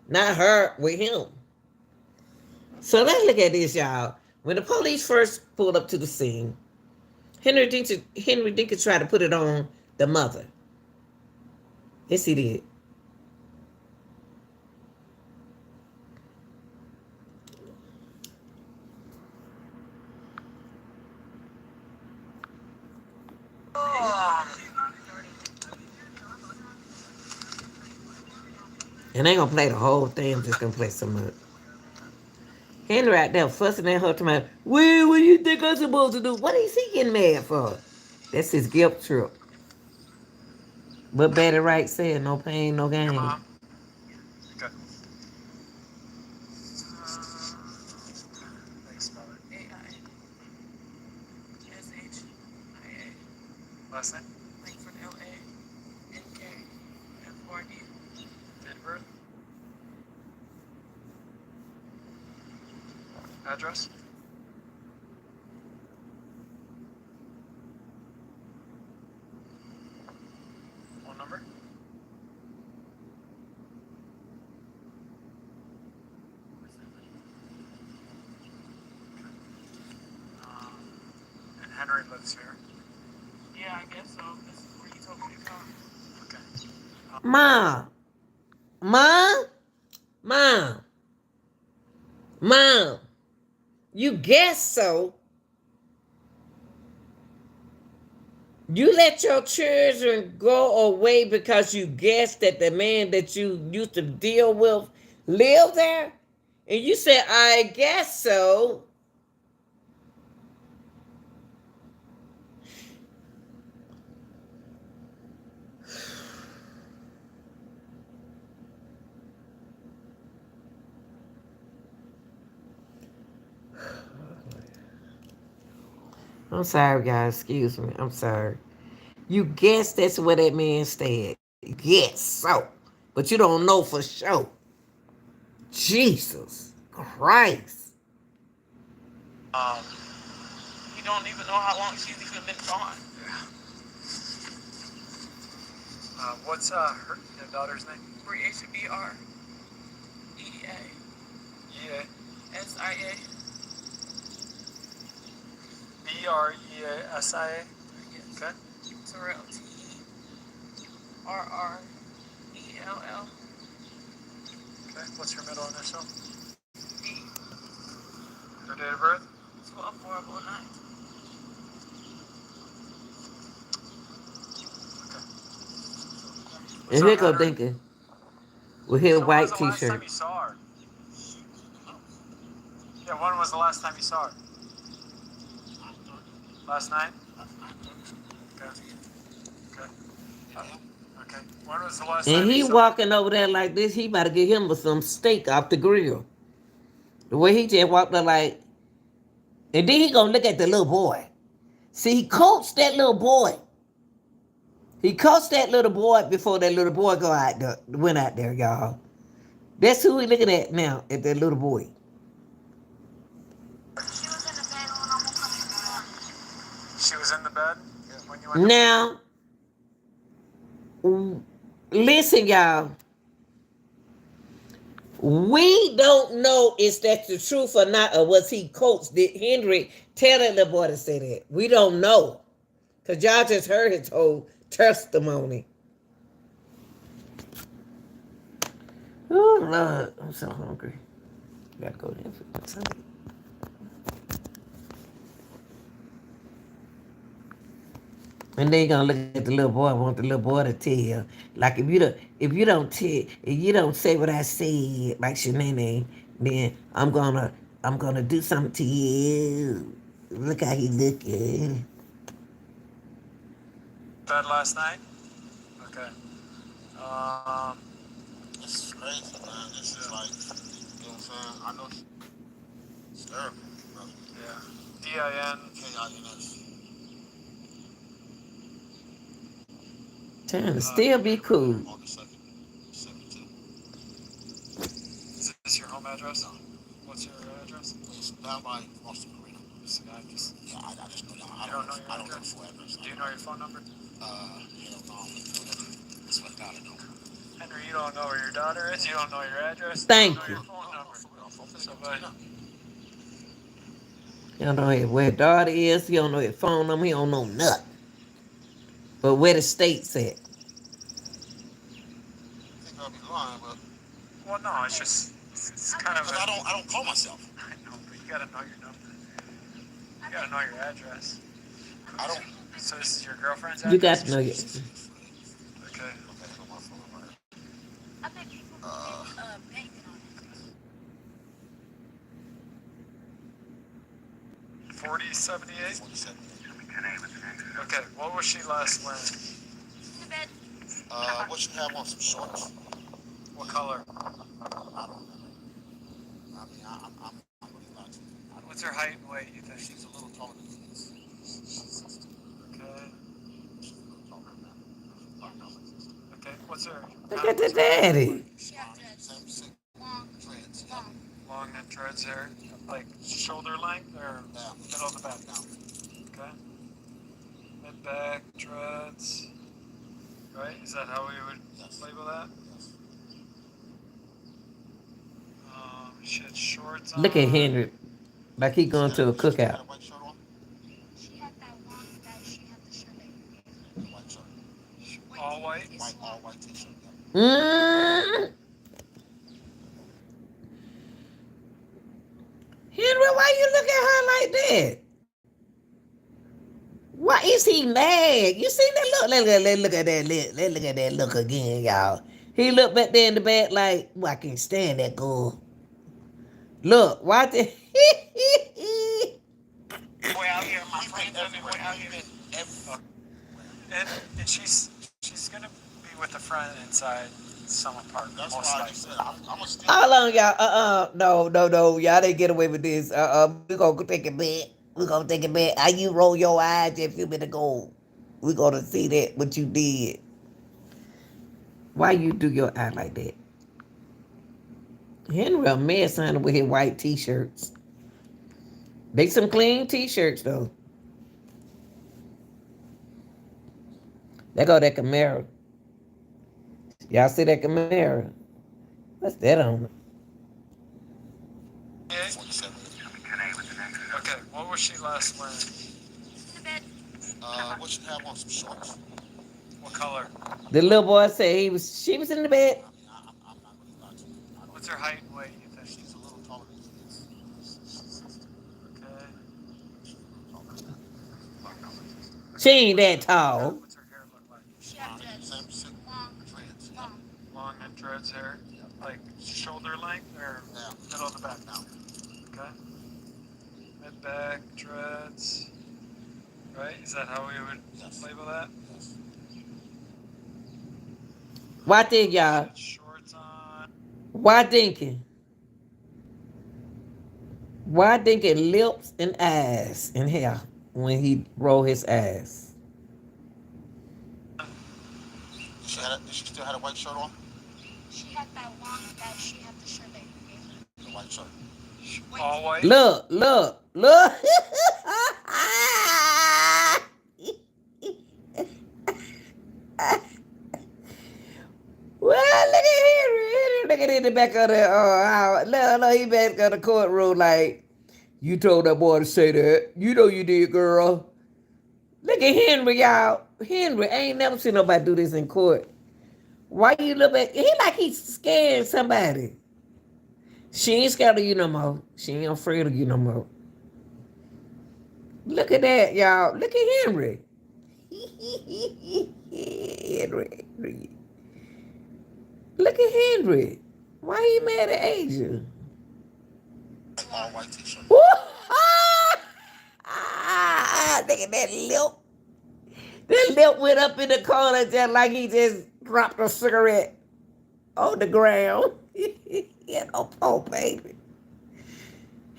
not her, with him. So let's look at this, y'all. When the police first pulled up to the scene, Henry Dinkins tried to put it on the mother. Yes, he did. And I ain't gonna play the whole thing. I'm just gonna play some of it. Henry out there fussing at her to my, well, what do you think I'm supposed to do? What is he getting mad for? That's his guilt trip. But Betty Wright said, no pain, no gain. Mom. Good. Thanks, Mother. A-I-S-H-I-A. Last name? Langford, L-A-N-K-F-O-R-D. Date of birth? Address? Phone number? And Henry lives here. Yeah, I guess so. This is where you told me to come. Okay. Mom. Mom? Mom. Mom. You guess so. You let your children go away because you guessed that the man that you used to deal with lived there? And you said, I guess so. I'm sorry, guys. Excuse me. I'm sorry. You guess that's where that man stayed. Yes, so. But you don't know for sure. Jesus Christ. Um, you don't even know how long she's even been gone. What's your daughter's name? Breasia, BREA E-A. SIA. B-R-E-A-S-I-A. Yes. Okay. Terrell, TERRELL. Okay. What's your middle initial? B. Her date of birth? 12/4/09. Okay. And here go Dinkins with his So when was white the last time t-shirt. you saw her? Yeah, when was the last time you saw her? Last night? Okay. Okay. Okay. When was the last And time you he saw her? walking over there like this, he about to get him some steak off the grill. The way he just walked up like, and then he gonna look at the little boy. See, he coached that little boy. He coached that little boy before that little boy went out there, y'all. That's who we looking at now, at that little boy. She was in the bed when you went to... Now, listen, y'all. We don't know is that the truth or not, or was he coached? Did Henry tell that little boy to say that? We don't know. Because y'all just heard his whole testimony. Oh, Lord. I'm so hungry. Gotta go there for something. And then you gonna look at the little boy, want the little boy to tell. Like if you don't say what I said, like Shanae, then I'm gonna do something to you. Look how he looking. Bed last night? Okay. It's crazy, man. This is like, you know what I'm saying? I know it's terrible, brother. Yeah. D-I-N. K-I-N-S. Trying to still be cool. August 2nd, 72. Is this your home address? No. What's your address? It's down by Boston Marina. I just... Yeah, I just know that. You don't know your I don't know the address? full address. Do you know your phone number? Hell no. That's what I gotta know. Henry, you don't know where your daughter is. You don't know your address. Thank you don't know you. your phone number. So, You don't know where daughter is. He don't know his phone number. He don't know nothing. But where the state's at. I think I'll be lying, but well, no, it's kind of. I don't call myself. I know, but you gotta know your number. You gotta know your address. I don't. So this is your girlfriend's You got address? to know your. Okay. I bet you banking on it. 4078? 47. Okay, what was she last wearing? The bed. What you have on some shorts? What color? I don't remember. I mean, I'm really glad to. What's her height and weight, you think? She's a little taller than he is. She's 6'2". Okay. She's a little taller than that. Okay, what's her... Look at the daddy. She had dreads. Same sick Long. dreads. Long. long neck dreads hair? Like shoulder length or Yeah. middle of the back? Down. Okay. Mid back dreads. Right? Is that how we would Yes. label that? Yes. She had shorts on. Look at Henry. Like he going to a She had cookout. a white shirt on? She had that long that she had the shirt that The white shirt. All white? White, all white t-shirt. Yeah. Henry, why you look at her like that? Why is he mad? You see that look? Let's look at that look. Let's look at that look again, y'all. He looked back there in the back like, well, I can't stand that girl. Look, watch it. Way out here, my friends. I mean, way out here. And she's gonna be with a friend inside Summer Park. That's most why I likely. just said I'm a still. Hold on, y'all. No. Y'all didn't get away with this. We gonna take it back. We gonna take it back. How you roll your eyes just a few minutes ago? We're gonna see that what you did. Why you do your eye like that? Henry a mess, honey, with his white t-shirts. They some clean t-shirts though. They go that Camaro. Y'all see that Camaro? What's that on it? Okay. Okay, what was she last wearing? What you have on some shorts? What color? The little boy said she was in the bed. I mean, I'm not really about to. I don't What's her height and weight, you think? She's a little taller than he is. Okay. She ain't that tall. What's her hair look like? She had dreads. Long. Dreads. Long. Long and dreads hair? Like shoulder length or Yeah. middle of the back now? Okay. Mid back, dreads. Right? Is that how we would Yes. label that? Yes. Why think y'all? Shorts on. Why thinking? Why thinking lips and eyes and hair when he roll his eyes? Did she still have a white shirt on? She had that long that she had the shirt that you gave her. The white shirt. All white? Look, look, look. Well, look at Henry. Look at in the back of the no, he back of the courtroom like you told that boy to say that. You know you did, girl. Look at Henry, y'all. Henry, I ain't never seen nobody do this in court. Why you look at he like he's scared somebody? She ain't scared of you no more. She ain't afraid of you no more. Look at that, y'all. Look at Henry. Henry. Look at Henry. Why he mad at Asia? All white t-shirt. Look at that lip. That lip went up in the corner just like he just dropped a cigarette on the ground. Yeah, oh, baby.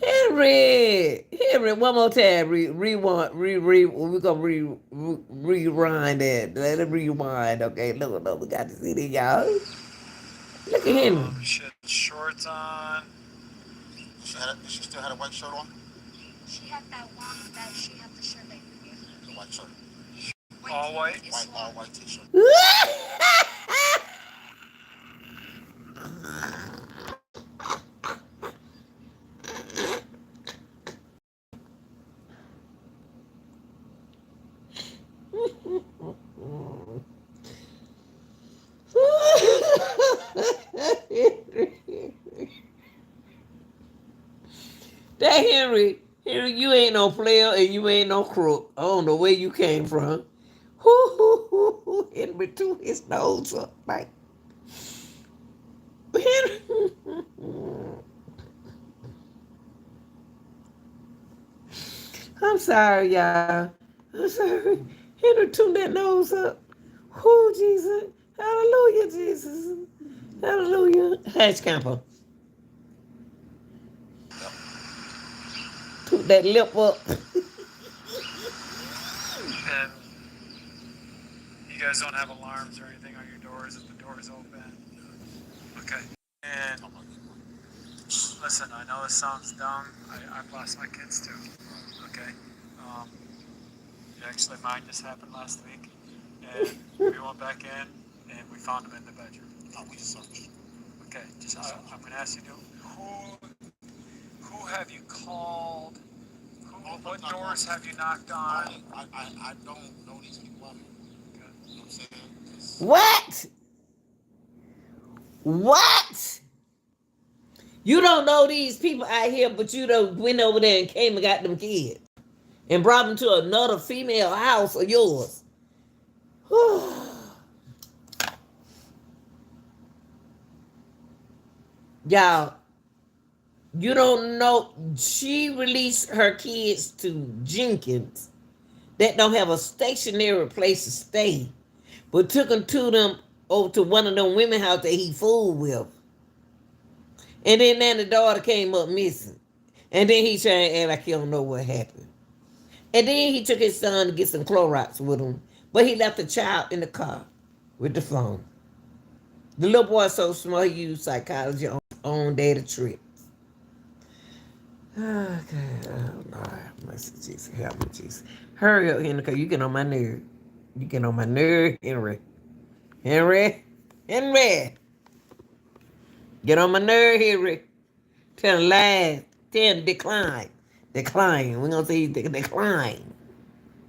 Henry, one more time. Rewind. We're gonna rewind that. Let it rewind. Okay, look, we got to see this, y'all. Look at Henry. She had shorts on. Did she still have a white shirt on? She had that long that she had the shirt that you gave her. The white shirt. All white? All white t-shirt. That Henry, you ain't no player and you ain't no crook. I don't know where you came from. Henry threw his nose up like Henry. I'm sorry, y'all. I'm sorry. Henry tuned that nose up. Oh, Jesus. Hallelujah, Jesus. Hallelujah. Hatch camper. Toot that lip up. And you guys don't have alarms or anything on your doors if the door is open. Okay. And listen, I know this sounds dumb. I've lost my kids too. Okay. Actually, mine just happened last week, and we went back in and we found them in the bedroom. No, we just searched. Okay. Just I'm gonna ask you to who have you called? What doors have you knocked on? I don't know these people. Okay. You know what I'm saying? What? What? You don't know these people out here, but you done went over there and came and got them kids and brought them to another female house of yours. Y'all, you don't know. She released her kids to Dinkins that don't have a stationary place to stay, but took them over to one of them women house that he fooled with. And then the daughter came up missing. And then he trying to act like he don't know what happened. And then he took his son to get some Clorox with him But he left the child in the car with the phone. The little boy so smart he used psychology on his own data trip. Okay, oh Lord, mercy, Jesus, help me, Jesus. Hurry up, Henry, because you get on my nerve. You get on my nerve, Henry. Henry, Henry, get on my nerve, Henry. Tell him lies. Tell him decline. Decline. We're gonna say decline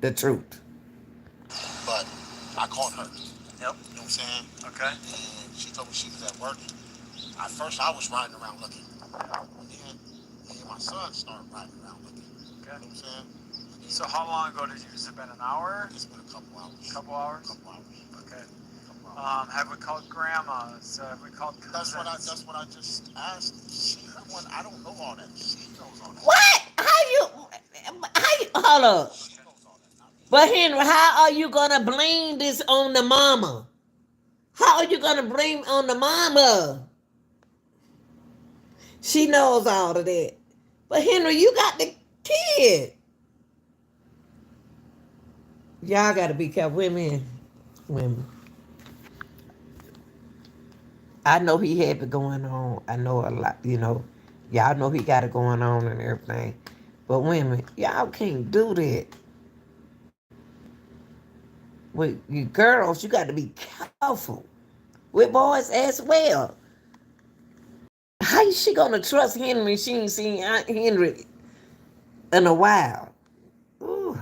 the truth. But I caught her. Yep. You know what I'm saying? Okay. And she told me she was at work. At first, I was riding around looking. And then me and my son started riding around looking. Okay. You know what I'm saying? So how long ago did you? Has it been an hour? It's been a couple hours. Couple hours? Couple hours. Okay. Couple hours. Have we called grandmas? Have we called cousins? That's what I just asked. She's the one. I don't know all that. She knows all that. What? Hold up. She knows all that. Not me. But Henry, how are you gonna blame this on the mama? How are you gonna blame on the mama? She knows all of that. But Henry, you got the kid. Y'all gotta be careful. Women. I know he had it going on. I know a lot, Y'all know he got it going on and everything. But women, y'all can't do that. With you girls, you got to be careful. With boys as well. How is she gonna trust Henry? She ain't seen Aunt Henry in a while. Ooh.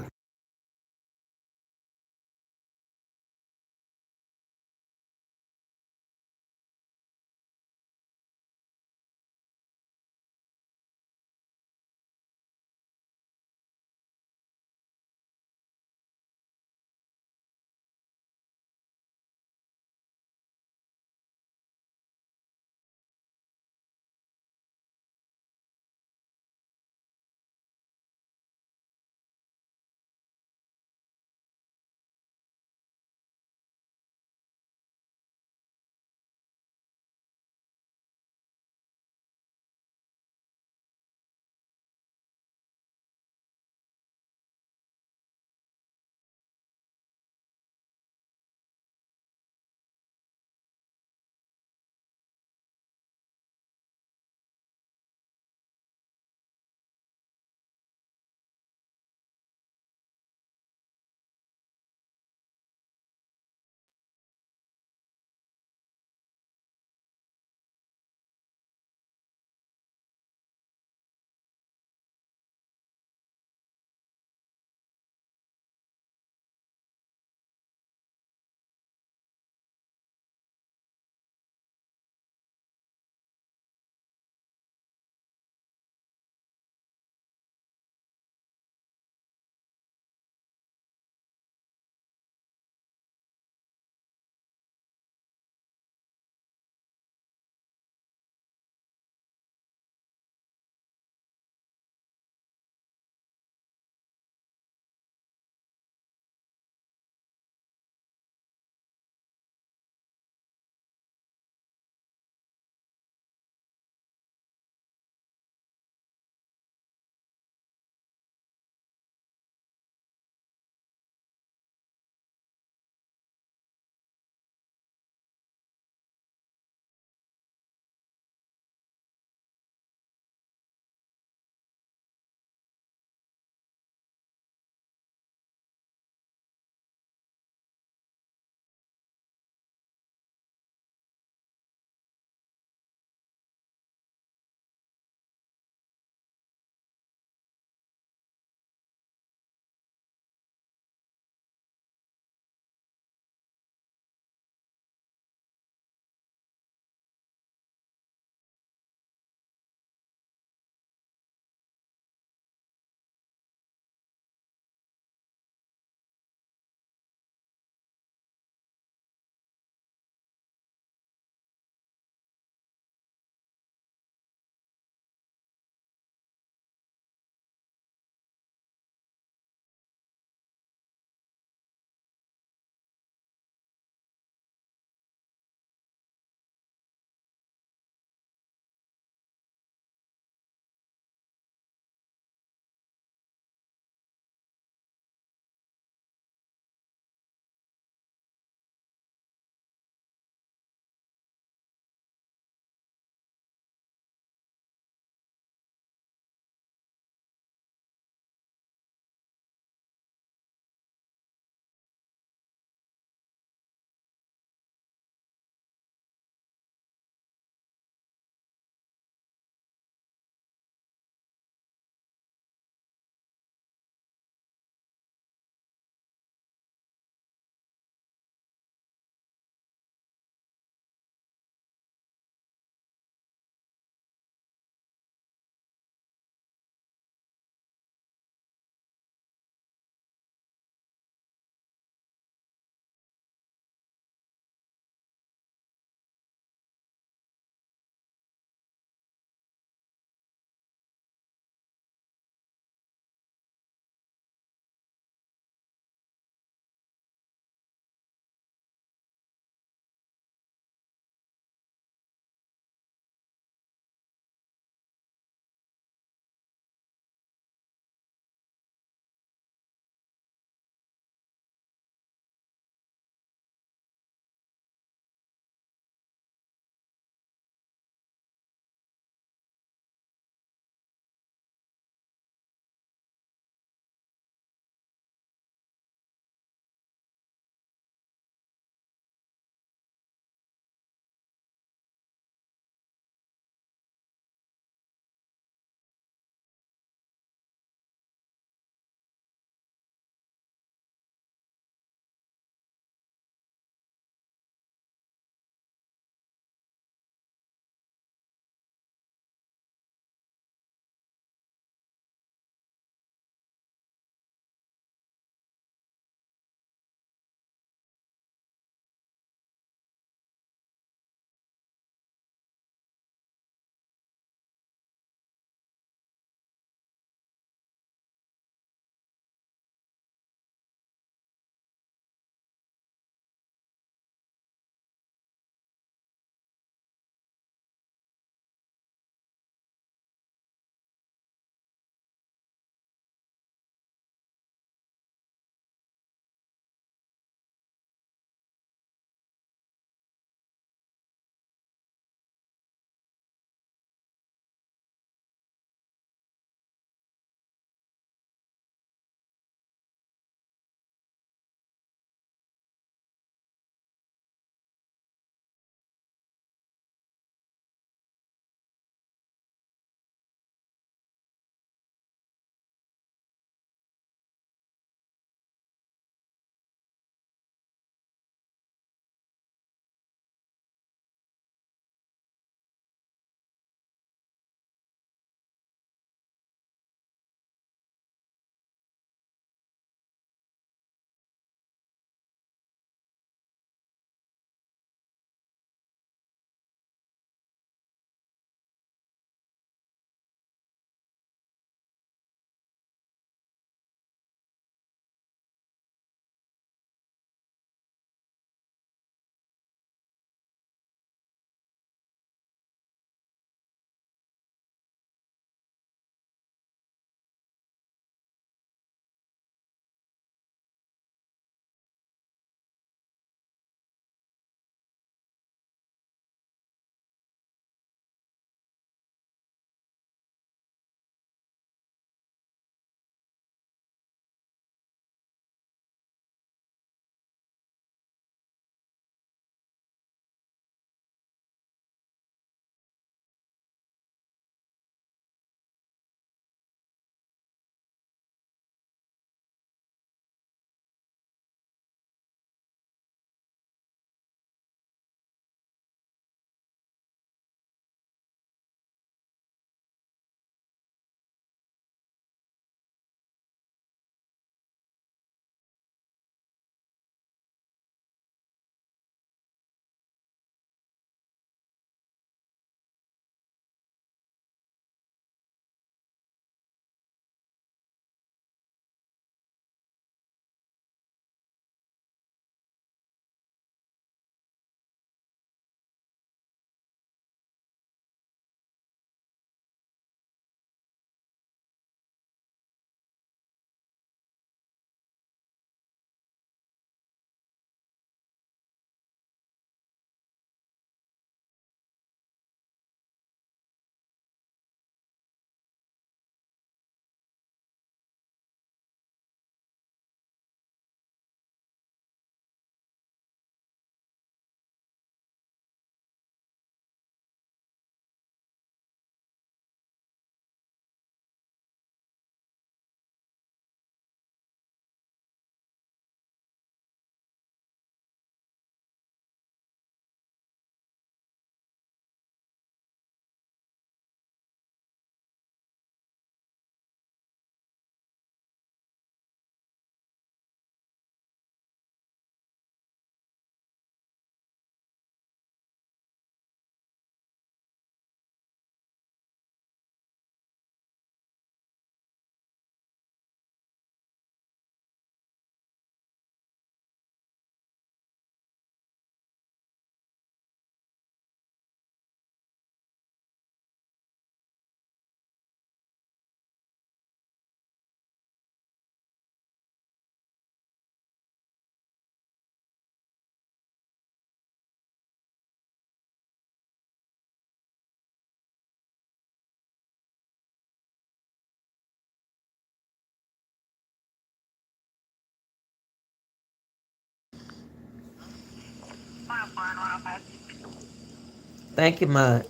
Thank you, Mud.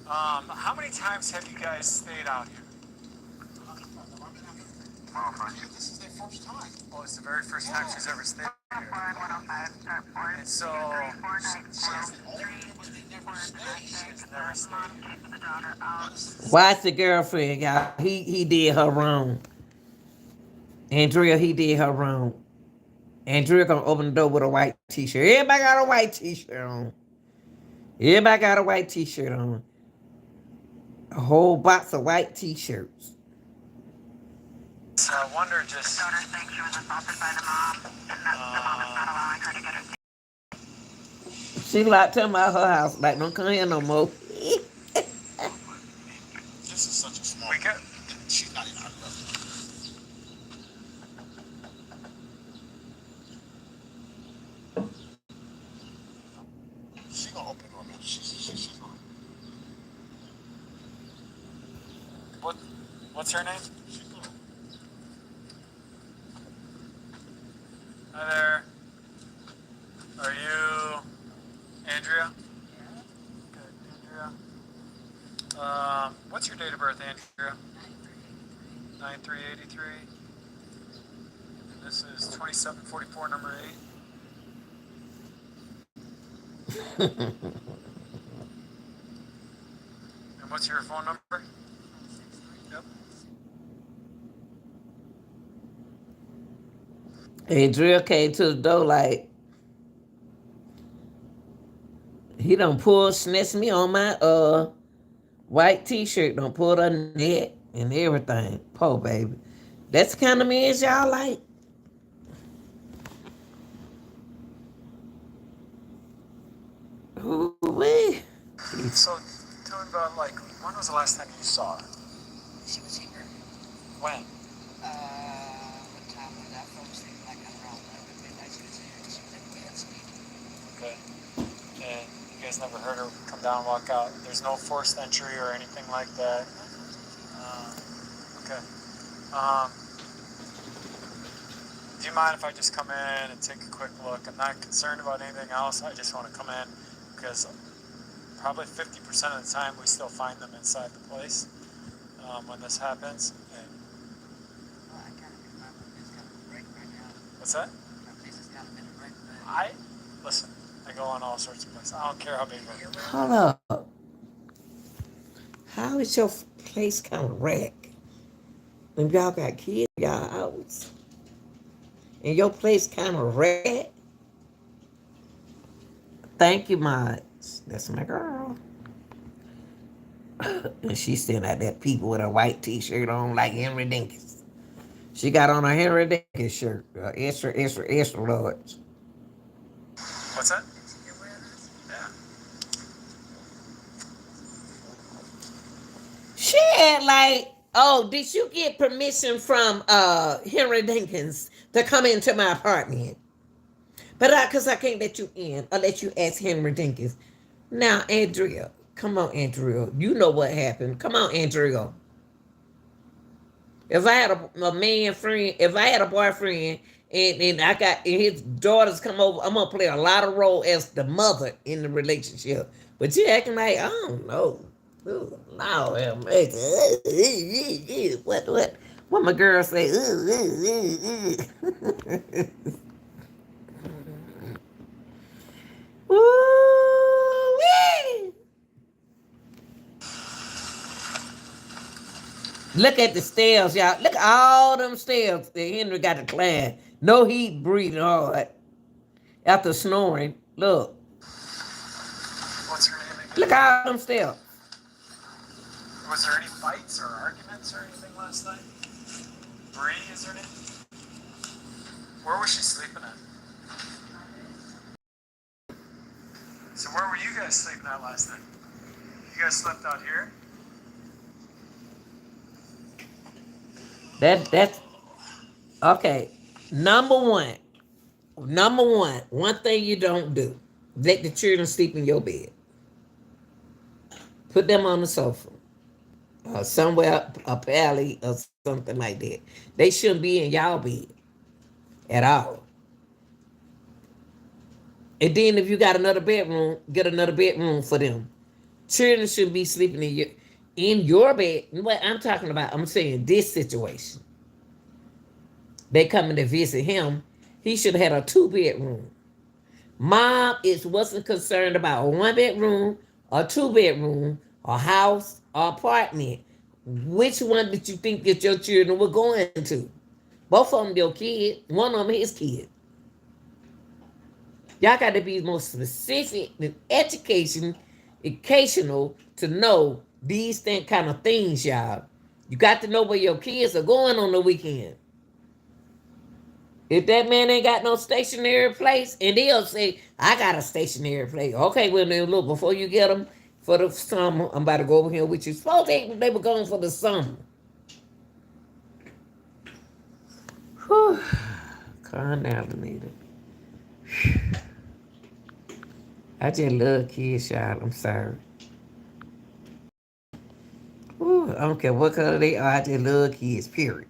How many times have you guys stayed out here? This is their first time. Oh, it's the very first time she's ever stayed here. And so she's never stayed. Watch the girlfriend, y'all. He did her wrong. Andrea, he did her wrong. Andrea gonna open the door with a white t-shirt. Everybody got a white t-shirt on. Everybody got a white t-shirt on. A whole box of white t-shirts. So I wonder just. She like talking about her house. Like, don't come here no more. This is such a small. We got. She's not even our level. She gonna open the door, man. She's gonna. What? What's her name? She's gonna. Hi there. Are you Andrea? Good, Andrea. What's your date of birth, Andrea? 9383. And this is 2744, number 8. And what's your phone number? Yep. Andrea came to the door like, he done pull, snatch me on my white t-shirt, done pull her neck and everything. Poor baby. That's the kind of men y'all like. Ooh-wee. So, tell me about, like, when was the last time you saw her? She was here. When? What time was that? Folks think like around 11 midnight. She was here. She was in bed sleeping. Okay. And you guys never heard her come down and walk out? There's no forced entry or anything like that? Okay. Do you mind if I just come in and take a quick look? I'm not concerned about anything else. I just want to come in because probably 50% of the time we still find them inside the place when this happens. And Well, I kind of think my place got a break right now. what's that? My place has got a bit of break. Listen, I go on all sorts of places. I don't care how big it is. Hold up. How is your place kind of wrecked? When y'all got kids in y'all house? And your place kind of wrecked? Thank you, Mods. That's my girl. And she's still at that people with a white t-shirt on like Henry Dinkins. She got on a Henry Dinkins shirt. Extra large. What's that? Yeah. She had like, oh, did you get permission from Henry Dinkins to come into my apartment? But because I can't let you in, I'll let you ask Henry Dinkins. Now, Andrea, come on, Andrea. You know what happened. Come on, Andrea. If I had a man friend, if I had a boyfriend and I got and his daughters come over, I'm gonna play a lot of role as the mother in the relationship. But you acting like I don't know. Ooh, Lord have mercy. What my girl say? Woo-wee. Look at the stairs, y'all. Look at all them stairs that Henry got to climb. No heat, breathing hard. After snoring. Look. What's her name again? Look at all them stairs. Was there any fights or arguments or anything last night? Bree is her name? Where was she sleeping at? So where were you guys sleeping at last night? You guys slept out here? That's okay. Number one. One thing you don't do. Let the children sleep in your bed. Put them on the sofa. Somewhere a alley or something like that. They shouldn't be in y'all bed at all. And then if you got another bedroom, get another bedroom for them. Children should be sleeping in your bed. What I'm talking about, I'm saying this situation. They coming to visit him. He should have had a 2 bedroom. Mom is wasn't concerned about a 1 bedroom, a 2 bedroom, a house, or apartment. Which one did you think that your children were going to? Both of them your kid. One of them his kid. Y'all got to be more specific and educational to know these kind of things, y'all. You got to know where your kids are going on the weekend. If that man ain't got no stationary place, and they'll say, I got a stationary place. Okay, well, then look, before you get them for the summer, I'm about to go over here with you. Suppose they were going for the summer. Whew. Calm down, Anita. I just love kids, y'all. I'm sorry. Whew. I don't care what color they are. I just love kids, period.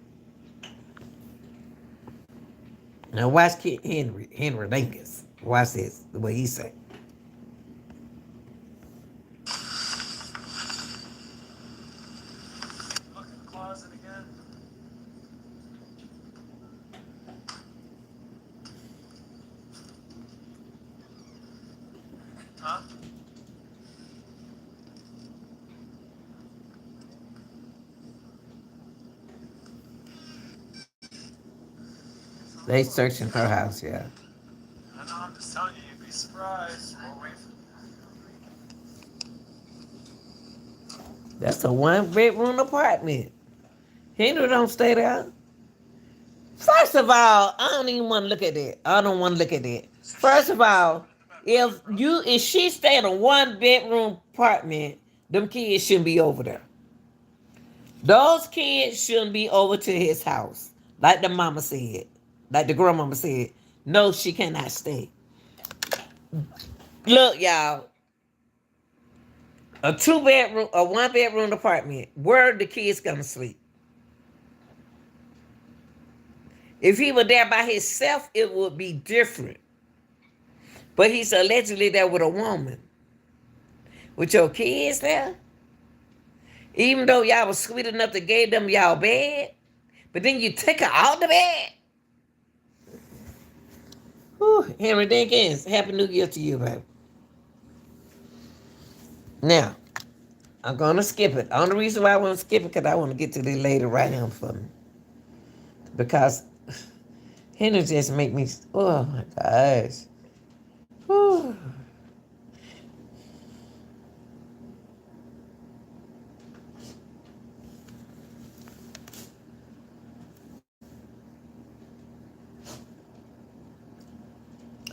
Now watch Kid Henry Dinkins. Watch this, the way he say. Look in the closet again. Huh? They searching her house, yeah. I know, I'm just telling you, you'd be surprised. We'll wait. That's a 1 bedroom apartment. Henry don't stay there. First of all, I don't even want to look at that. I don't want to look at that. First of all, if she stay in a 1 bedroom apartment, them kids shouldn't be over there. Those kids shouldn't be over to his house. Like the mama said. Like the grandmama said. No, she cannot stay. Look, y'all. A 2 bedroom, a 1 bedroom apartment. Where the kids gonna sleep? If he were there by himself, it would be different. But he's allegedly there with a woman. With your kids there? Even though y'all was sweet enough to give them y'all bed, but then you take her out the bed. Whew, Henry Dinkins, Happy New Year to you, baby. Now, I'm gonna skip it. The only reason why I want to skip it because I want to get to this lady right now for me. Because Henry just make me. Oh my gosh. Whew.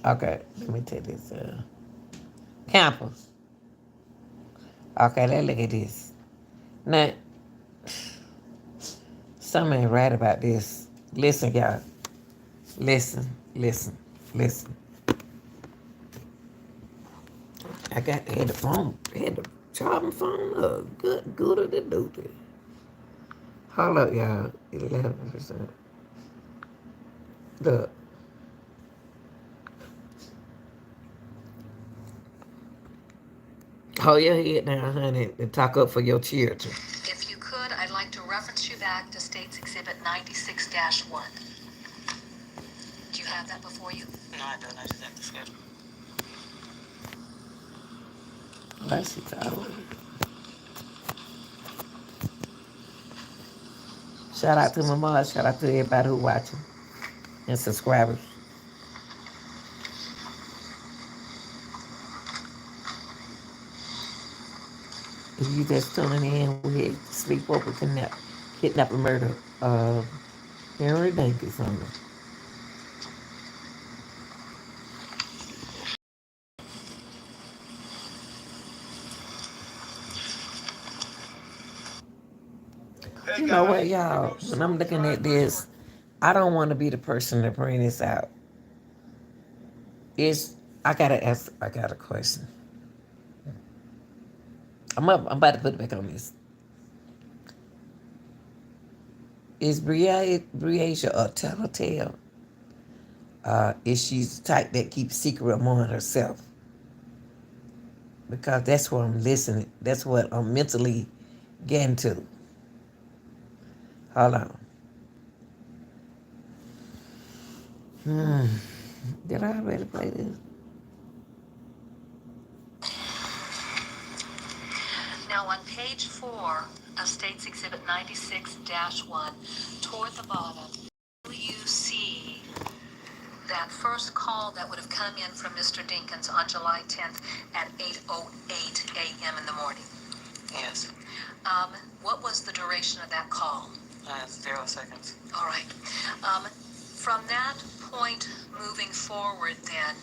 Okay, let me take this. Campus. Okay, let's look at this. Now, something ain't right about this. Listen, y'all. Listen. I had the phone, had the charging phone up. Good to do this. Hold up, y'all. 11%. Look. Hold your head down, honey, and talk up for your children. If you could, I'd like to reference you back to States Exhibit 96-1. Do you have that before you? No, I don't. I just have to schedule. Why she talking? Shout out to my mom. Shout out to everybody who watching and subscribers. If you just tuning in, we had sleepover kidnap and murder. Henry Dankins on them. Hey You know what, guys, here y'all? goes When I'm some looking at fried this, I don't want to be the person to bring this out. Is I gotta ask. I got a question. I'm about to put it back on this. Is Briasia a tattletale? If she's the type that keeps secret among herself. Because that's what I'm listening. That's what I'm mentally getting to. Hold on. Did I already play this? Now, on page 4 of States Exhibit 96-1, toward the bottom, do you see that first call that would have come in from Mr. Dinkins on July 10th at 8:08 a.m. in the morning? Yes. What was the duration of that call? 0 seconds. All right. From that point moving forward, then,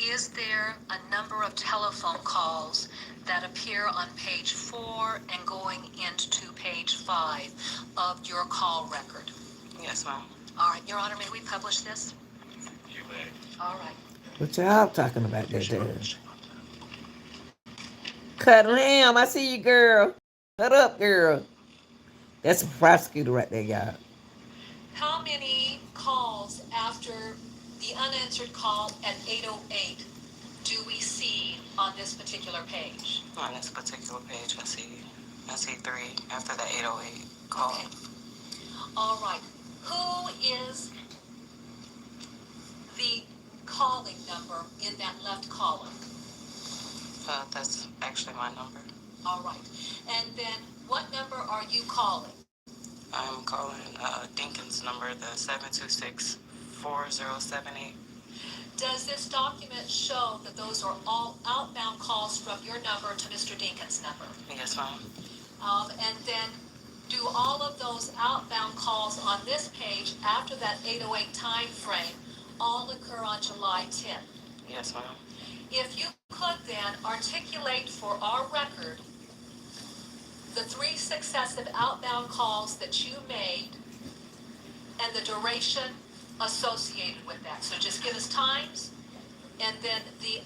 is there a number of telephone calls that appear on page 4 and going into page 5 of your call record? Yes, ma'am. All right, Your Honor, may we publish this? You may. All right. What y'all talking about that there? Cuddle Ham, I see you, girl. Cut up, girl. That's a prosecutor right there, y'all. How many calls after the unanswered call at 8:08 do we see on this particular page? On this particular page, I see 3 after the 808 call. Okay. All right. Who is the calling number in that left column? That's actually my number. All right. And then what number are you calling? I'm calling Dinkins number, the 726-4078. Does this document show that those are all outbound calls from your number to Mr. Dinkins' number? Yes, ma'am. And then do all of those outbound calls on this page after that 8:08 time frame all occur on July 10th? Yes, ma'am. If you could then articulate for our record the 3 successive outbound calls that you made and the duration associated with that. So just give us times and then the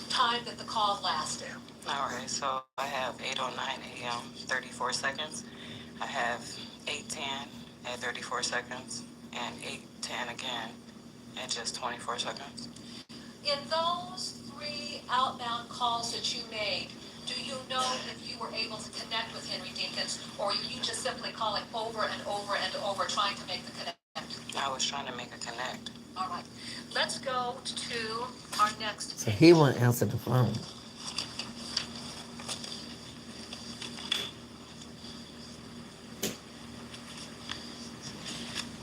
time that the call lasted. All right, so I have 8:09 a.m., 34 seconds. I have 8:10 at 34 seconds and 8:10 again at just 24 seconds. In those 3 outbound calls that you made, do you know if you were able to connect with Henry Dinkins, or are you just simply calling over and over and over trying to make the connect? I was trying to make a connect. All right. Let's go to our next So page. he won't answer the phone.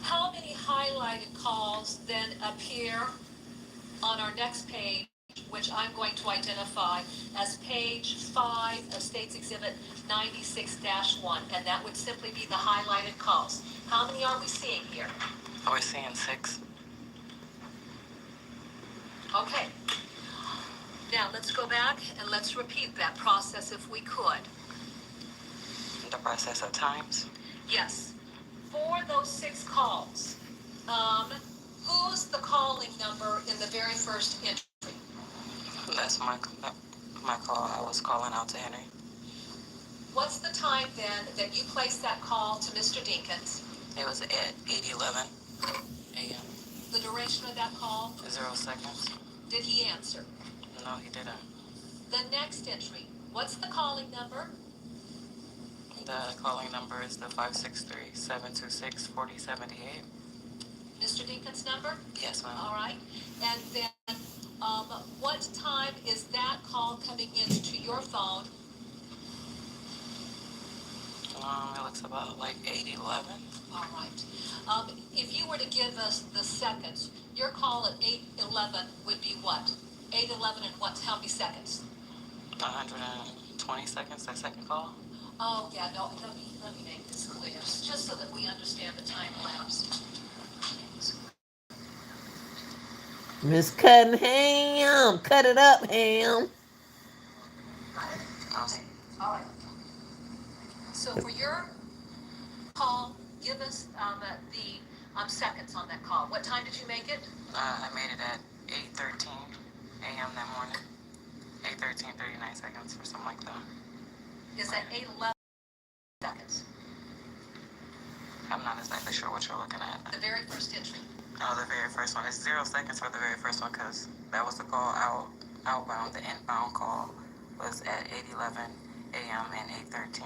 How many highlighted calls then appear on our next page, which I'm going to identify as page 5 of States Exhibit 96-1, and that would simply be the highlighted calls. How many are we seeing here? I was seeing 6. Okay. Now let's go back and let's repeat that process if we could. The process of times. Yes. For those 6 calls, who's the calling number in the very first entry? That's my call. I was calling out to Henry. What's the time then that you placed that call to Mr. Dinkins? It was at 8:11 a.m. The duration of that call? 0 seconds. Did he answer? No, he didn't. The next entry, what's the calling number? The calling number is the 563-726-4078. Mr. Dinkins' number? Yes, ma'am. All right. And then what time is that call coming into your phone? It looks about like 8:11. All right. If you were to give us the seconds, your call at 8:11 would be what? 8:11 and what? How many seconds? 120 seconds, that second call. Oh, yeah, no, let me make this clear, just so that we understand the time lapse. Miss Cutting cut it up, Ham. Okay, all right. So for your call, give us the seconds on that call. What time did you make it? I made it at 8:13 a.m. that morning. 8:13, 39 seconds or something like that. Is that 8:11 seconds? I'm not exactly sure what you're looking at. The very first entry. Oh, the very first one. It's 0 seconds for the very first one because that was the call outbound. The inbound call was at 8:11 a.m. and 8:13.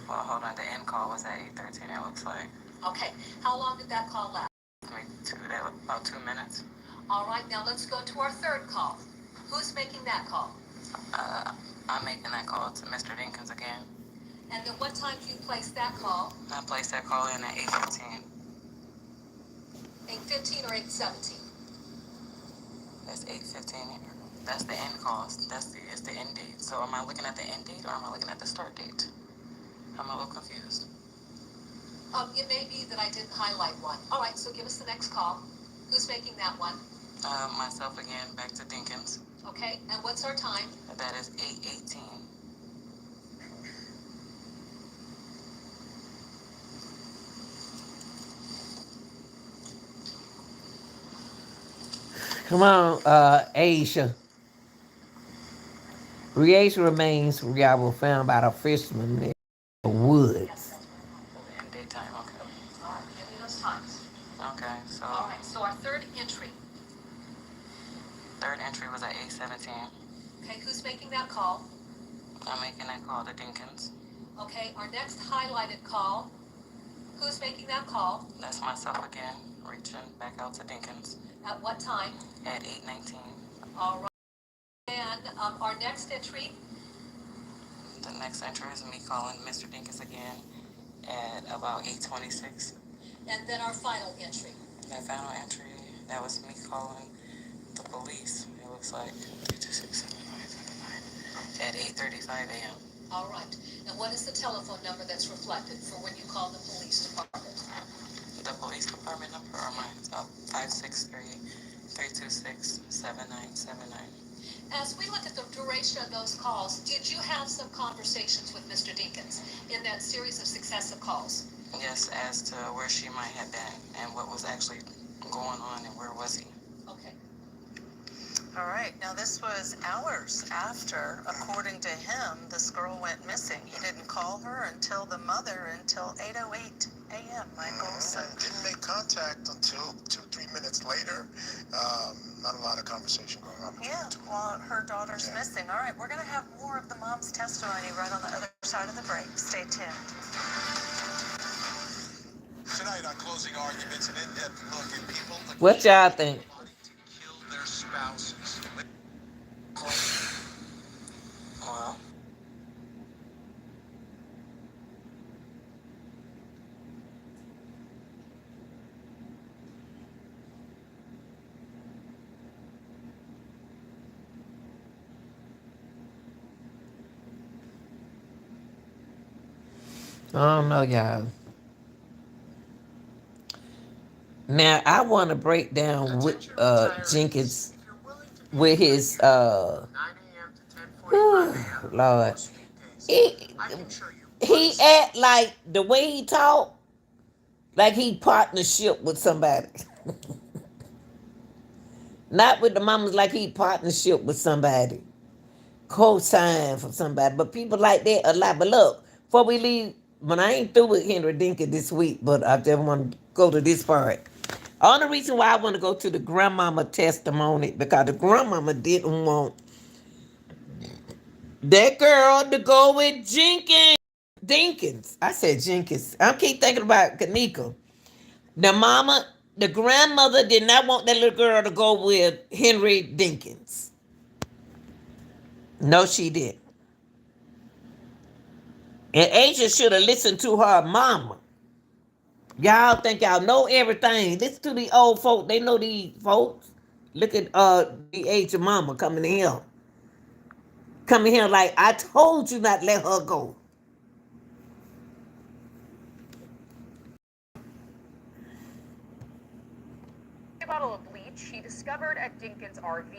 Well, hold on. The end call was at 8:13. It looks like. Okay, how long did that call last? Maybe about 2 minutes. All right, now let's go to our third call. Who's making that call? Uh, I'm making that call to Mr. Dinkins again. And then what time do you place that call? I placed that call in at 8:15. 8:15 or 8:17? That's 8:15. That's the end call. It's the end date. So am I looking at the end date or am I looking at the start date? I'm a little confused. It may be that I didn't highlight one. All right, so give us the next call. Who's making that one? Myself again, back to Dinkins. Okay, and what's our time? That is 8:18. Come on, Asia. Ria's remains were found by the fishermen in the Yes, woods. that's what I want. The end date time, okay. All right, give me those times. Okay, so All right, so our third entry. third entry was at 8:17. Okay, who's making that call? I'm making that call to Dinkins. Okay, our next highlighted call. Who's making that call? That's myself again, reaching back out to Dinkins At what time? at 8:19. All right. And our next entry. The next entry is me calling Mr. Dinkins again at about 8:26. And then our final entry. That final entry, that was me calling the police. It looks like 267 at 8:35 a.m. All right. And what is the telephone number that's reflected for when you call the police department? The police department number or mine? 563-326-7979. As we look at the duration of those calls, did you have some conversations with Mr. Dinkins in that series of successive calls? Yes, as to where she might have been and what was actually going on and where was he. Okay. All right, now this was hours after, according to him, this girl went missing. He didn't call her until the mother until 8:08 a.m., Michael. So Didn't make contact until 2-3 minutes later. Not a lot of conversation going on between yeah, the two. well, her daughter's missing. All right, we're going to have more of the mom's testimony right on the other side of the break. Stay tuned. Tonight on Closing Arguments, an in-depth look at people What y'all think? plotting to kill their spouses. Well, I don't know, y'all. Now I want to break down with Jenkins with his 9 a.m. to 10:45 a.m. Lord. He he act like the way he talk, like he partnership with somebody. Not with the mamas, like he partnership with somebody. Co-sign for somebody. But people like that a lot. But look, before we leave, when I ain't through with Henry Dinker this week, but I just want to go to this part. Only reason why I want to go to the grandmama testimony because the grandmama didn't want that girl to go with Jenkins. Dinkins. I said Jenkins. I keep thinking about Kanika. The mama, the grandmother did not want that little girl to go with Henry Dinkins. No, she didn't. And Asia should have listened to her mama. Y'all think y'all know everything. Listen to the old folk. They know these folks. Look at the age of mama coming in here. Coming here like I told you not to let her go. A bottle of bleach he discovered at Dinkins' RV.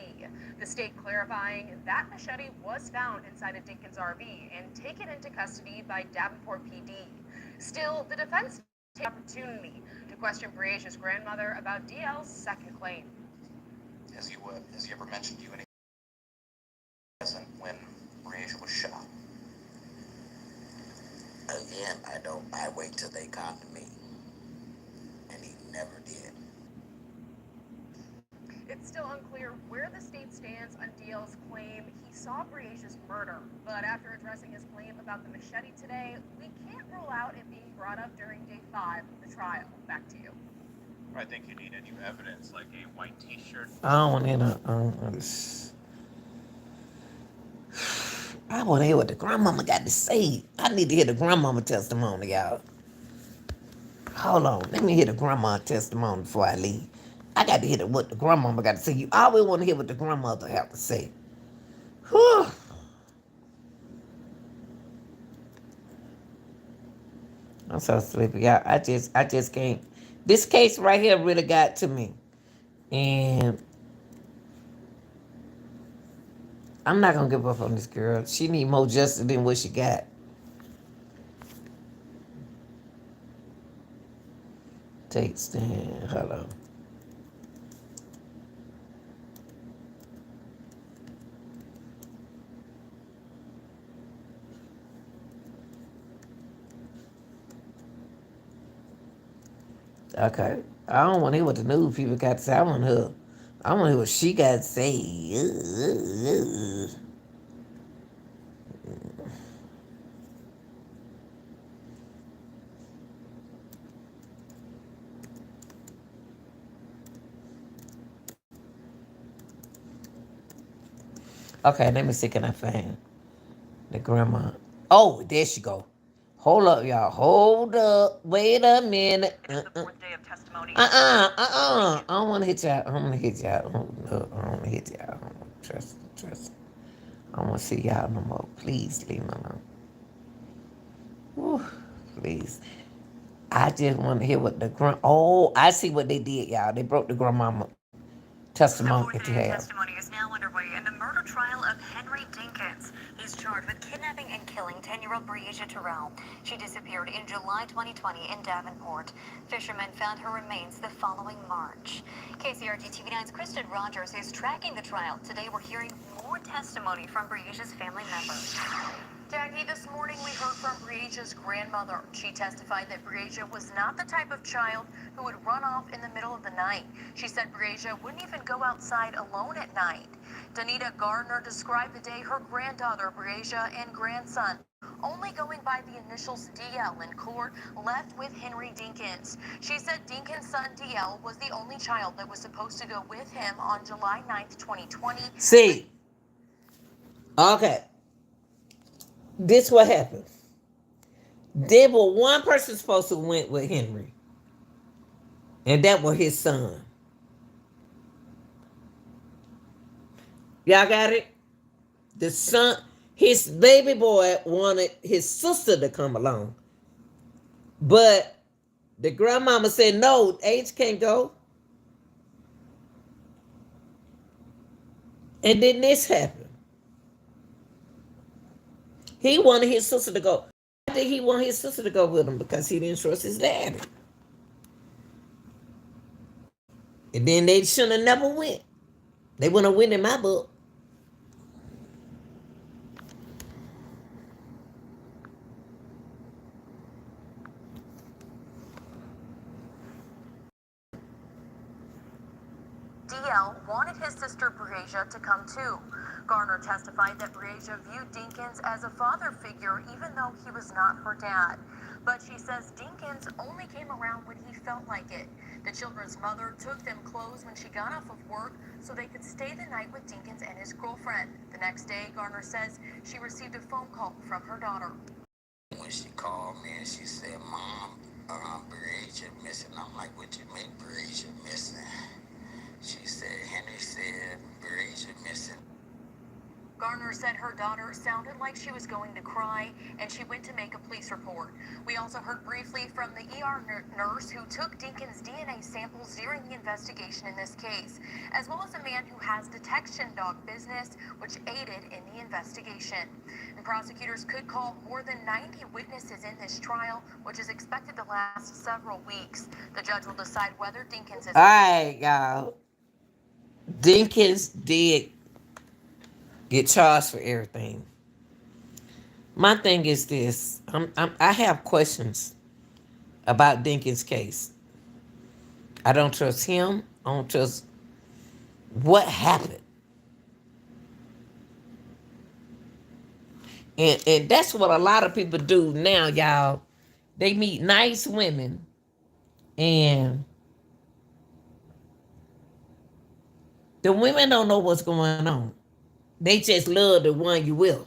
The state clarifying that machete was found inside a Dinkins' RV and taken into custody by Davenport PD. Still, the defense takes the opportunity to question Breasia's grandmother about DL's second claim. Has he ever mentioned you any present when Breasia was shot? Again, I don't. I wait till they come to me, and he It's still unclear where the state stands on DL's claim he saw Briasia's murder, but after addressing his claim about the machete today, we can't rule out it being brought up during day 5 of the trial. Back to you. I think you need a new evidence, like a white T-shirt. I don't want to hear I want to hear what the grandmama got to say. I need to hear the grandmama testimony, y'all. Hold on. Let me hear the grandma testimony before I leave. I got to hear what the grandmama got to say. You always want to hear what the grandmother have to say. Whew. I'm so sleepy, y'all. I just can't. This case right here really got to me. And I'm not going to give up on this girl. She need more justice than what she got. Take stand. Hold on. Okay. I don't want to hear what the news people got to say. I want to hear. I want to hear what she got to say. Okay, let me see. Can I find the grandma? Oh, there she go. Hold up, y'all. Hold up. Wait a minute. It is the fourth day of testimony. I don't want to hit y'all. I don't want to hit y'all. I don't want to hit y'all. I don't want to trust. I don't want to see y'all no more. Please leave me alone. Whew, please. I just want to hear what the grand. Oh, I see what they did, y'all. They broke the grandmama The testimony fourth into day of half. testimony is now underway in the murder trial of Henry Dinkins. He's charged with kidnapping and killing 10-year-old Briasia Terrell. She disappeared in July 2020 in Davenport. Fishermen found her remains the following March. KCRG TV9's Kristen Rogers is tracking the trial. Today we're hearing more testimony from Briasia's family members. Jackie, this morning we heard from Briasia's grandmother. She testified that Briasia was not the type of child who would run off in the middle of the night. She said Briasia wouldn't even go outside alone at night. Danita Gardner described the day her granddaughter, Briasia, and grandson, only going by the initials DL in court, left with Henry Dinkins. She said Dinkins' son DL was the only child that was supposed to go with him on July 9th, 2020. See, okay, this what happened. There was one person supposed to went with Henry, and that was his son. Y'all got it? The son, his baby boy wanted his sister to come along. But the grandmama said, no, age can't go. And then this happened. He wanted his sister to go. Why did he want his sister to go with him? Because he didn't trust his daddy. And then they shouldn't have never went. They wouldn't have went in my book. DL wanted his sister Briasia to come too. Garner testified that Briasia viewed Dinkins as a father figure even though he was not her dad. But she says Dinkins only came around when he felt like it. The children's mother took them clothes when she got off of work so they could stay the night with Dinkins and his girlfriend. The next day, Garner says she received a phone call from her daughter. When she called me and she said, Mom, Briasia missing. I'm like, what you mean Briasia missing? She said, Henry said, Briasia missing. Garner said her daughter sounded like she was going to cry, and she went to make a police report. We also heard briefly from the ER nurse who took Dinkins' DNA samples during the investigation in this case, as well as a man who has detection dog business, which aided in the investigation. And prosecutors could call more than 90 witnesses in this trial, which is expected to last several weeks. The judge will decide whether Dinkins is... All right, y'all. Dinkins did get charged for everything. My thing is this. I have questions about Dinkins' case. I don't trust him. I don't trust what happened. And that's what a lot of people do now, y'all. They meet nice women and the women don't know what's going on. They just love the one you with.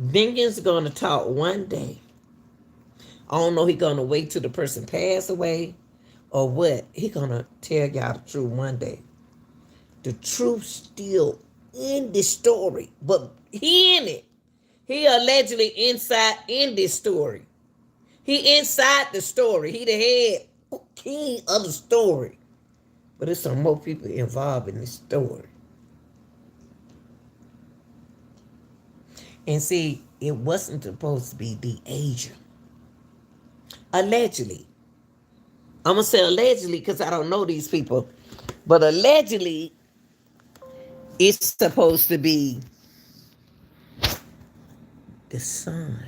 Dinkins gonna talk one day. I don't know he gonna wait till the person pass away or what. He gonna tell y'all the truth one day. The truth still in this story, but he in it. He allegedly inside in this story. He inside the story. He the head king of the story. But there's some more people involved in this story. And see, it wasn't supposed to be the Asia. Allegedly. I'm going to say allegedly because I don't know these people. But allegedly, it's supposed to be the son.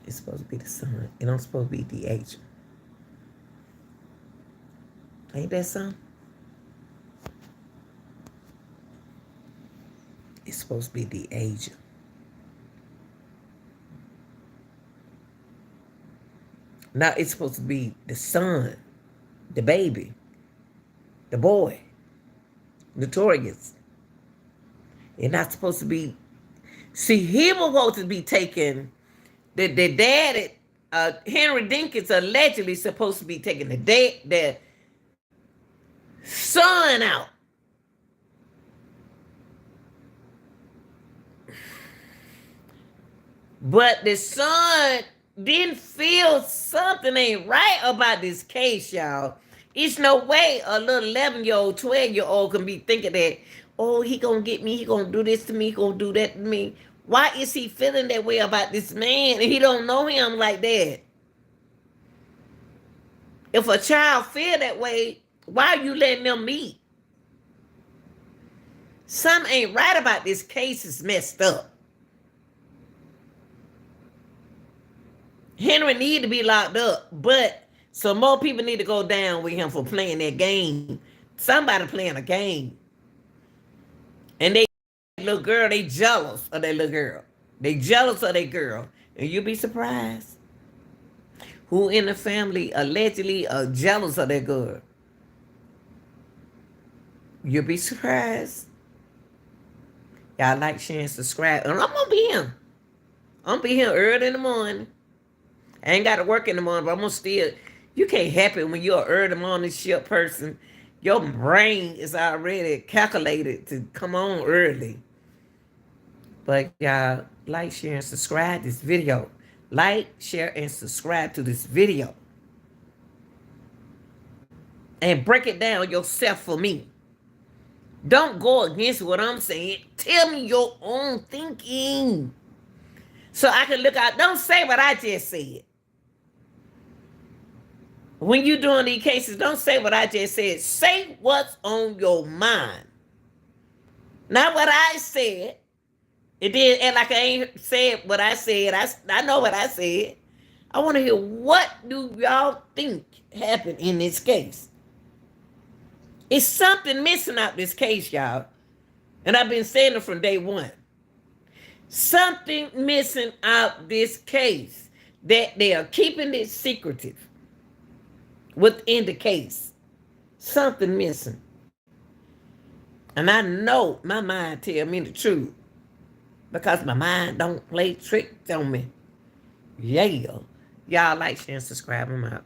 It's supposed to be the son. It don't supposed to be the Asia. Ain't that something? It's supposed to be the Asia. Now it's supposed to be the son, the baby, the boy, notorious. It's not supposed to be. See, he was supposed to be taking the dad. Henry Dinkins allegedly supposed to be taking the son out. But the son didn't feel something ain't right about this case, y'all. It's no way a little 11-year-old, 12-year-old can be thinking that, oh, he gonna get me, he gonna do this to me, he gonna do that to me. Why is he feeling that way about this man and he don't know him like that? If a child feel that way, why are you letting them meet? Something ain't right about this case is messed up. Henry need to be locked up, but some more people need to go down with him for playing that game. Somebody playing a game. And they little girl, they jealous of that little girl. They jealous of that girl. And you'll be surprised who in the family allegedly are jealous of that girl. You'll be surprised. Y'all like, share, and subscribe. And I'm going to be here. I'm going to be here early in the morning. I ain't got to work in the morning, but I'm going to still. You can't help it when you're an early morning ship person. Your brain is already calculated to come on early. But y'all, like, share, and subscribe this video. Like, share, and subscribe to this video. And break it down yourself for me. Don't go against what I'm saying. Tell me your own thinking. So I can look out. Don't say what I just said. When you're doing these cases, don't say what I just said. Say what's on your mind. Not what I said. It did act like I ain't said what I said. I know what I said. I want to hear what do y'all think happened in this case. It's something missing out this case, y'all. And I've been saying it from day one. Something missing out this case that they are keeping it secretive within the case. Something missing. And I know my mind tell me the truth because my mind don't play tricks on me. Yeah. Y'all like, share, and subscribe. I'm out.